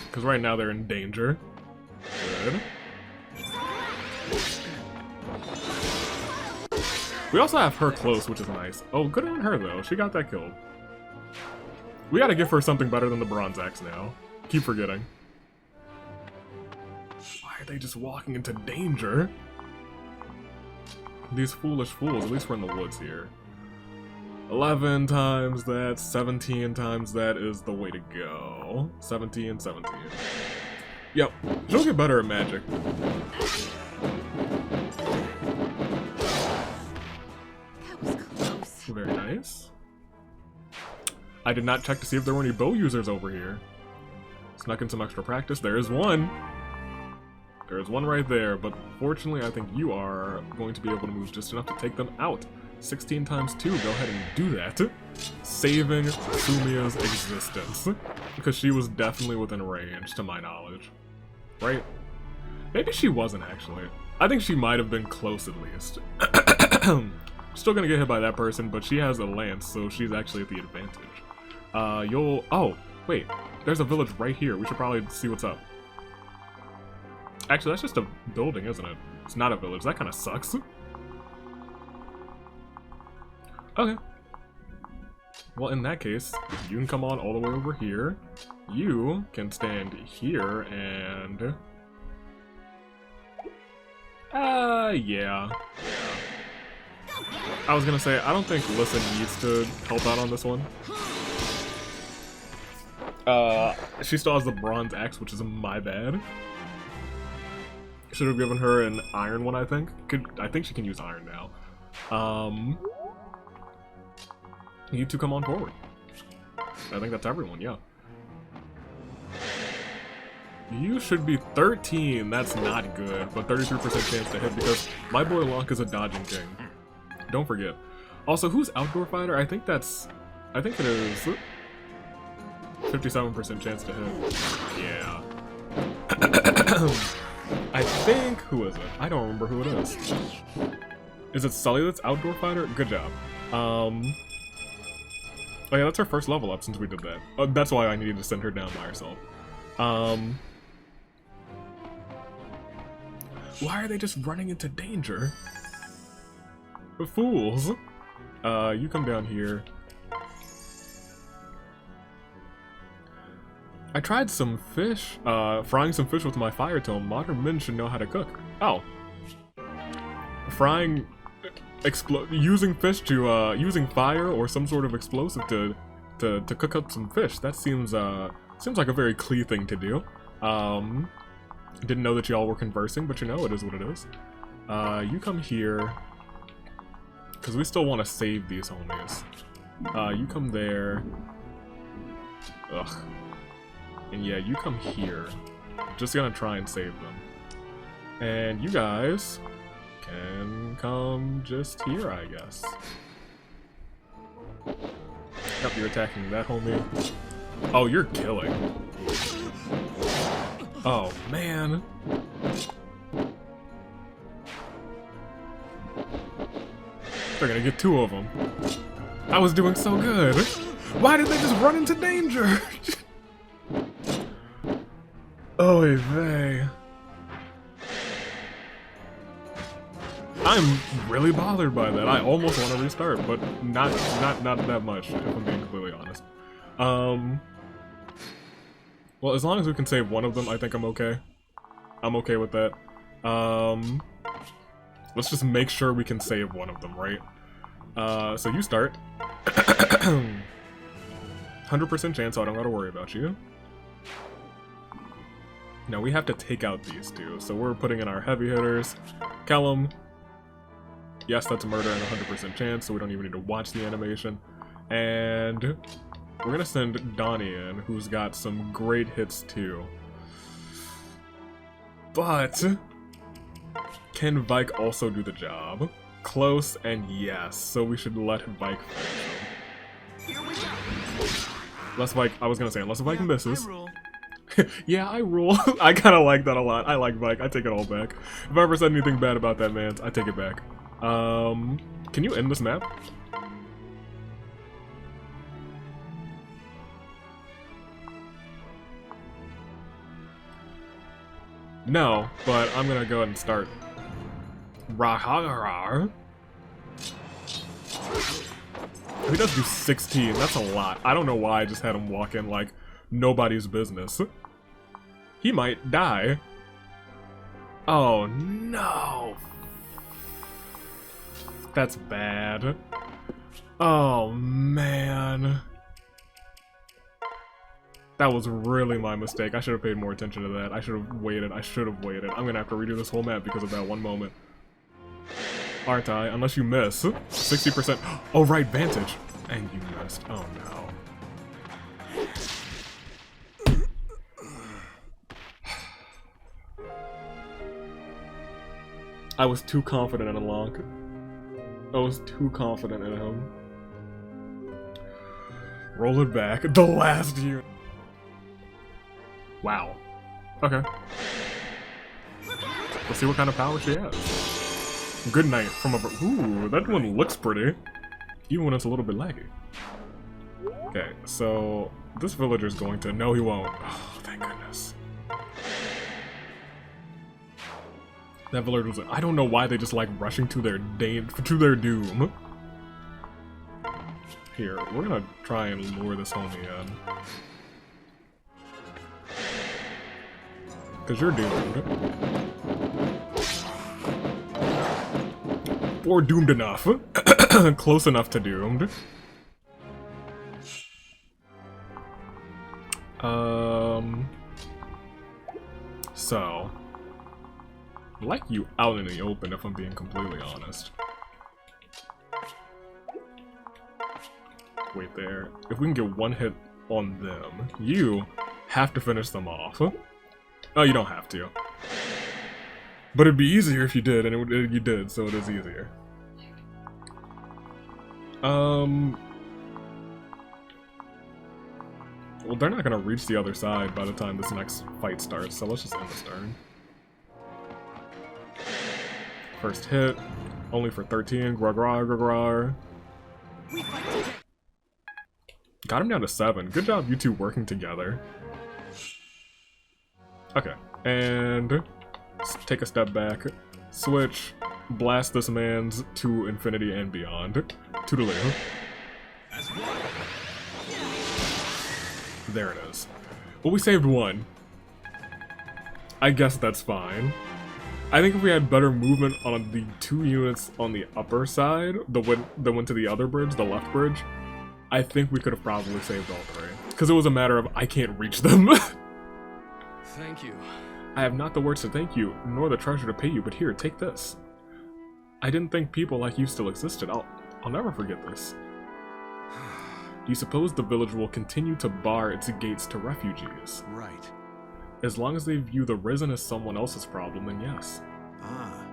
S1: Because right now they're in danger. Good. We also have her close, which is nice. Oh, good on her though. She got that killed. We gotta give her something better than the bronze axe now. Keep forgetting. Why are they just walking into danger? These foolish fools. At least we're in the woods here. 11 times that, 17 times that is the way to go. 17, 17. Yep. She'll get better at magic.
S4: That was close.
S1: Very nice. I did not check to see if there were any bow users over here. Snuck in some extra practice. There is one. There is one right there, but fortunately I think you are going to be able to move just enough to take them out. 16 times 2, go ahead and do that. Saving Sumia's existence. Because she was definitely within range, to my knowledge. Right? Maybe she wasn't, actually. I think she might have been close, at least. Still gonna get hit by that person, but she has a lance, so she's actually at the advantage. Oh, wait. There's a village right here. We should probably see what's up. Actually, that's just a building, isn't it? It's not a village. That kind of sucks. Okay. Well, in that case, you can come on all the way over here. You can stand here and... yeah. I was gonna say, I don't think Lissa needs to help out on this one. She still has the bronze axe, which is my bad. Should have given her an iron one, I think. I think she can use iron now. You two come on forward. I think that's everyone, yeah. You should be 13. That's not good, but 33% chance to hit because my boy Locke is a dodging king. Don't forget. Also, who's outdoor fighter? I think it is 57% chance to hit. Yeah. I think, who is it? I don't remember who it is. Is it Sully that's outdoor fighter? Good job. Oh yeah, that's her first level up since we did that. That's why I needed to send her down by herself. Why are they just running into danger? The fools. You come down here. I tried some fish, frying some fish with my fire tome. Modern men should know how to cook. Oh. Frying, using fish to, using fire or some sort of explosive to cook up some fish. That seems like a very Klee thing to do. Didn't know that y'all were conversing, but you know, it is what it is. You come here, because we still want to save these homies. You come there. Ugh. And yeah, you come here. Just gonna try and save them. And you guys can come just here, I guess. Yep, you're attacking that homie. Oh, you're killing. Oh, man. They're gonna get 2 of them. I was doing so good. Why did they just run into danger? Oy vey. I'm really bothered by that. I almost want to restart, but not that much, if I'm being completely honest. Well, as long as we can save one of them, I think I'm okay. I'm okay with that. Let's just make sure we can save one of them, right? So you start. 100% chance, so I don't gotta worry about you. Now we have to take out these two, so we're putting in our heavy hitters. Kellam. Yes, that's a murder and 100% chance, so we don't even need to watch the animation. And we're gonna send Donny in, who's got some great hits too. But can Vaike also do the job? Close and yes, so we should let Vaike finish him. Unless Vaike, I was gonna say, unless Vaike misses. Yeah, I rule. I kinda like that a lot. I like Vaike, I take it all back. If I ever said anything bad about that man, I take it back. Can you end this map? No, but I'm gonna go ahead and start. Raharar. He does do 16, that's a lot. I don't know why I just had him walk in like nobody's business. He might die. Oh no. That's bad. Oh man. That was really my mistake. I should have paid more attention to that. I should have waited. I'm gonna have to redo this whole map because of that one moment. Aren't I? Unless you miss. 60%. Oh, right, Vantage. And you missed. Oh, no. I was too confident in Unlock. I was too confident in him. Roll it back. The last unit. Wow. Okay. Let's see what kind of power she has. Good night from a... Ooh, that one looks pretty. Even when it's a little bit laggy. Okay, so... This villager's going to... No, he won't. Oh, thank goodness. That villager was... I don't know why they just like rushing to their doom. Here, we're gonna try and lure this homie in. Because you're doomed. Or doomed enough. Close enough to doomed. So... I like you out in the open, if I'm being completely honest. Wait there. If we can get one hit on them, you have to finish them off. Oh, you don't have to. But it'd be easier if you did, and you did, so it is easier. Well, they're not gonna reach the other side by the time this next fight starts, so let's just end this turn. First hit, only for 13, Got him down to 7. Good job, you two working together. Okay, and take a step back, switch, blast this man's to infinity and beyond. Toodaloo. There it is. Well, we saved one. I guess that's fine. I think if we had better movement on the 2 units on the upper side, that went to the other bridge, the left bridge, I think we could have probably saved all 3. Because it was a matter of, I can't reach them.
S5: Thank you.
S1: I have not the words to thank you, nor the treasure to pay you, but here, take this. I didn't think people like you still existed. I'll never forget this. Do you suppose the village will continue to bar its gates to refugees?
S2: Right.
S1: As long as they view the Risen as someone else's problem, then yes.
S2: Ah.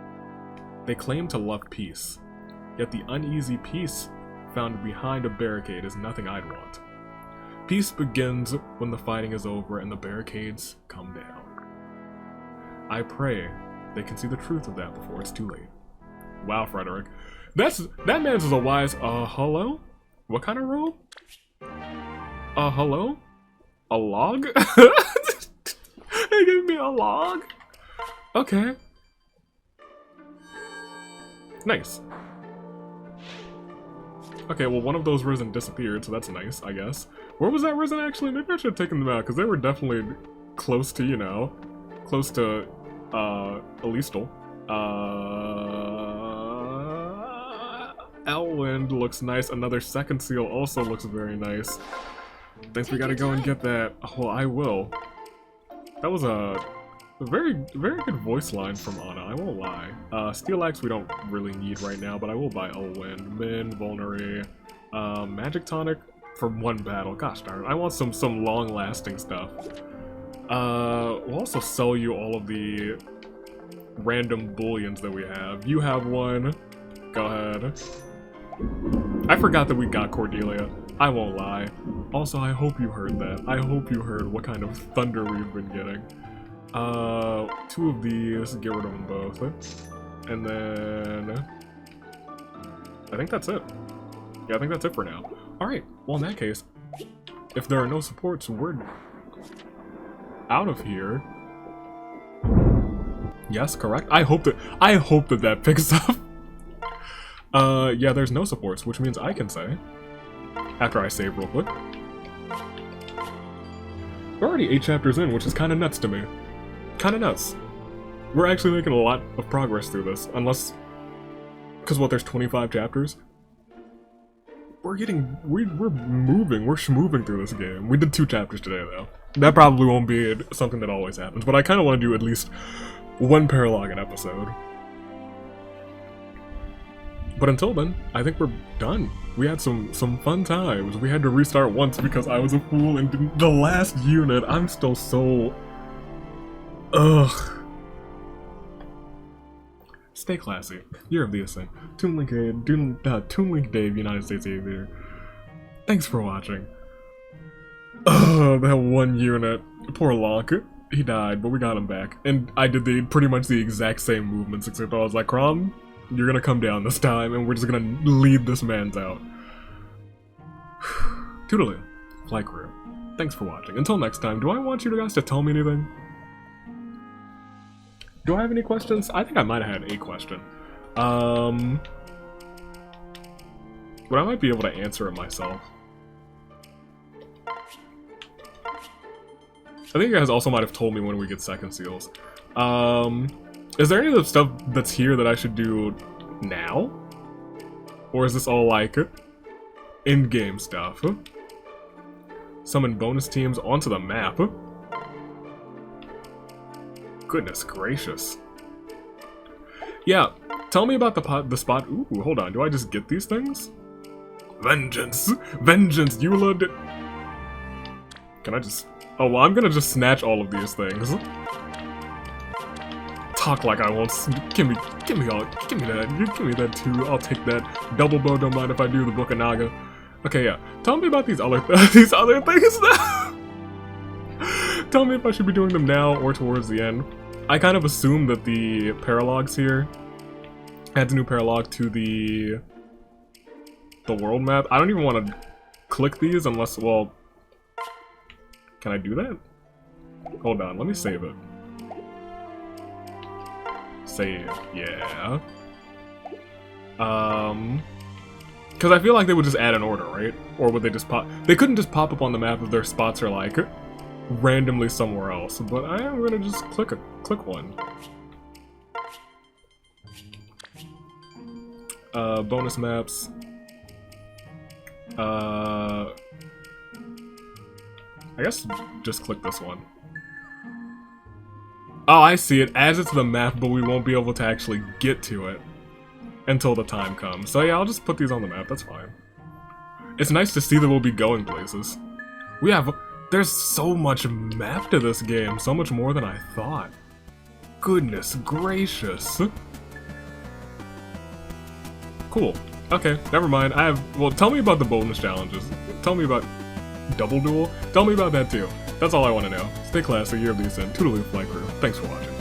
S1: They claim to love peace, yet the uneasy peace found behind a barricade is nothing I'd want. Peace begins when the fighting is over and the barricades come down. I pray they can see the truth of that before it's too late. Wow, Frederick. That man's is a wise, hello? What kind of rule? Hello? A log? They gave me a log? Okay. Nice. Okay, well, one of those Risen disappeared, so that's nice, I guess. Where was that Risen actually? Maybe I should have taken them out, because they were definitely close to, you know, close to, Alistal. Elwind looks nice. Another second seal also looks very nice. Thanks, we gotta go and get that. Well, I will. That was a very, very good voice line from Anna, I won't lie. Steel Axe we don't really need right now, but I will buy Elwind, Min, Vulnerary, Magic Tonic for one battle. Gosh darn it, I want some long-lasting stuff. We'll also sell you all of the random bullions that we have. You have one. Go ahead. I forgot that we got Cordelia. I won't lie. Also, I hope you heard that. I hope you heard what kind of thunder we've been getting. 2 of these, get rid of them both. And then I think that's it. Yeah, I think that's it for now. Alright, well in that case, if there are no supports, we're out of here. Yes, correct. I hope that that picks up. Yeah, there's no supports, which means I can say, after I save real quick. We're already 8 chapters in, which is kind of nuts to me. Kind of nuts. We're actually making a lot of progress through this, unless, because what, there's 25 chapters? We're moving, we're schmoving through this game. We did 2 chapters today, though. That probably won't be something that always happens, but I kind of want to do at least 1 Paralogue an episode. But until then, I think we're done. We had some fun times. We had to restart once because I was a fool and didn't, the last unit, I'm still so... Ugh. Stay classy. Year of the Ascent. Toonlink Dave, United States Aviator. Thanks for watching. Ugh, that one unit. Poor Lonk. He died, but we got him back. And I did pretty much the exact same movements, except I was like, Crom, you're gonna come down this time, and we're just gonna lead this man's out. Toodaloo. Fly crew. Thanks for watching. Until next time, do I want you guys to tell me anything? Do I have any questions? I think I might have had a question. But I might be able to answer it myself. I think you guys also might have told me when we get second seals. Is there any of the stuff that's here that I should do now? Or is this all like in-game stuff? Summon bonus teams onto the map. Goodness gracious. Yeah, tell me about the spot. Ooh, hold on. Do I just get these things? Vengeance! Vengeance! Eula did... Can I just... Oh, well, I'm gonna just snatch all of these things. Talk like I won't... Give me that. Give me that too. I'll take that. Double bow, don't mind if I do the Book of Naga. Okay, yeah. Tell me about these other things now. Tell me if I should be doing them now or towards the end. I kind of assume that the paralogs here adds a new paralog to the world map. I don't even want to click these unless, well, can I do that? Hold on, let me save it. Save, yeah. Because I feel like they would just add an order, right? Or would they just pop? They couldn't just pop up on the map if their spots are like randomly somewhere else, but I am gonna just click one. Bonus maps. I guess just click this one. Oh, I see. It adds it to the map, but we won't be able to actually get to it until the time comes. So yeah, I'll just put these on the map. That's fine. It's nice to see that we'll be going places. There's so much map to this game, so much more than I thought. Goodness gracious. Cool. Okay, never mind. Well, tell me about the bonus challenges. Tell me about Double Duel. Tell me about that too. That's all I want to know. Stay classy, Year of the Ascent, Toodaloo Flight Crew. Thanks for watching.